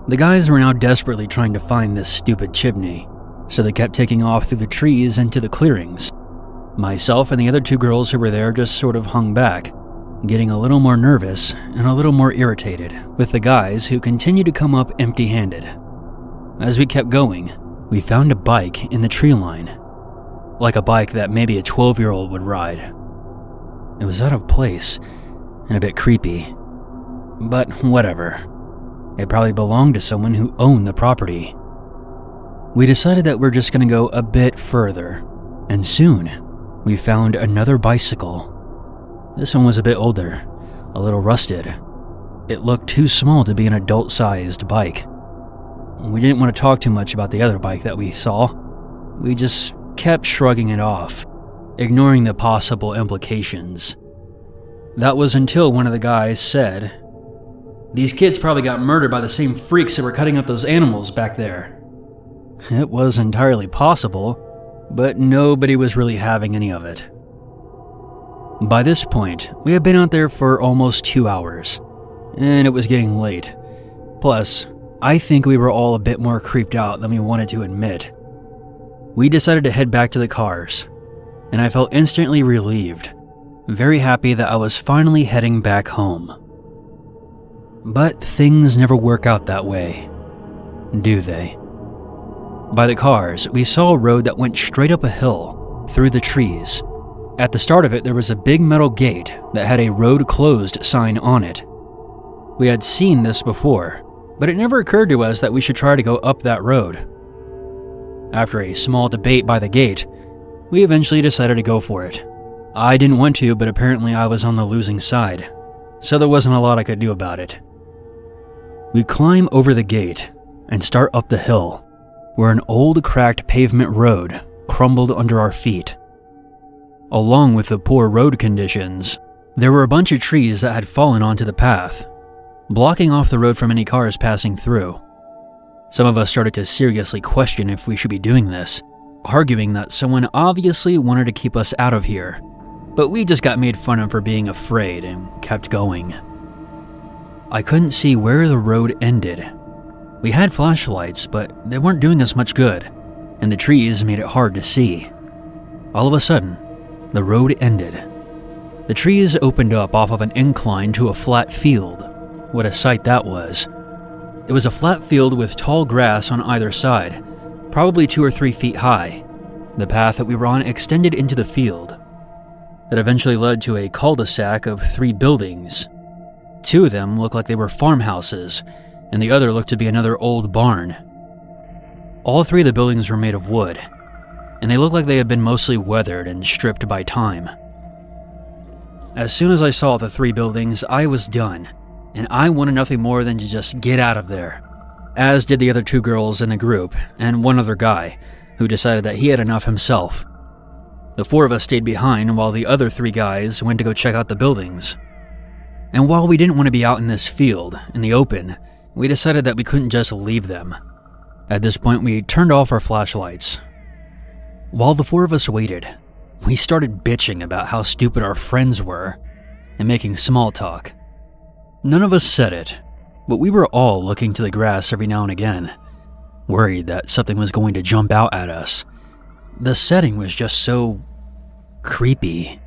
The guys were now desperately trying to find this stupid chimney, so they kept taking off through the trees into the clearings. Myself and the other 2 girls who were there just sort of hung back, getting a little more nervous and a little more irritated with the guys who continued to come up empty-handed. As we kept going, we found a bike in the tree line, like a bike that maybe a 12-year-old would ride. It was out of place and a bit creepy, but whatever. It probably belonged to someone who owned the property. We decided that we're just going to go a bit further, and soon we found another bicycle. This one was a bit older, a little rusted. It looked too small to be an adult-sized bike. We didn't want to talk too much about the other bike that we saw. We just kept shrugging it off, ignoring the possible implications. That was until one of the guys said, "These kids probably got murdered by the same freaks who were cutting up those animals back there." It was entirely possible, but nobody was really having any of it. By this point, we had been out there for almost 2 hours, and it was getting late. Plus, I think we were all a bit more creeped out than we wanted to admit. We decided to head back to the cars, and I felt instantly relieved, very happy that I was finally heading back home. But things never work out that way, do they? By the cars, we saw a road that went straight up a hill, through the trees. At the start of it, there was a big metal gate that had a road closed sign on it. We had seen this before, but it never occurred to us that we should try to go up that road. After a small debate by the gate, we eventually decided to go for it. I didn't want to, but apparently I was on the losing side, so there wasn't a lot I could do about it. We climb over the gate and start up the hill, where an old cracked pavement road crumbled under our feet. Along with the poor road conditions, there were a bunch of trees that had fallen onto the path, blocking off the road from any cars passing through. Some of us started to seriously question if we should be doing this, arguing that someone obviously wanted to keep us out of here, but we just got made fun of for being afraid and kept going. I couldn't see where the road ended. We had flashlights, but they weren't doing us much good, and the trees made it hard to see. All of a sudden, the road ended. The trees opened up off of an incline to a flat field. What a sight that was. It was a flat field with tall grass on either side, probably 2 or 3 feet high. The path that we were on extended into the field. That eventually led to a cul-de-sac of 3 buildings. 2 of them looked like they were farmhouses, and the other looked to be another old barn. All 3 of the buildings were made of wood, and they looked like they had been mostly weathered and stripped by time. As soon as I saw the 3 buildings, I was done, and I wanted nothing more than to just get out of there, as did the other 2 girls in the group, and one other guy, who decided that he had enough himself. The 4 of us stayed behind while the other 3 guys went to go check out the buildings. And while we didn't want to be out in this field, in the open, we decided that we couldn't just leave them. At this point, we turned off our flashlights. While the 4 of us waited, we started bitching about how stupid our friends were and making small talk. None of us said it, but we were all looking to the grass every now and again, worried that something was going to jump out at us. The setting was just so creepy.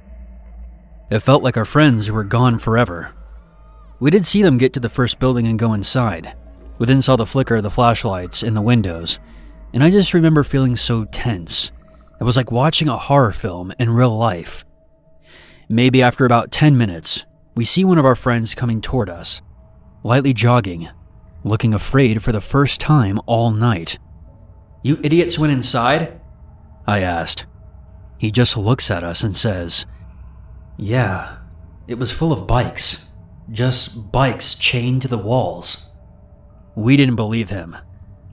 It felt like our friends were gone forever. We did see them get to the first building and go inside. We then saw the flicker of the flashlights in the windows, and I just remember feeling so tense. It was like watching a horror film in real life. Maybe after about 10 minutes, we see one of our friends coming toward us, lightly jogging, looking afraid for the first time all night. "You idiots went inside?" I asked. He just looks at us and says, "Yeah, it was full of bikes. Just bikes chained to the walls." We didn't believe him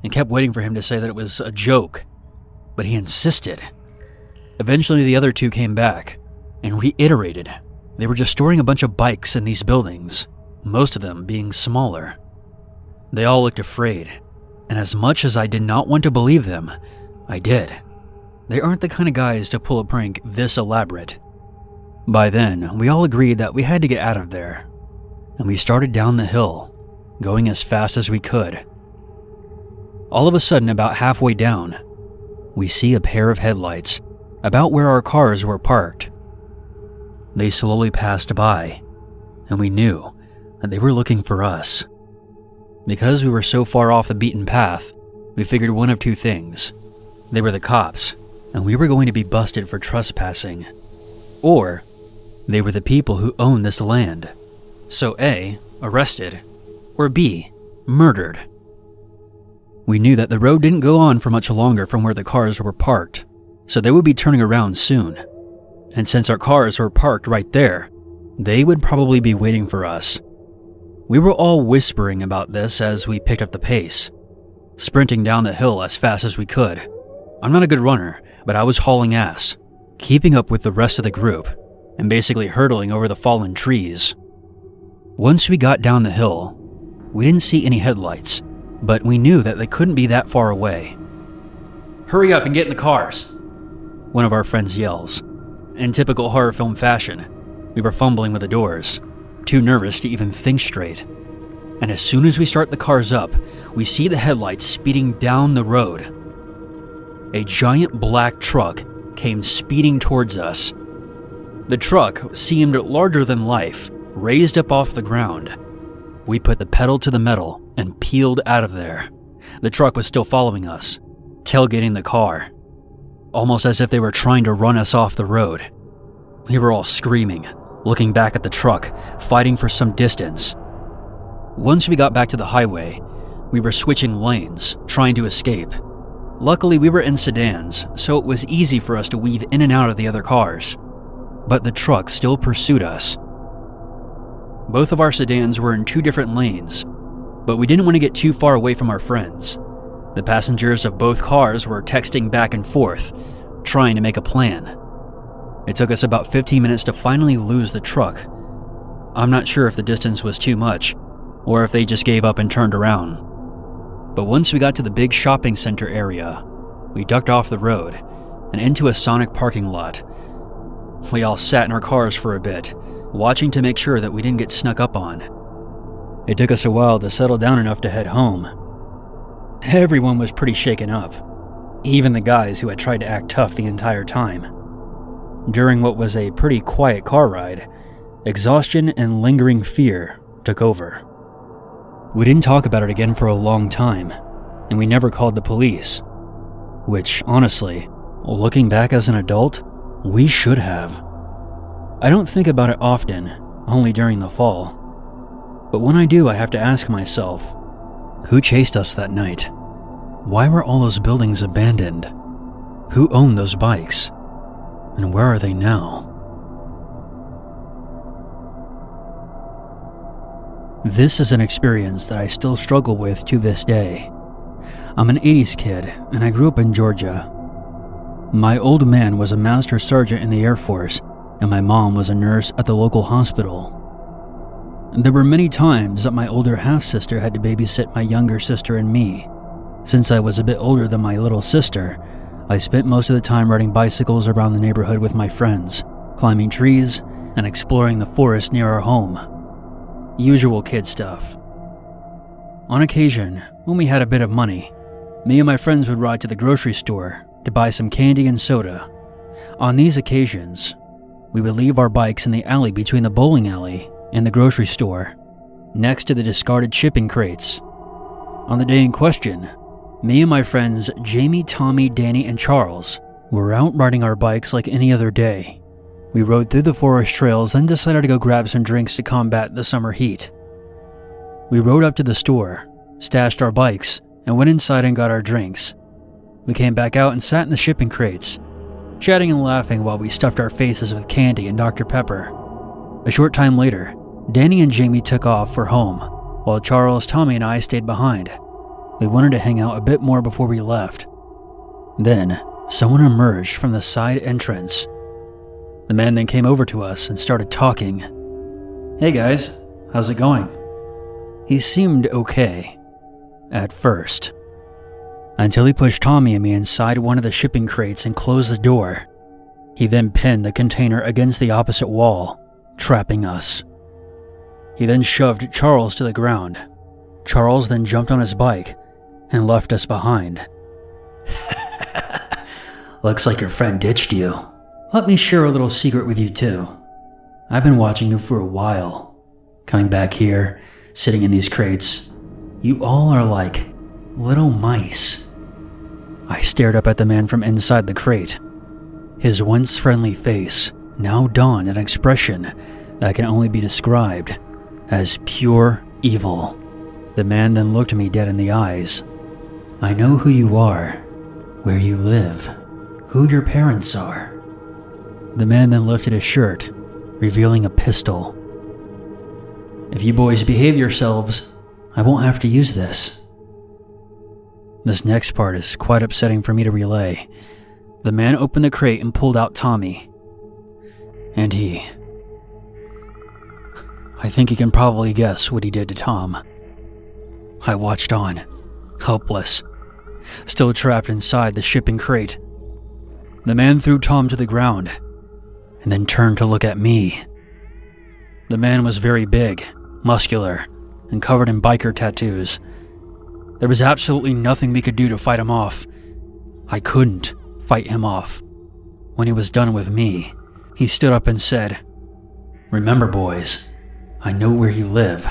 and kept waiting for him to say that it was a joke, but he insisted. Eventually the other 2 came back and reiterated they were just storing a bunch of bikes in these buildings, most of them being smaller. They all looked afraid, and as much as I did not want to believe them, I did. They aren't the kind of guys to pull a prank this elaborate. By then, we all agreed that we had to get out of there, and we started down the hill, going as fast as we could. All of a sudden, about halfway down, we see a pair of headlights about where our cars were parked. They slowly passed by, and we knew that they were looking for us. Because we were so far off the beaten path, we figured one of 2 things. They were the cops, and we were going to be busted for trespassing. Or they were the people who owned this land. So A, arrested, or B, murdered. We knew that the road didn't go on for much longer from where the cars were parked, so they would be turning around soon. And since our cars were parked right there, they would probably be waiting for us. We were all whispering about this as we picked up the pace, sprinting down the hill as fast as we could. I'm not a good runner, but I was hauling ass, keeping up with the rest of the group, and basically hurtling over the fallen trees. Once we got down the hill, we didn't see any headlights, but we knew that they couldn't be that far away. "Hurry up and get in the cars," one of our friends yells. In typical horror film fashion, we were fumbling with the doors, too nervous to even think straight. And as soon as we start the cars up, we see the headlights speeding down the road. A giant black truck came speeding towards us. The truck seemed larger than life, raised up off the ground. We put the pedal to the metal and peeled out of there. The truck was still following us, tailgating the car, almost as if they were trying to run us off the road. We were all screaming, looking back at the truck, fighting for some distance. Once we got back to the highway, we were switching lanes, trying to escape. Luckily, we were in sedans, so it was easy for us to weave in and out of the other cars. But the truck still pursued us. Both of our sedans were in 2 different lanes, but we didn't want to get too far away from our friends. The passengers of both cars were texting back and forth, trying to make a plan. It took us about 15 minutes to finally lose the truck. I'm not sure if the distance was too much, or if they just gave up and turned around. But once we got to the big shopping center area, we ducked off the road and into a Sonic parking lot. We all sat in our cars for a bit, watching to make sure that we didn't get snuck up on. It took us a while to settle down enough to head home. Everyone was pretty shaken up, even the guys who had tried to act tough the entire time. During what was a pretty quiet car ride, exhaustion and lingering fear took over. We didn't talk about it again for a long time, and we never called the police. Which, honestly, looking back as an adult, we should have. I don't think about it often, only during the fall. But when I do, I have to ask myself, who chased us that night? Why were all those buildings abandoned? Who owned those bikes? And where are they now? This is an experience that I still struggle with to this day. I'm an 80s kid, and I grew up in Georgia. My old man was a master sergeant in the Air Force, and my mom was a nurse at the local hospital. There were many times that my older half-sister had to babysit my younger sister and me. Since I was a bit older than my little sister, I spent most of the time riding bicycles around the neighborhood with my friends, climbing trees, and exploring the forest near our home. Usual kid stuff. On occasion, when we had a bit of money, me and my friends would ride to the grocery store to buy some candy and soda. On these occasions, we would leave our bikes in the alley between the bowling alley and the grocery store, next to the discarded shipping crates. On the day in question, me and my friends Jamie, Tommy, Danny, and Charles were out riding our bikes like any other day. We rode through the forest trails, then decided to go grab some drinks to combat the summer heat. We rode up to the store, stashed our bikes, and went inside and got our drinks. We came back out and sat in the shipping crates, chatting and laughing while we stuffed our faces with candy and Dr. Pepper. A short time later, Danny and Jamie took off for home, while Charles, Tommy, and I stayed behind. We wanted to hang out a bit more before we left. Then, someone emerged from the side entrance. The man then came over to us and started talking. "Hey guys, how's it going?" He seemed okay, at first, until he pushed Tommy and me inside one of the shipping crates and closed the door. He then pinned the container against the opposite wall, trapping us. He then shoved Charles to the ground. Charles then jumped on his bike and left us behind. "Looks like your friend ditched you. Let me share a little secret with you too. I've been watching you for a while. Coming back here, sitting in these crates, you all are like little mice." I stared up at the man from inside the crate. His once friendly face now donned an expression that can only be described as pure evil. The man then looked me dead in the eyes. "I know who you are, where you live, who your parents are." The man then lifted his shirt, revealing a pistol. "If you boys behave yourselves, I won't have to use this." This next part is quite upsetting for me to relay. The man opened the crate and pulled out Tommy. And I think you can probably guess what he did to Tom. I watched on, helpless, still trapped inside the shipping crate. The man threw Tom to the ground and then turned to look at me. The man was very big, muscular, and covered in biker tattoos. There was absolutely nothing we could do to fight him off. I couldn't fight him off. When he was done with me, he stood up and said, "Remember, boys, I know where you live.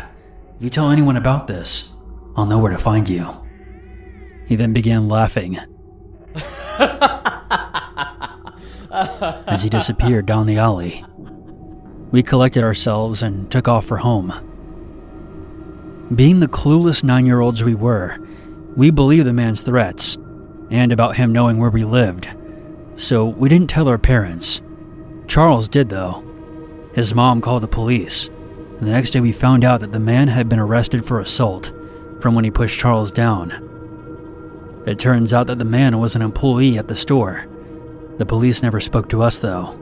If you tell anyone about this, I'll know where to find you." He then began laughing as he disappeared down the alley. We collected ourselves and took off for home. Being the clueless 9-year-olds we were, we believed the man's threats and about him knowing where we lived, so we didn't tell our parents. Charles did, though. His mom called the police, and the next day we found out that the man had been arrested for assault from when he pushed Charles down. It turns out that the man was an employee at the store. The police never spoke to us, though.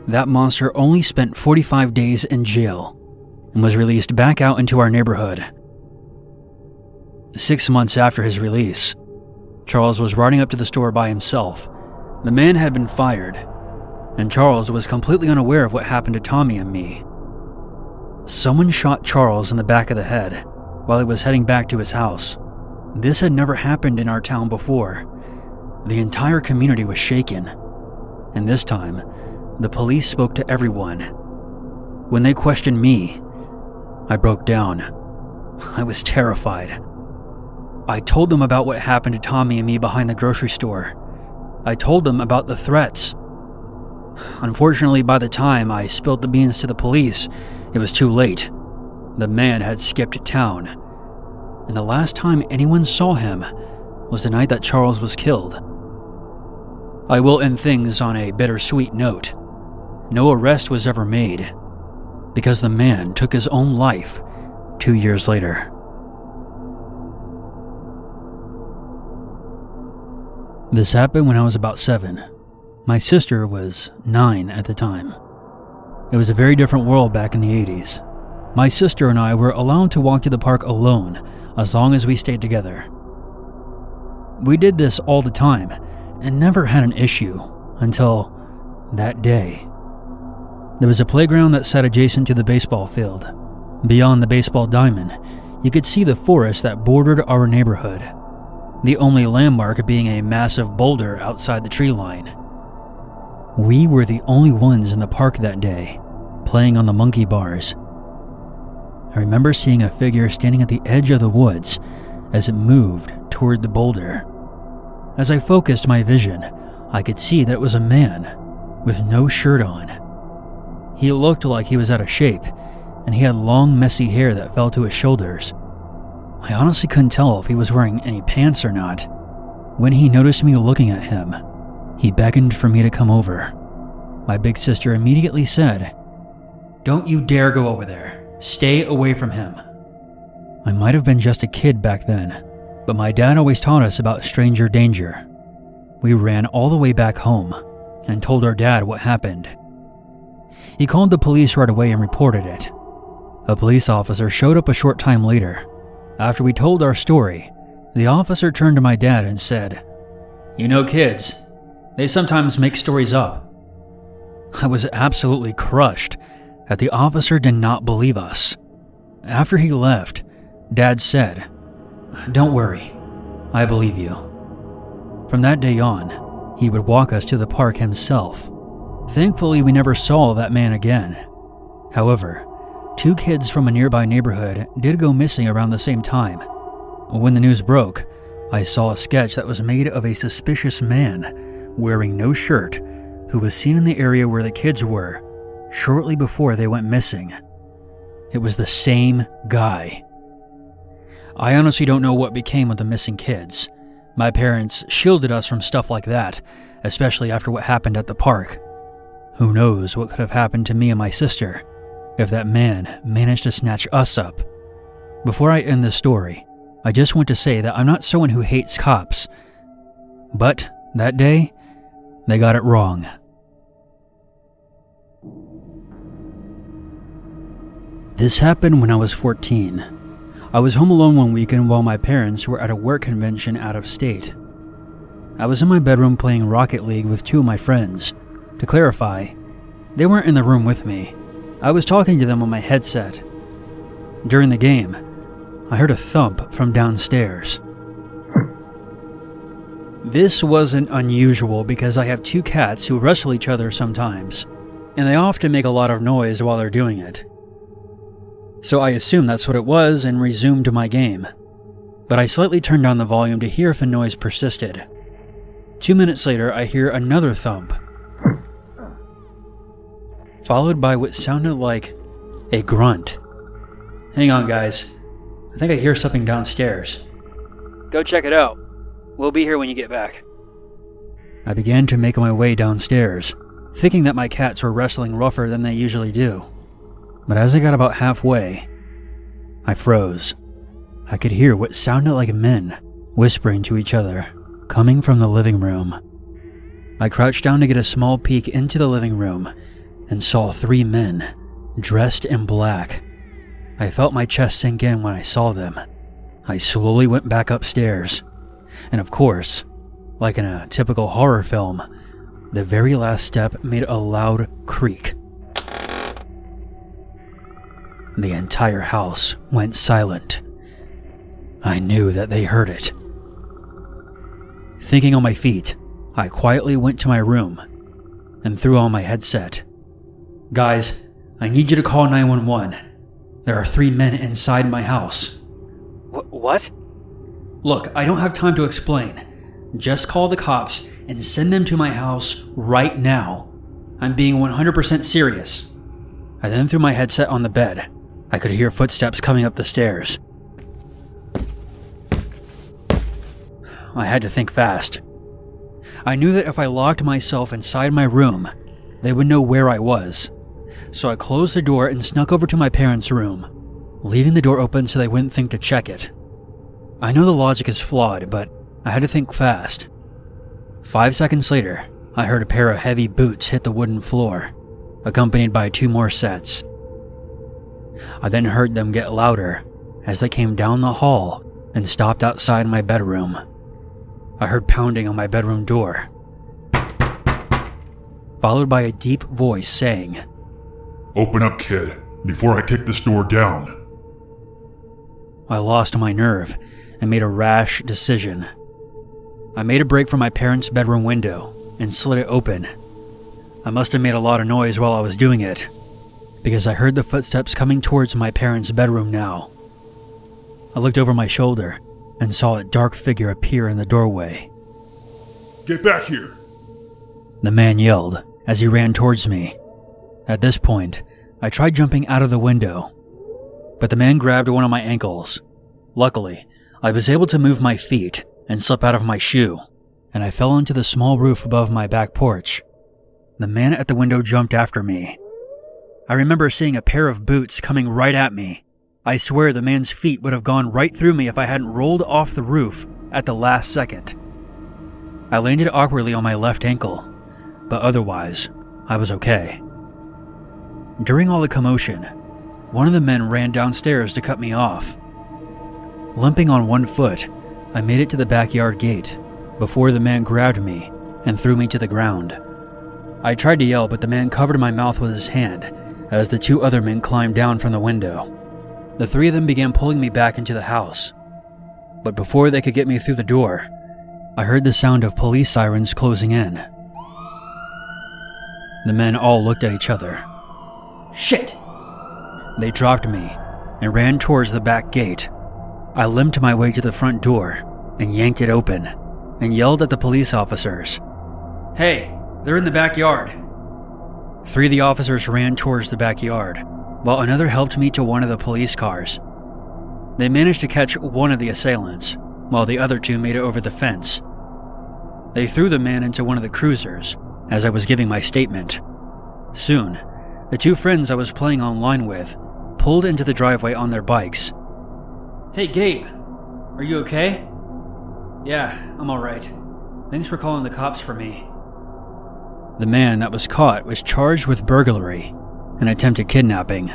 That monster only spent 45 days in jail and was released back out into our neighborhood. 6 months after his release, Charles was riding up to the store by himself. The man had been fired, and Charles was completely unaware of what happened to Tommy and me. Someone shot Charles in the back of the head while he was heading back to his house. This had never happened in our town before. The entire community was shaken, and this time, the police spoke to everyone. When they questioned me, I broke down. I was terrified. I told them about what happened to Tommy and me behind the grocery store. I told them about the threats. Unfortunately, by the time I spilled the beans to the police, it was too late. The man had skipped town, and the last time anyone saw him was the night that Charles was killed. I will end things on a bittersweet note. No arrest was ever made, because the man took his own life 2 years later. This happened when I was about 7. My sister was 9 at the time. It was a very different world back in the 80s. My sister and I were allowed to walk to the park alone as long as we stayed together. We did this all the time and never had an issue until that day. There was a playground that sat adjacent to the baseball field. Beyond the baseball diamond, you could see the forest that bordered our neighborhood, the only landmark being a massive boulder outside the tree line. We were the only ones in the park that day, playing on the monkey bars. I remember seeing a figure standing at the edge of the woods as it moved toward the boulder. As I focused my vision, I could see that it was a man with no shirt on. He looked like he was out of shape, and he had long, messy hair that fell to his shoulders. I honestly couldn't tell if he was wearing any pants or not. When he noticed me looking at him, he beckoned for me to come over. My big sister immediately said, "Don't you dare go over there. Stay away from him." I might have been just a kid back then, but my dad always taught us about stranger danger. We ran all the way back home and told our dad what happened. He called the police right away and reported it. A police officer showed up a short time later. After we told our story, the officer turned to my dad and said, "You know kids, they sometimes make stories up." I was absolutely crushed that the officer did not believe us. After he left, Dad said, "Don't worry, I believe you." From that day on, he would walk us to the park himself. Thankfully, we never saw that man again. However, 2 kids from a nearby neighborhood did go missing around the same time. When the news broke, I saw a sketch that was made of a suspicious man wearing no shirt who was seen in the area where the kids were shortly before they went missing. It was the same guy. I honestly don't know what became of the missing kids. My parents shielded us from stuff like that, especially after what happened at the park. Who knows what could have happened to me and my sister if that man managed to snatch us up. Before I end this story, I just want to say that I'm not someone who hates cops. But that day, they got it wrong. This happened when I was 14. I was home alone one weekend while my parents were at a work convention out of state. I was in my bedroom playing Rocket League with two of my friends. To clarify, they weren't in the room with me. I was talking to them on my headset. During the game, I heard a thump from downstairs. This wasn't unusual because I have two cats who wrestle each other sometimes, and they often make a lot of noise while they're doing it. So I assumed that's what it was and resumed my game. But I slightly turned down the volume to hear if the noise persisted. 2 minutes later, I hear another thump, followed by what sounded like a grunt. Hang on, guys. I think I hear something downstairs. Go check it out. We'll be here when you get back. I began to make my way downstairs, thinking that my cats were wrestling rougher than they usually do. But as I got about halfway, I froze. I could hear what sounded like men whispering to each other, coming from the living room. I crouched down to get a small peek into the living room and saw 3 men, dressed in black. I felt my chest sink in when I saw them. I slowly went back upstairs. And of course, like in a typical horror film, the very last step made a loud creak. The entire house went silent. I knew that they heard it. Thinking on my feet, I quietly went to my room and threw on my headset. Guys, I need you to call 911. There are 3 men inside my house. What? Look, I don't have time to explain. Just call the cops and send them to my house right now. I'm being 100% serious. I then threw my headset on the bed. I could hear footsteps coming up the stairs. I had to think fast. I knew that if I locked myself inside my room, they would know where I was. So I closed the door and snuck over to my parents' room, leaving the door open so they wouldn't think to check it. I know the logic is flawed, but I had to think fast. 5 seconds later, I heard a pair of heavy boots hit the wooden floor, accompanied by 2 more sets. I then heard them get louder as they came down the hall and stopped outside my bedroom. I heard pounding on my bedroom door, followed by a deep voice saying, Open up, kid, before I kick this door down. I lost my nerve and made a rash decision. I made a break from my parents' bedroom window and slid it open. I must have made a lot of noise while I was doing it, because I heard the footsteps coming towards my parents' bedroom now. I looked over my shoulder and saw a dark figure appear in the doorway. Get back here! The man yelled as he ran towards me. At this point, I tried jumping out of the window, but the man grabbed one of my ankles. Luckily, I was able to move my feet and slip out of my shoe, and I fell onto the small roof above my back porch. The man at the window jumped after me. I remember seeing a pair of boots coming right at me. I swear the man's feet would have gone right through me if I hadn't rolled off the roof at the last second. I landed awkwardly on my left ankle, but otherwise, I was okay. During all the commotion, one of the men ran downstairs to cut me off. Limping on one foot, I made it to the backyard gate before the man grabbed me and threw me to the ground. I tried to yell, but the man covered my mouth with his hand as the 2 other men climbed down from the window. The 3 of them began pulling me back into the house. But before they could get me through the door, I heard the sound of police sirens closing in. The men all looked at each other. Shit! They dropped me and ran towards the back gate. I limped my way to the front door and yanked it open and yelled at the police officers. Hey, they're in the backyard. 3 of the officers ran towards the backyard, while another helped me to one of the police cars. They managed to catch one of the assailants, while the other 2 made it over the fence. They threw the man into one of the cruisers as I was giving my statement. Soon, the 2 friends I was playing online with pulled into the driveway on their bikes. Hey Gabe, are you okay? Yeah, I'm alright. Thanks for calling the cops for me. The man that was caught was charged with burglary and attempted kidnapping.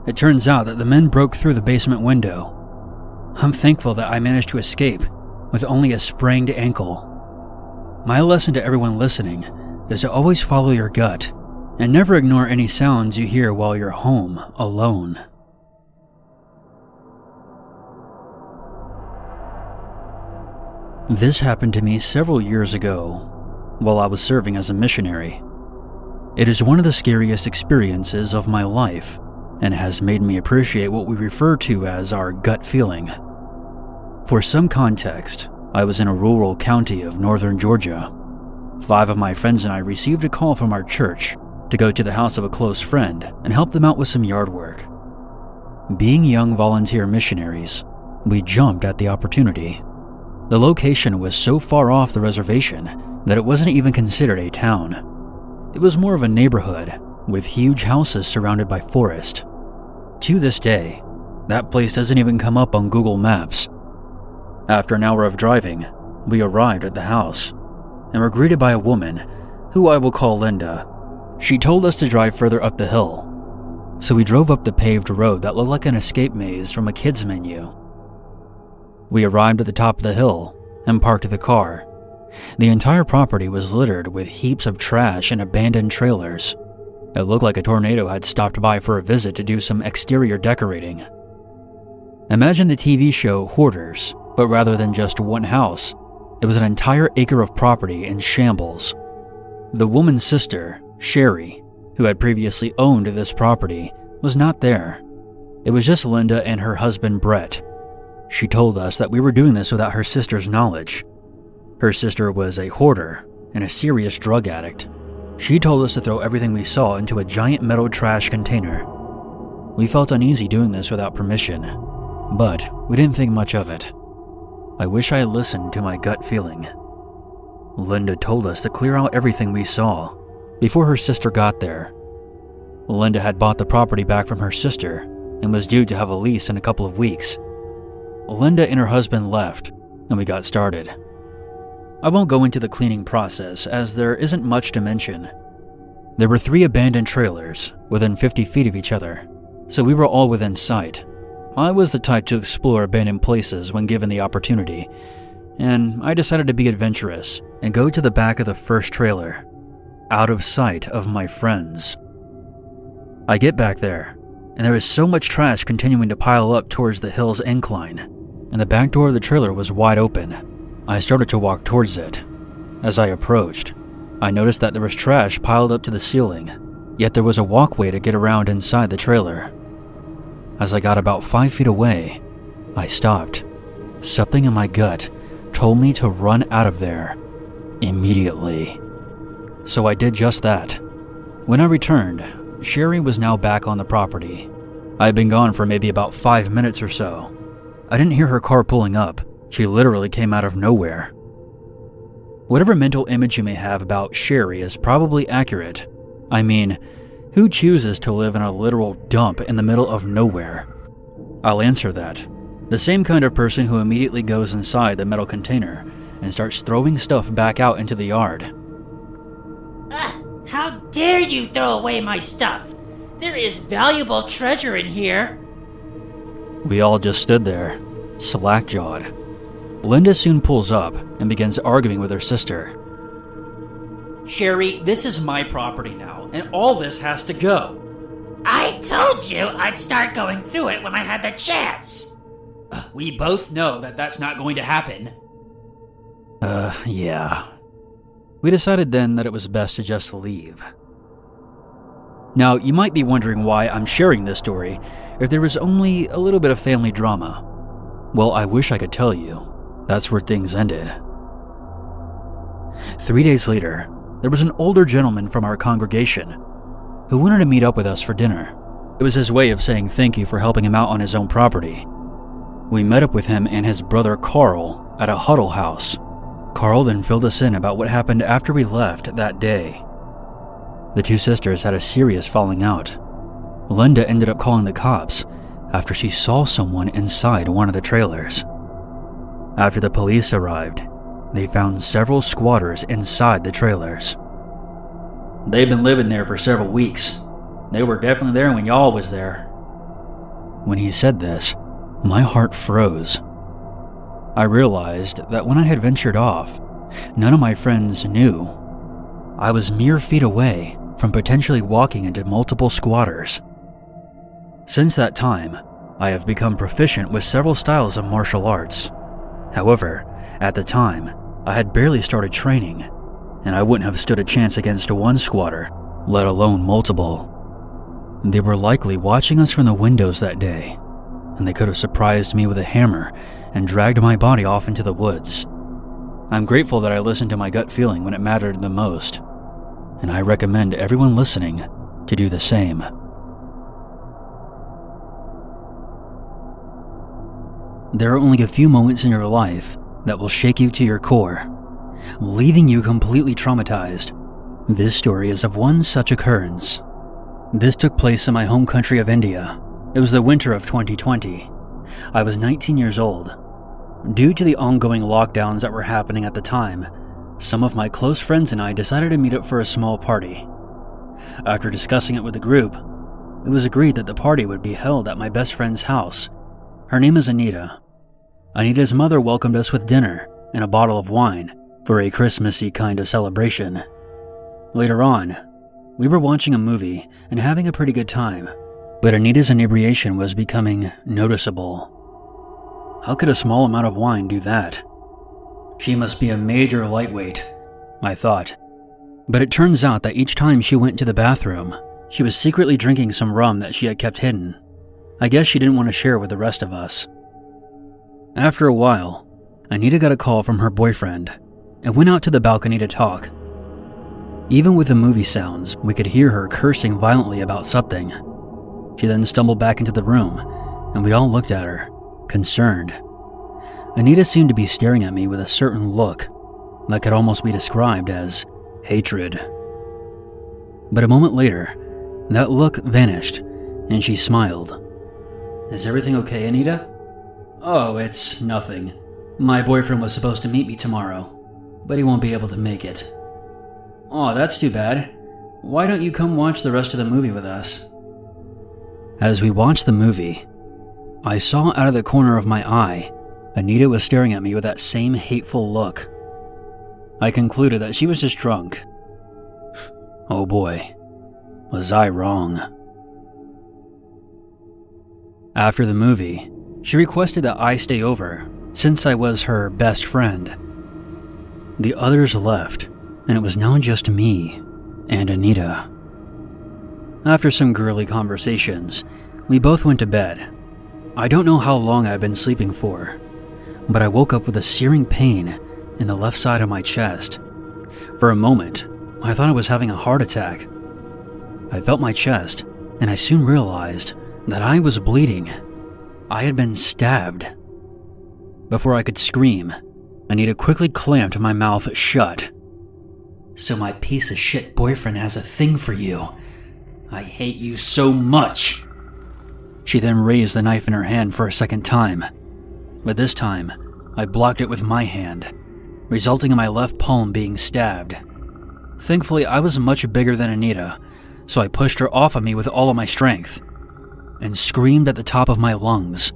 It turns out that the men broke through the basement window. I'm thankful that I managed to escape with only a sprained ankle. My lesson to everyone listening is to always follow your gut and never ignore any sounds you hear while you're home alone. This happened to me several years ago while I was serving as a missionary. It is one of the scariest experiences of my life and has made me appreciate what we refer to as our gut feeling. For some context, I was in a rural county of northern Georgia. 5 of my friends and I received a call from our church to go to the house of a close friend and help them out with some yard work. Being young volunteer missionaries, we jumped at the opportunity. The location was so far off the reservation that it wasn't even considered a town. It was more of a neighborhood with huge houses surrounded by forest. To this day, that place doesn't even come up on Google Maps. After an hour of driving, we arrived at the house and were greeted by a woman, who I will call Linda. She told us to drive further up the hill, so we drove up the paved road that looked like an escape maze from a kids' menu. We arrived at the top of the hill and parked the car. The entire property was littered with heaps of trash and abandoned trailers. It looked like a tornado had stopped by for a visit to do some exterior decorating. Imagine the TV show Hoarders, but rather than just one house, it was an entire acre of property in shambles. The woman's sister, Sherry, who had previously owned this property, was not there. It was just Linda and her husband Brett. She told us that we were doing this without her sister's knowledge. Her sister was a hoarder and a serious drug addict. She told us to throw everything we saw into a giant metal trash container. We felt uneasy doing this without permission, but we didn't think much of it. I wish I had listened to my gut feeling. Linda told us to clear out everything we saw before her sister got there. Linda had bought the property back from her sister and was due to have a lease in a couple of weeks. Linda and her husband left, and we got started. I won't go into the cleaning process as there isn't much to mention. There were 3 abandoned trailers within 50 feet of each other, so we were all within sight. I was the type to explore abandoned places when given the opportunity, and I decided to be adventurous and go to the back of the first trailer, out of sight of my friends. I get back there, and there is so much trash continuing to pile up towards the hill's incline, and the back door of the trailer was wide open. I started to walk towards it. As I approached, I noticed that there was trash piled up to the ceiling, yet there was a walkway to get around inside the trailer. As I got about 5 feet away, I stopped. Something in my gut told me to run out of there immediately. So I did just that. When I returned, Sherry was now back on the property. I had been gone for maybe about 5 minutes or so. I didn't hear her car pulling up. She literally came out of nowhere. Whatever mental image you may have about Sherry is probably accurate. I mean, who chooses to live in a literal dump in the middle of nowhere? I'll answer that. The same kind of person who immediately goes inside the metal container and starts throwing stuff back out into the yard. How dare you throw away my stuff? There is valuable treasure in here. We all just stood there, slack-jawed. Linda soon pulls up and begins arguing with her sister. Sherry, this is my property now, and all this has to go. I told you I'd start going through it when I had the chance. We both know that that's not going to happen. Yeah. We decided then that it was best to just leave. Now, you might be wondering why I'm sharing this story if there was only a little bit of family drama. Well, I wish I could tell you. That's where things ended. 3 days later, there was an older gentleman from our congregation who wanted to meet up with us for dinner. It was his way of saying thank you for helping him out on his own property. We met up with him and his brother Carl at a huddle house. Carl then filled us in about what happened after we left that day. The 2 sisters had a serious falling out. Linda ended up calling the cops after she saw someone inside one of the trailers. After the police arrived, they found several squatters inside the trailers. They've been living there for several weeks. They were definitely there when y'all was there. When he said this, my heart froze. I realized that when I had ventured off, None of my friends knew. I was mere feet away from potentially walking into multiple squatters. Since that time, I have become proficient with several styles of martial arts. However, at the time, I had barely started training, and I wouldn't have stood a chance against one squatter, let alone multiple. They were likely watching us from the windows that day, and they could have surprised me with a hammer and dragged my body off into the woods. I'm grateful that I listened to my gut feeling when it mattered the most, and I recommend everyone listening to do the same. There are only a few moments in your life that will shake you to your core, leaving you completely traumatized. This story is of one such occurrence. This took place in my home country of India. It was the winter of 2020. I was 19 years old. Due to the ongoing lockdowns that were happening at the time, some of my close friends and I decided to meet up for a small party. After discussing it with the group, it was agreed that the party would be held at my best friend's house. Her name is Anita. Anita's mother welcomed us with dinner and a bottle of wine for a Christmassy kind of celebration. Later on, we were watching a movie and having a pretty good time, but Anita's inebriation was becoming noticeable. How could a small amount of wine do that? She must be a major lightweight, I thought. But it turns out that each time she went to the bathroom, she was secretly drinking some rum that she had kept hidden. I guess she didn't want to share with the rest of us. After a while, Anita got a call from her boyfriend and went out to the balcony to talk. Even with the movie sounds, we could hear her cursing violently about something. She then stumbled back into the room, and we all looked at her, concerned. Anita seemed to be staring at me with a certain look that could almost be described as hatred. But a moment later, that look vanished, and she smiled. "Is everything okay, Anita?" "Oh, it's nothing. My boyfriend was supposed to meet me tomorrow, but he won't be able to make it." "Oh, that's too bad. Why don't you come watch the rest of the movie with us?" As we watched the movie, I saw out of the corner of my eye, Anita was staring at me with that same hateful look. I concluded that she was just drunk. Oh boy, was I wrong. After the movie, she requested that I stay over, since I was her best friend. The others left, and it was now just me and Anita. After some girly conversations, we both went to bed. I don't know how long I've been sleeping for, but I woke up with a searing pain in the left side of my chest. For a moment, I thought I was having a heart attack. I felt my chest, and I soon realized that I was bleeding. I had been stabbed. Before I could scream, Anita quickly clamped my mouth shut. "So my piece of shit boyfriend has a thing for you. I hate you so much." She then raised the knife in her hand for a second time, but this time I blocked it with my hand, resulting in my left palm being stabbed. Thankfully, I was much bigger than Anita, so I pushed her off of me with all of my strength and screamed at the top of my lungs.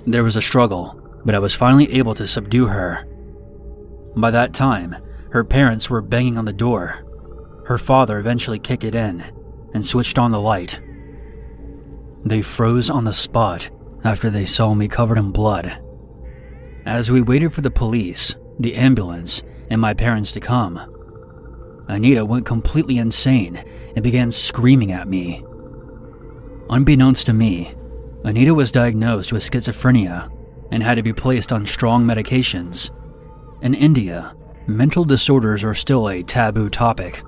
There was a struggle, but I was finally able to subdue her. By that time, her parents were banging on the door. Her father eventually kicked it in and switched on the light. They froze on the spot after they saw me covered in blood. As we waited for the police, the ambulance, and my parents to come, Anita went completely insane and began screaming at me. Unbeknownst to me, Anita was diagnosed with schizophrenia and had to be placed on strong medications. In India, mental disorders are still a taboo topic,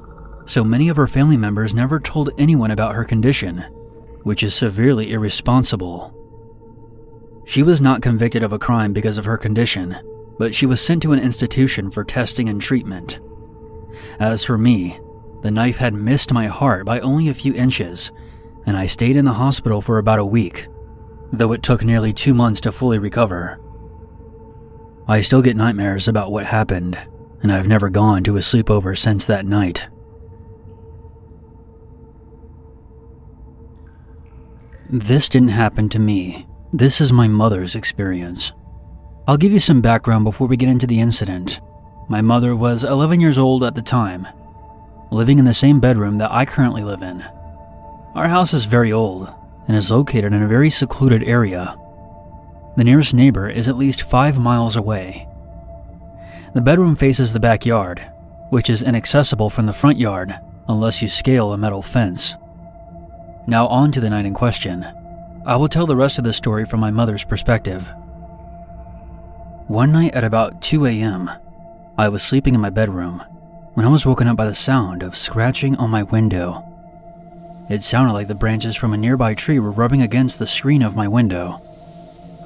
so many of her family members never told anyone about her condition, which is severely irresponsible. She was not convicted of a crime because of her condition, but she was sent to an institution for testing and treatment. As for me, the knife had missed my heart by only a few inches, and I stayed in the hospital for about a week, though it took nearly 2 months to fully recover. I still get nightmares about what happened, and I've never gone to a sleepover since that night. This didn't happen to me. This is my mother's experience. I'll give you some background before we get into the incident. My mother was 11 years old at the time, living in the same bedroom that I currently live in. Our house is very old and is located in a very secluded area. The nearest neighbor is at least 5 miles away. The bedroom faces the backyard, which is inaccessible from the front yard unless you scale a metal fence. Now on to the night in question. I will tell the rest of the story from my mother's perspective. One night at about 2 a.m., I was sleeping in my bedroom when I was woken up by the sound of scratching on my window. It sounded like the branches from a nearby tree were rubbing against the screen of my window.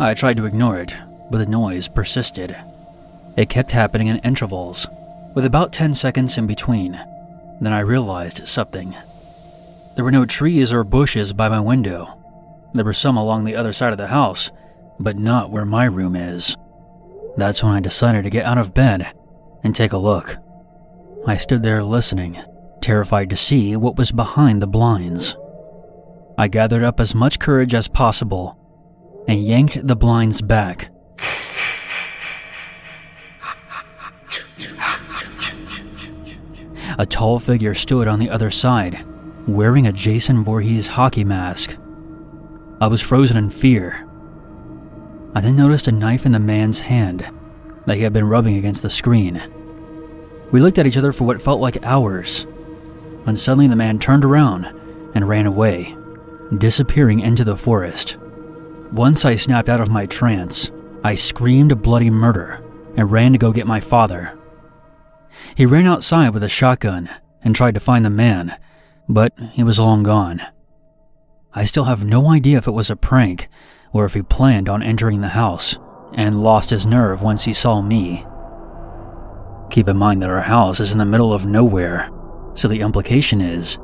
I tried to ignore it, but the noise persisted. It kept happening in intervals, with about 10 seconds in between. Then I realized something. There were no trees or bushes by my window. There were some along the other side of the house, but not where my room is. That's when I decided to get out of bed and take a look. I stood there listening, terrified to see what was behind the blinds. I gathered up as much courage as possible and yanked the blinds back. A tall figure stood on the other side, wearing a Jason Voorhees hockey mask. I was frozen in fear. I then noticed a knife in the man's hand that he had been rubbing against the screen. We looked at each other for what felt like hours, when suddenly the man turned around and ran away, disappearing into the forest. Once I snapped out of my trance, I screamed bloody murder and ran to go get my father. He ran outside with a shotgun and tried to find the man, but he was long gone. I still have no idea if it was a prank or if he planned on entering the house and lost his nerve once he saw me. Keep in mind that our house is in the middle of nowhere, so the implication is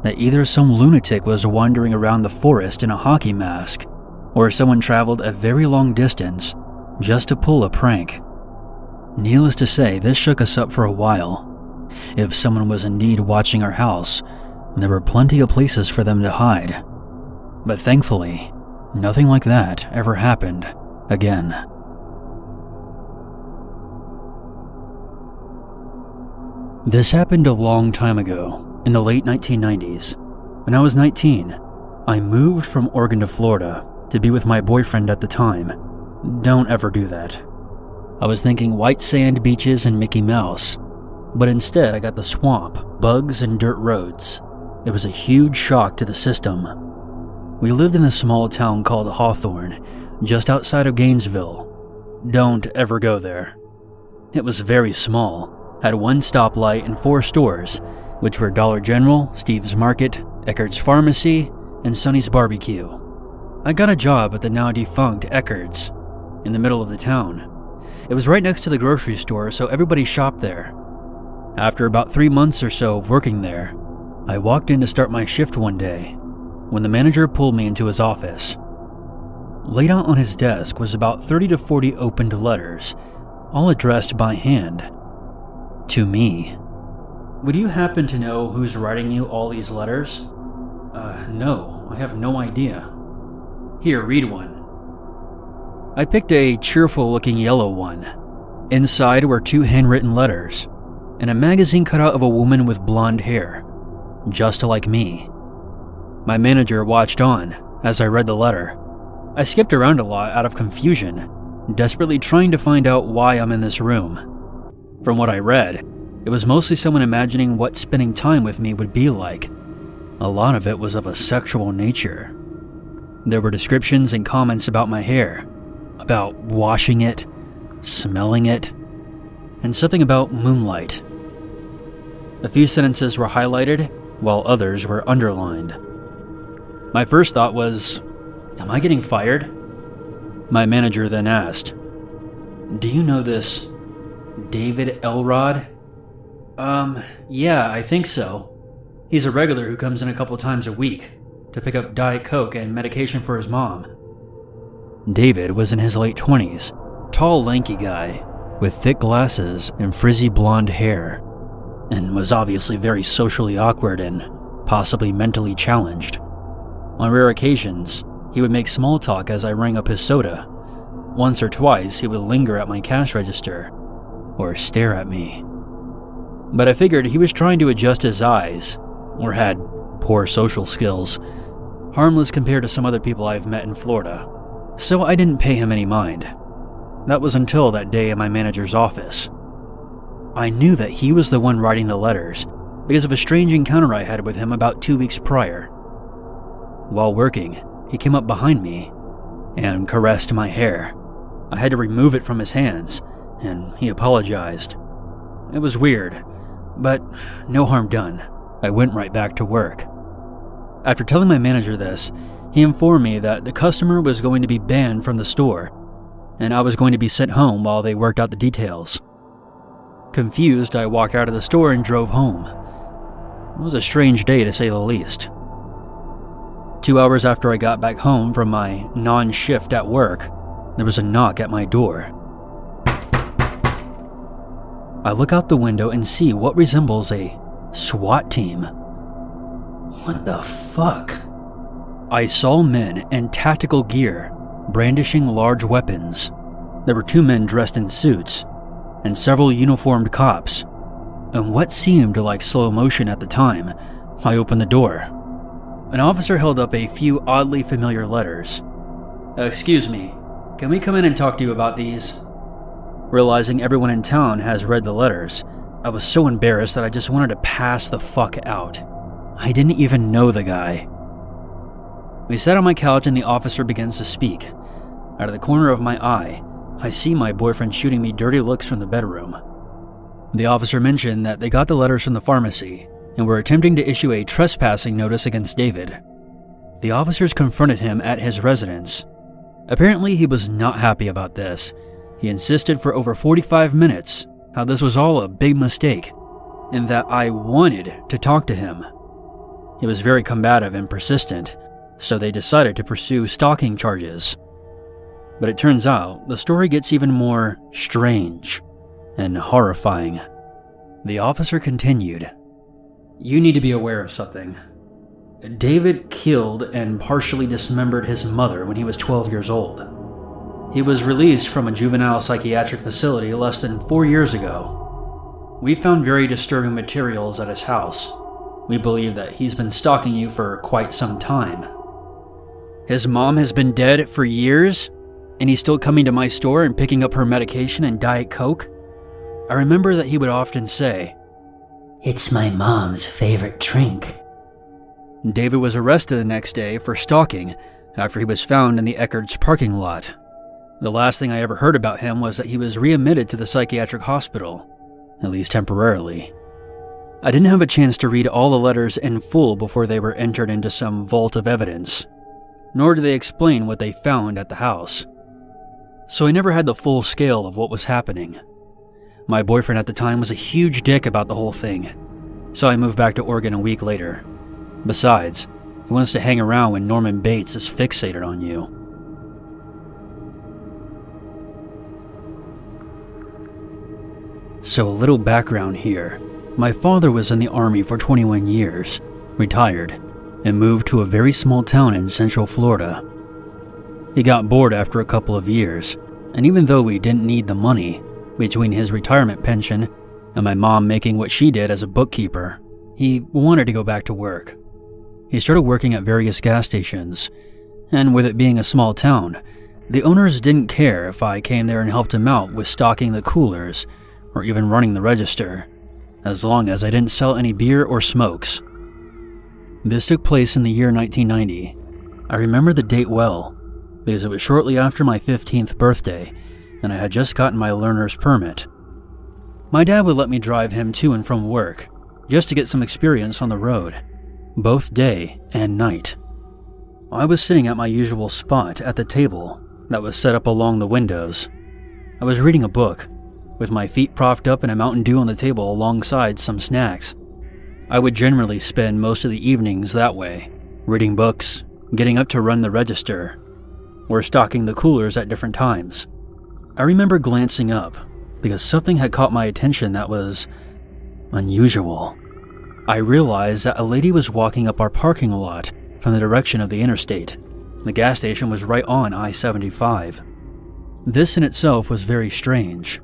that either some lunatic was wandering around the forest in a hockey mask, or someone traveled a very long distance just to pull a prank. Needless to say, this shook us up for a while. If someone was indeed watching our house, there were plenty of places for them to hide. But thankfully, nothing like that ever happened again. This happened a long time ago, in the late 1990s. When I was 19, I moved from Oregon to Florida to be with my boyfriend at the time. Don't ever do that. I was thinking white sand beaches and Mickey Mouse, but instead I got the swamp, bugs, and dirt roads. It was a huge shock to the system. We lived in a small town called Hawthorne, just outside of Gainesville. Don't ever go there. It was very small, had one stoplight and 4 stores, which were Dollar General, Steve's Market, Eckerd's Pharmacy, and Sonny's Barbecue. I got a job at the now defunct Eckerd's, in the middle of the town. It was right next to the grocery store, so everybody shopped there. After about 3 months or so of working there, I walked in to start my shift one day, when the manager pulled me into his office. Laid out on his desk was about 30 to 40 opened letters, all addressed by hand. To me. Would you happen to know who's writing you all these letters? No, I have no idea. Here, read one. I picked a cheerful-looking yellow one. Inside were 2 handwritten letters, and a magazine cutout of a woman with blonde hair, just like me. My manager watched on as I read the letter. I skipped around a lot out of confusion, desperately trying to find out why I'm in this room. From what I read, it was mostly someone imagining what spending time with me would be like. A lot of it was of a sexual nature. There were descriptions and comments about my hair, about washing it, smelling it, and something about moonlight. A few sentences were highlighted, while others were underlined. My first thought was, am I getting fired? My manager then asked, do you know this David Elrod? Yeah, I think so. He's a regular who comes in a couple times a week to pick up Diet Coke and medication for his mom. David was in his late 20s, tall, lanky guy, with thick glasses and frizzy blonde hair, and was obviously very socially awkward and possibly mentally challenged. On rare occasions, he would make small talk as I rang up his soda. Once or twice, he would linger at my cash register, or stare at me. But I figured he was trying to adjust his eyes, or had poor social skills, harmless compared to some other people I've met in Florida, so I didn't pay him any mind. That was until that day in my manager's office. I knew that he was the one writing the letters because of a strange encounter I had with him about 2 weeks prior. While working, he came up behind me and caressed my hair. I had to remove it from his hands, and he apologized. It was weird, but no harm done. I went right back to work. After telling my manager this, he informed me that the customer was going to be banned from the store, and I was going to be sent home while they worked out the details. Confused, I walked out of the store and drove home. It was a strange day to say the least. 2 hours after I got back home from my non-shift at work, there was a knock at my door. I look out the window and see what resembles a SWAT team. What the fuck? I saw men in tactical gear, brandishing large weapons. There were 2 men dressed in suits, and several uniformed cops. In what seemed like slow motion at the time, I opened the door. An officer held up a few oddly familiar letters. "Excuse me, can we come in and talk to you about these?" Realizing everyone in town has read the letters, I was so embarrassed that I just wanted to pass the fuck out. I didn't even know the guy. We sat on my couch and the officer begins to speak. Out of the corner of my eye, I see my boyfriend shooting me dirty looks from the bedroom. The officer mentioned that they got the letters from the pharmacy and were attempting to issue a trespassing notice against David. The officers confronted him at his residence. Apparently, he was not happy about this. He insisted for over 45 minutes how this was all a big mistake and that I wanted to talk to him. He was very combative and persistent, so they decided to pursue stalking charges. But it turns out the story gets even more strange and horrifying. The officer continued, "You need to be aware of something. David killed and partially dismembered his mother when he was 12 years old. He was released from a juvenile psychiatric facility less than 4 years ago. We found very disturbing materials at his house. We believe that he's been stalking you for quite some time. His mom has been dead for years, and he's still coming to my store and picking up her medication and Diet Coke. I remember that he would often say, 'It's my mom's favorite drink.' David was arrested the next day for stalking after he was found in the Eckerd's parking lot. The last thing I ever heard about him was that he was readmitted to the psychiatric hospital, at least temporarily. I didn't have a chance to read all the letters in full before they were entered into some vault of evidence, nor did they explain what they found at the house. So I never had the full scale of what was happening. My boyfriend at the time was a huge dick about the whole thing, so I moved back to Oregon a week later. Besides, he wants to hang around when Norman Bates is fixated on you." So a little background here. My father was in the Army for 21 years, retired, and moved to a very small town in Central Florida. He got bored after a couple of years, and even though we didn't need the money, between his retirement pension and my mom making what she did as a bookkeeper, he wanted to go back to work. He started working at various gas stations, and with it being a small town, the owners didn't care if I came there and helped him out with stocking the coolers or even running the register, as long as I didn't sell any beer or smokes. This took place in the year 1990. I remember the date well, because it was shortly after my 15th birthday, and I had just gotten my learner's permit. My dad would let me drive him to and from work, just to get some experience on the road, both day and night. I was sitting at my usual spot at the table that was set up along the windows. I was reading a book, with my feet propped up and a Mountain Dew on the table alongside some snacks. I would generally spend most of the evenings that way, reading books, getting up to run the register, or stocking the coolers at different times. I remember glancing up because something had caught my attention that was unusual. I realized that a lady was walking up our parking lot from the direction of the interstate. The gas station was right on I-75. This in itself was very strange.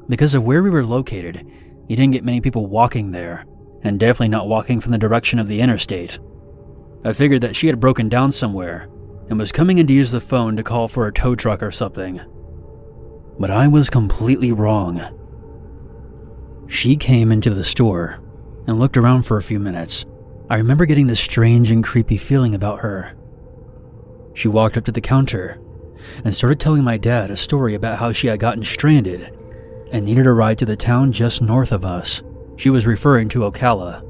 Because of where we were located, you didn't get many people walking there, and definitely not walking from the direction of the interstate. I figured that she had broken down somewhere and was coming in to use the phone to call for a tow truck or something. But I was completely wrong. She came into the store and looked around for a few minutes. I remember getting this strange and creepy feeling about her. She walked up to the counter and started telling my dad a story about how she had gotten stranded and needed a ride to the town just north of us. She was referring to Ocala.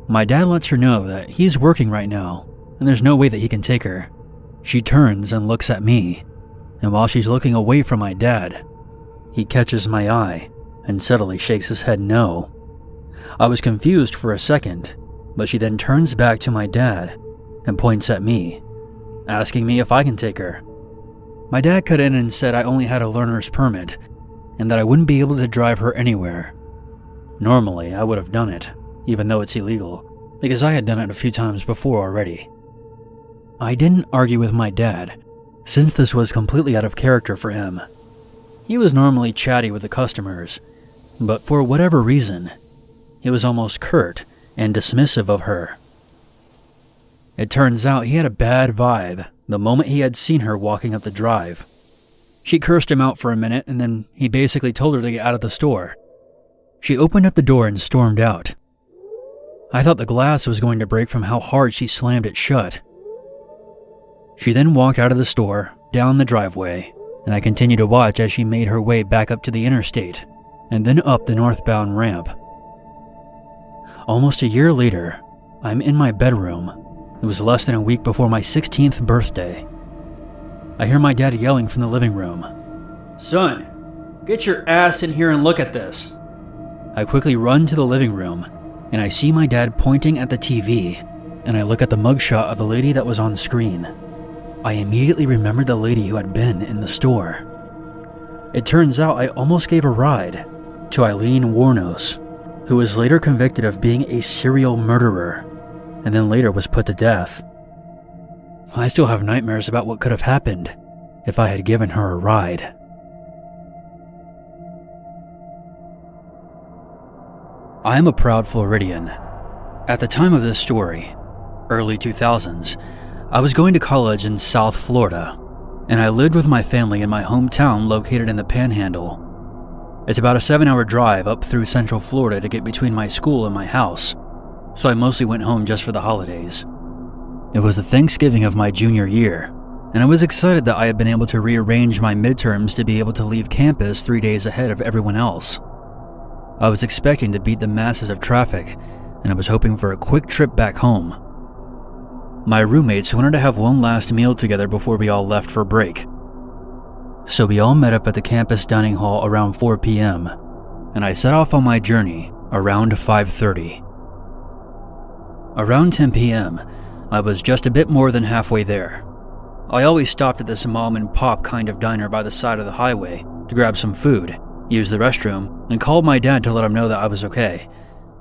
My dad lets her know that he's working right now and there's no way that he can take her. She turns and looks at me, and while she's looking away from my dad, he catches my eye and subtly shakes his head no. I was confused for a second, but she then turns back to my dad and points at me, asking me if I can take her. My dad cut in and said I only had a learner's permit and that I wouldn't be able to drive her anywhere. Normally, I would have done it, even though it's illegal, because I had done it a few times before already. I didn't argue with my dad, since this was completely out of character for him. He was normally chatty with the customers, but for whatever reason, he was almost curt and dismissive of her. It turns out he had a bad vibe the moment he had seen her walking up the drive. She cursed him out for a minute and then he basically told her to get out of the store. She opened up the door and stormed out. I thought the glass was going to break from how hard she slammed it shut. She then walked out of the store, down the driveway, and I continued to watch as she made her way back up to the interstate, and then up the northbound ramp. Almost a year later, I'm in my bedroom. It was less than a week before my 16th birthday. I hear my dad yelling from the living room, "Son, get your ass in here and look at this." I quickly run to the living room, and I see my dad pointing at the TV, and I look at the mugshot of the lady that was on screen. I immediately remembered the lady who had been in the store. It turns out I almost gave a ride to Eileen Warnos, who was later convicted of being a serial murderer, and then later was put to death. I still have nightmares about what could have happened if I had given her a ride. I am a proud Floridian. At the time of this story, early 2000s, I was going to college in South Florida, and I lived with my family in my hometown located in the Panhandle. It's about a 7-hour drive up through Central Florida to get between my school and my house, so I mostly went home just for the holidays. It was the Thanksgiving of my junior year, and I was excited that I had been able to rearrange my midterms to be able to leave campus 3 days ahead of everyone else. I was expecting to beat the masses of traffic, and I was hoping for a quick trip back home. My roommates wanted to have one last meal together before we all left for break. So we all met up at the campus dining hall around 4 p.m., and I set off on my journey around 5:30. Around 10 p.m., I was just a bit more than halfway there. I always stopped at this mom and pop kind of diner by the side of the highway to grab some food, use the restroom, and called my dad to let him know that I was okay.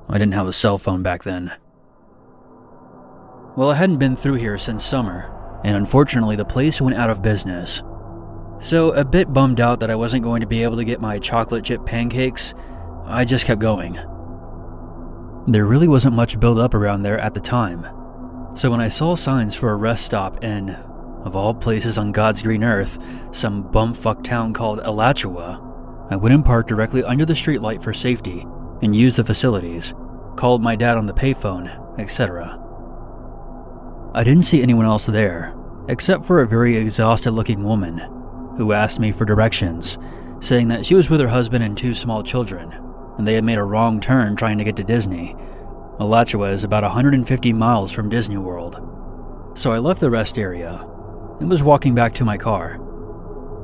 I didn't have a cell phone back then. Well, I hadn't been through here since summer, and unfortunately the place went out of business. So, a bit bummed out that I wasn't going to be able to get my chocolate chip pancakes, I just kept going. There really wasn't much build up around there at the time, so when I saw signs for a rest stop in, of all places on God's green earth, some bumfuck town called Alachua, I went and parked directly under the streetlight for safety and used the facilities, called my dad on the payphone, etc. I didn't see anyone else there, except for a very exhausted-looking woman who asked me for directions, saying that she was with her husband and 2 small children, and they had made a wrong turn trying to get to Disney. Alachua is about 150 miles from Disney World. So I left the rest area and was walking back to my car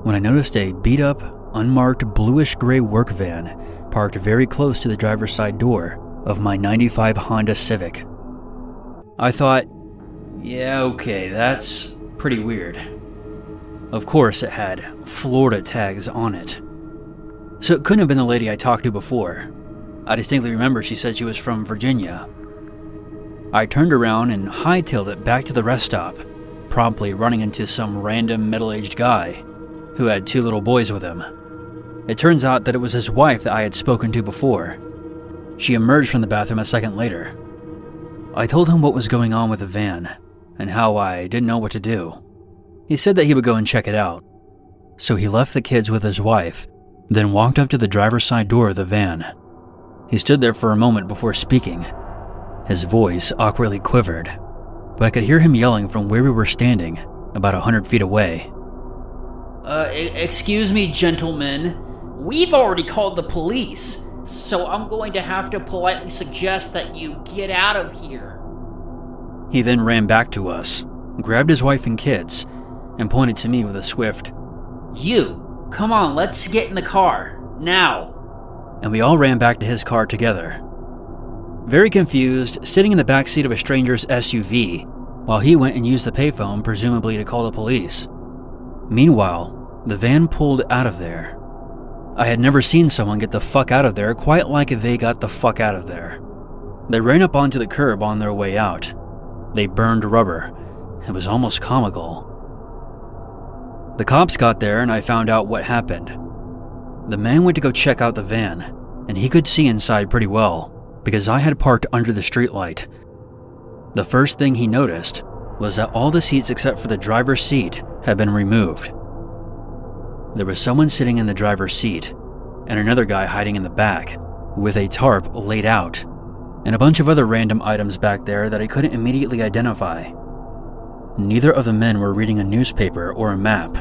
when I noticed a beat-up, unmarked bluish-gray work van parked very close to the driver's side door of my '95 Honda Civic. I thought, yeah, okay, that's pretty weird. Of course it had Florida tags on it. So it couldn't have been the lady I talked to before. I distinctly remember she said she was from Virginia. I turned around and hightailed it back to the rest stop, promptly running into some random middle-aged guy who had 2 little boys with him. It turns out that it was his wife that I had spoken to before. She emerged from the bathroom a second later. I told him what was going on with the van and how I didn't know what to do. He said that he would go and check it out. So he left the kids with his wife, then walked up to the driver's side door of the van. He stood there for a moment before speaking. His voice awkwardly quivered, but I could hear him yelling from where we were standing, about 100 feet away. Excuse me, gentlemen. We've already called the police, so I'm going to have to politely suggest that you get out of here. He then ran back to us, grabbed his wife and kids, and pointed to me with a swift, "You, come on, let's get in the car, now." And we all ran back to his car together. Very confused, sitting in the back seat of a stranger's SUV, while he went and used the payphone, presumably to call the police. Meanwhile, the van pulled out of there. I had never seen someone get the fuck out of there quite like they got the fuck out of there. They ran up onto the curb on their way out. They burned rubber. It was almost comical. The cops got there and I found out what happened. The man went to go check out the van, and he could see inside pretty well, because I had parked under the streetlight. The first thing he noticed was that all the seats except for the driver's seat had been removed. There was someone sitting in the driver's seat, and another guy hiding in the back, with a tarp laid out, and a bunch of other random items back there that I couldn't immediately identify. Neither of the men were reading a newspaper or a map.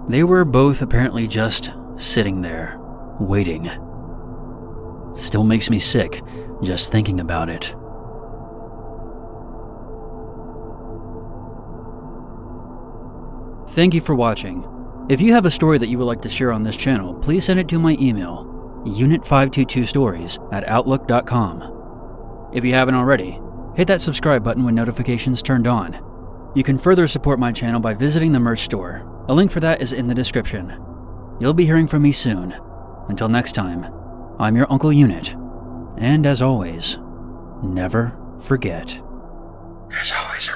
They were both apparently just sitting there, waiting. Still makes me sick just thinking about it. Thank you for watching. If you have a story that you would like to share on this channel, please send it to my email, unit522stories@outlook.com. If you haven't already, hit that subscribe button when notifications turned on. You can further support my channel by visiting the merch store. A link for that is in the description. You'll be hearing from me soon. Until next time, I'm your Uncle Unit. And as always, never forget. There's always a